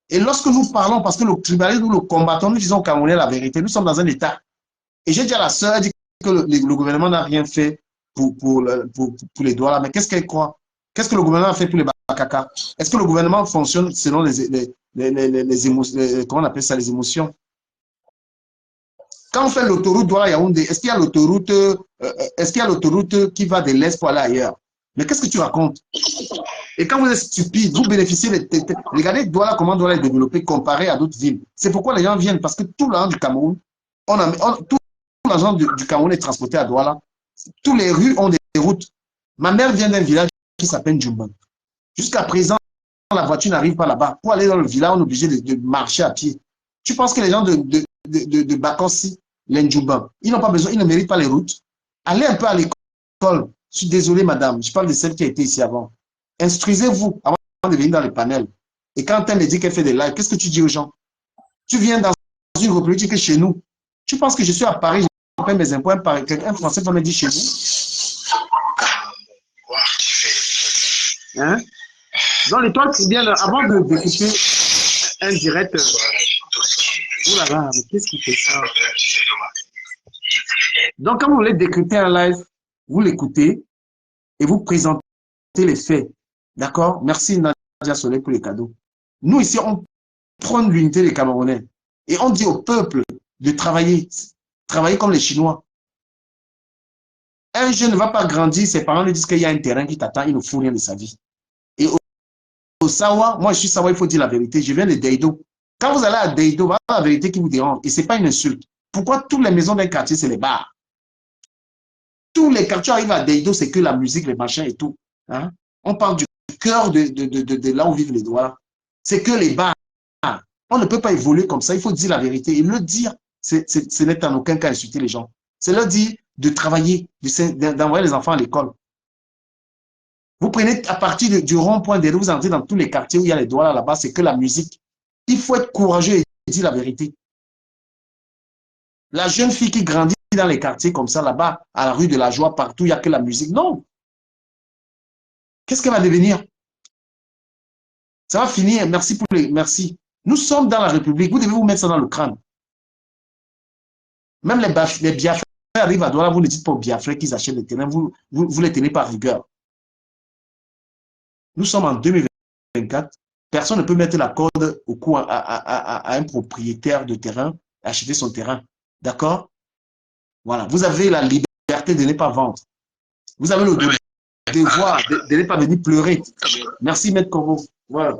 Et lorsque nous parlons, parce que le tribalisme, nous le combattons, nous disons aux Camerounais la vérité. Nous sommes dans un état. Et j'ai dit à la sœur, dit que le gouvernement n'a rien fait pour les Douala. Mais qu'est-ce qu'elle croit? Qu'est-ce que le gouvernement a fait pour les Bakaka? Est-ce que le gouvernement fonctionne selon les émotions, comment on appelle ça, les émotions? Quand on fait l'autoroute Douala-Yaoundé, est-ce qu'il y a l'autoroute qui va de l'Est pour aller ailleurs? Mais qu'est-ce que tu racontes? Et quand vous êtes stupide, vous bénéficiez regardez Douala, comment Douala est développé comparé à d'autres villes. C'est pourquoi les gens viennent, parce que tout l'argent du Cameroun, tout l'argent du Cameroun est transporté à Douala. Toutes les rues ont des routes. Ma mère vient d'un village qui s'appelle Djumban. Jusqu'à présent, la voiture n'arrive pas là-bas. Pour aller dans le village, on est obligé de marcher à pied. Tu penses que les gens de Bakossi, les Djumban, ils n'ont pas besoin, ils ne méritent pas les routes? Allez un peu à l'école. Je suis désolé, madame. Je parle de celle qui a été ici avant. Instruisez-vous avant de venir dans le panel. Et quand elle me dit qu'elle fait des lives, qu'est-ce que tu dis aux gens? Tu viens dans une république que chez nous. Tu penses que je suis à Paris, je paie mes impôts, un Français va me dire chez nous. Hein? Dans l'étoile, c'est bien, avant d'écouter un direct. Oh là là, mais qu'est-ce qui fait ça? Donc, quand vous voulez décrypter un live, vous l'écoutez et vous présentez les faits. D'accord? Merci Nadia Soleil pour les cadeaux. Nous, ici, on prend l'unité des Camerounais et on dit au peuple de travailler. Travailler comme les Chinois. Un jeune ne va pas grandir, ses parents lui disent qu'il y a un terrain qui t'attend, il ne fout rien de sa vie. Et au Sawa, moi je suis Sawa, il faut dire la vérité. Je viens de Deido. Quand vous allez à Deido, voilà la vérité qui vous dérange. Et ce n'est pas une insulte. Pourquoi toutes les maisons d'un quartier, c'est les bars? Tous les quartiers arrivent à Deido, c'est que la musique, les machins et tout. Hein? On parle du cœur de là où vivent les Douala. C'est que les bars. On ne peut pas évoluer comme ça. Il faut dire la vérité. Et le dire, ce n'est en aucun cas insulter les gens. C'est leur dire de travailler, d'envoyer les enfants à l'école. Vous prenez à partir du rond-point des rues, vous entrez dans tous les quartiers où il y a les Douala là-bas, c'est que la musique. Il faut être courageux et dire la vérité. La jeune fille qui grandit dans les quartiers comme ça, là-bas, à la rue de la Joie, partout, il n'y a que la musique. Non. Qu'est-ce qu'elle va devenir? Ça va finir. Merci pour les... Merci. Nous sommes dans la République. Vous devez vous mettre ça dans le crâne. Même les Biafrais arrivent à Douala, vous ne dites pas aux Biafrais qu'ils achètent des terrains, vous les tenez par rigueur. Nous sommes en 2024. Personne ne peut mettre la corde au cou à un propriétaire de terrain, acheter son terrain. D'accord? Voilà. Vous avez la liberté de ne pas vendre. Vous avez le devoir de ne pas venir pleurer. Merci, Maître Corbeau. Voilà.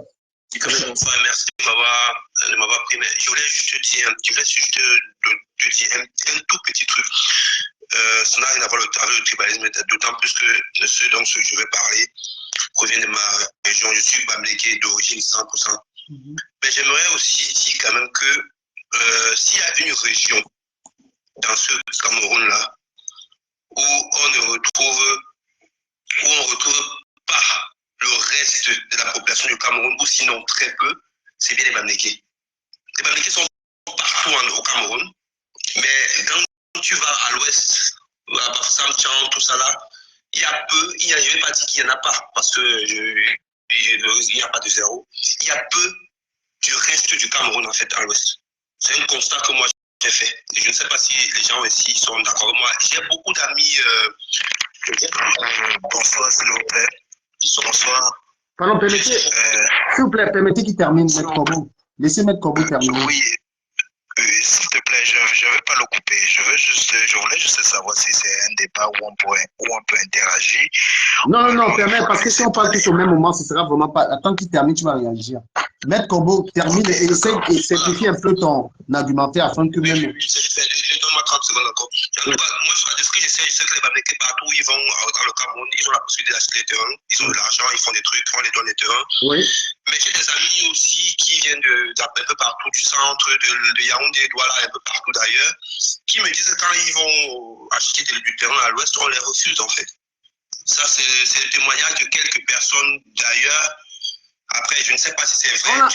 Merci de m'avoir pris. Mais je voulais juste te dire un tout petit truc. Ça n'a rien à voir avec le tribalisme, d'autant plus que ce dont je vais parler provient de ma région. Je suis Bamileke d'origine 100%. Mais j'aimerais aussi dire quand même que s'il y a une région dans ce Cameroun-là où on ne retrouve pas le reste de la population du Cameroun, ou sinon très peu, c'est bien les Bamileke. Les Bamileke sont partout au Cameroun, mais quand tu vas à l'ouest, à Bafoussam, tout ça là, il y a peu, je ne vais pas dire qu'il n'y en a pas, parce que il n'y a pas de zéro. Il y a peu du reste du Cameroun, en fait, à l'ouest. C'est un constat que moi, j'ai fait. Et je ne sais pas si les gens ici sont d'accord avec moi. J'ai beaucoup d'amis... bonsoir, s'il vous plaît. Bonsoir. Pardon, permettez, s'il vous plaît, permettez qu'il termine, Maître Corbeau. Laissez Maître Corbeau terminer. Oui, s'il te plaît, je ne vais pas le couper. Je voulais juste savoir si c'est un débat où on peut interagir. Non, permets, parce que si on parle tous au même moment, ce sera vraiment pas... Attends qu'il termine, tu vas réagir. Maître Corbeau, termine et essaie de simplifier un peu ton argumentaire afin que même... Donne-moi 30 secondes encore. Moi, ce que j'essaie, c'est que les Bamileke, partout, ils vont dans le Cameroun, ils ont la possibilité d'acheter des terrains, ils ont de l'argent, ils font des trucs, on les donne des terrains. Oui. Mais j'ai des amis aussi qui viennent un peu partout, du centre, de Yaoundé, Douala, un peu partout d'ailleurs, qui me disent que quand ils vont acheter du terrain à l'ouest, on les refuse en fait. Ça, c'est le témoignage de quelques personnes d'ailleurs. Après, je ne sais pas si c'est vrai.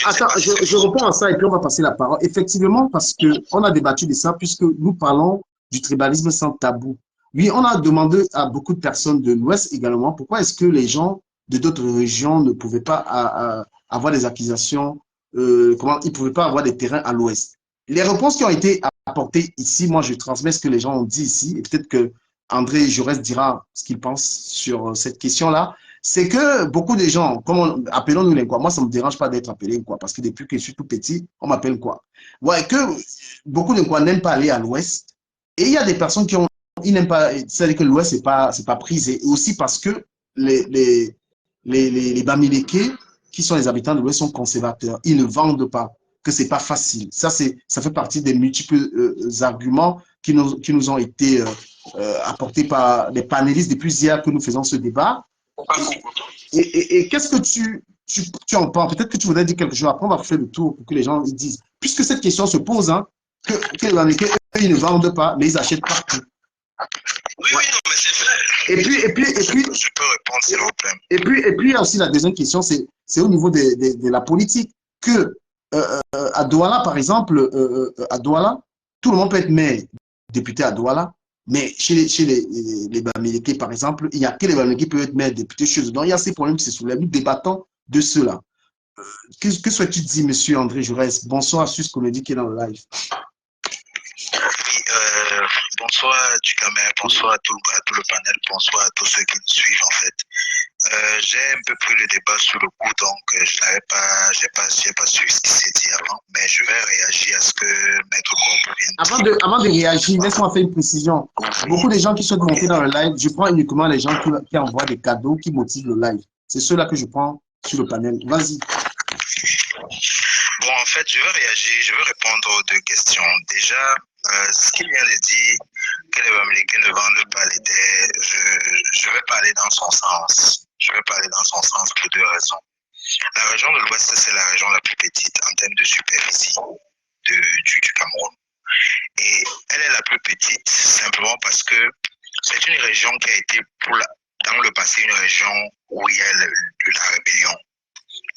Je réponds à ça et puis on va passer la parole. Effectivement, parce qu'on a débattu de ça, puisque nous parlons du tribalisme sans tabou. Oui, on a demandé à beaucoup de personnes de l'Ouest également, pourquoi est-ce que les gens de d'autres régions ne pouvaient pas avoir des accusations, comment ils ne pouvaient pas avoir des terrains à l'Ouest. Les réponses qui ont été apportées ici, moi je transmets ce que les gens ont dit ici, et peut-être que André Jaurès dira ce qu'il pense sur cette question-là. C'est que beaucoup de gens, appelons-nous les quoi, moi ça ne me dérange pas d'être appelé quoi, parce que depuis que je suis tout petit, on m'appelle quoi. Ouais, que beaucoup de quoi n'aiment pas aller à l'ouest, et il y a des personnes ils n'aiment pas, c'est-à-dire que l'ouest c'est pas prisé, et aussi parce que les Bamileke, qui sont les habitants de l'ouest, sont conservateurs, ils ne vendent pas, que c'est pas facile. Ça fait partie des multiples arguments qui nous ont été apportés par les panélistes depuis hier que nous faisons ce débat. Et qu'est-ce que tu en penses? Peut-être que tu voudrais dire quelque chose. Après, on va faire le tour pour que les gens ils disent. Puisque cette question se pose, hein, que les Américains, eux, ils ne vendent pas, mais ils achètent partout. Oui, non, mais c'est vrai. Et puis, je peux répondre, s'il vous plaît. Et puis, aussi, la deuxième question, c'est au niveau de la politique. Que à Douala, par exemple, à Douala, tout le monde peut être maire, député à Douala. Mais chez les Bamileke, par exemple, il n'y a que les Bamileke qui peuvent être maire, député chez eux. Donc, il y a ces problèmes qui se soulèvent. Nous débattons de cela. Que souhaites-tu dire, monsieur André Jaurès? Bonsoir, Sus Comédie qui est dans le live. Oui, bonsoir, Ducamer, bonsoir à tout le panel, bonsoir à tous ceux qui nous suivent, en fait. J'ai un peu pris le débat sous le coup, donc je n'avais pas suivi ce qui s'est dit avant, mais je vais réagir à ce que Maître Corbeau vient de dire. Avant de réagir, laisse-moi faire une précision. Beaucoup de gens qui sont montés dans le live, je prends uniquement les gens qui envoient des cadeaux, qui motivent le live. C'est ceux-là que je prends sur le panel. Vas-y. Bon, en fait, je vais réagir, je vais répondre aux deux questions. Déjà, ce qu'il vient de dire, que les Bamileke ne vendent pas les terres, je vais parler dans son sens. Je vais parler dans son sens pour deux raisons. La région de l'Ouest, c'est la région la plus petite en termes de superficie du Cameroun. Et elle est la plus petite simplement parce que c'est une région qui a été, dans le passé, une région où il y a de la rébellion.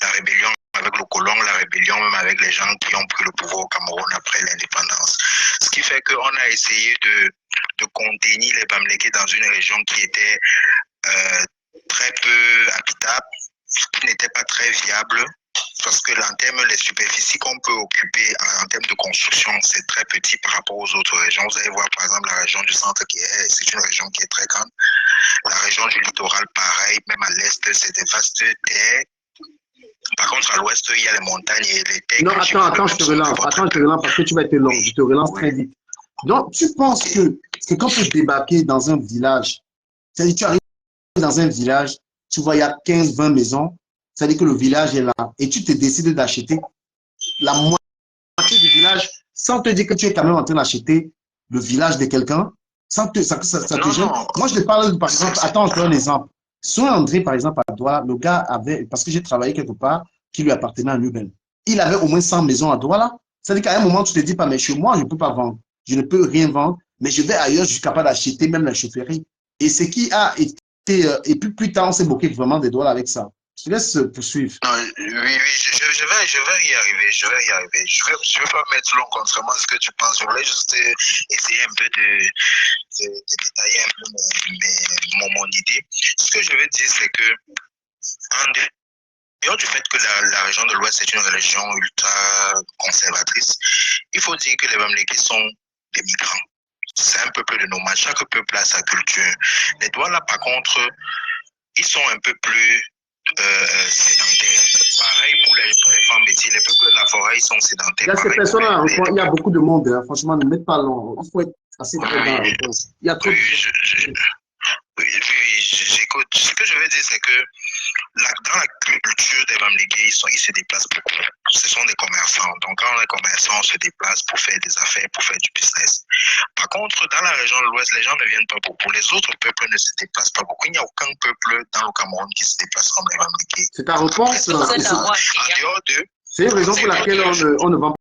La rébellion avec le colon, la rébellion même avec les gens qui ont pris le pouvoir au Cameroun après l'indépendance. Ce qui fait qu'on a essayé de contenir les Bamileke dans une région qui était très peu habitable, qui n'était pas très viable, parce que en termes des superficies qu'on peut occuper en termes de construction, c'est très petit par rapport aux autres régions. Vous allez voir par exemple la région du centre c'est une région qui est très grande. La région du littoral, pareil, même à l'est, c'est des vastes terres. Par contre, à l'ouest, il y a les montagnes et les terres. Non, attends, je te relance parce que tu vas être long. Je te relance très vite. Donc, tu penses que quand tu débarques dans un village, c'est-à-dire tu arrives dans un village, tu vois, il y a 15-20 maisons, c'est-à-dire que le village est là, et tu te décides d'acheter la moitié du village sans te dire que tu es quand même en train d'acheter le village de quelqu'un, ça te gêne. Moi, je te parle, par exemple, attends, je te donne un exemple. Sur André, par exemple, à Douala, le gars avait, parce que j'ai travaillé quelque part, qui lui appartenait à Nubel. Il avait au moins 100 maisons à Douala. C'est-à-dire qu'à un moment, tu te dis pas, mais chez moi, je ne peux pas vendre. Je ne peux rien vendre, mais je vais ailleurs, je suis capable d'acheter même la chefferie. Et ce qui a été, et puis plus tard, on s'est bloqué vraiment des Douala avec ça. Je laisse poursuivre. Non, oui, je vais y arriver. Je vais pas mettre long contrairement à ce que tu penses. Je voulais juste essayer un peu de détailler un peu mon idée. Ce que je veux dire, c'est que en dehors du fait que la région de l'Ouest est une région ultra conservatrice, il faut dire que les Bamileke sont des migrants. C'est un peuple de nomades. Chaque peuple a sa culture. Les Douala, par contre, ils sont un peu plus sédentaires. Pareil pour les femmes métiers. Les peuples de la forêt, ils sont sédentaires. Il y a ces personnes-là, il y a beaucoup de monde. Hein. Franchement, ne mettez pas long. Il faut être assez très dans la réponse. Il y a trop de... Oui, j'écoute. Ce que je veux dire, c'est que dans la culture des Bamileke, ils se déplacent beaucoup. Ce sont des commerçants. Donc, quand on est commerçant, on se déplace pour faire des affaires, pour faire du business. Par contre, dans la région de l'Ouest, les gens ne viennent pas beaucoup. Les autres peuples ne se déplacent pas beaucoup. Il n'y a aucun peuple dans le Cameroun qui se déplace comme les Bamileke. C'est ta réponse. En dehors d'eux. C'est une raison pour laquelle on ne vend pas.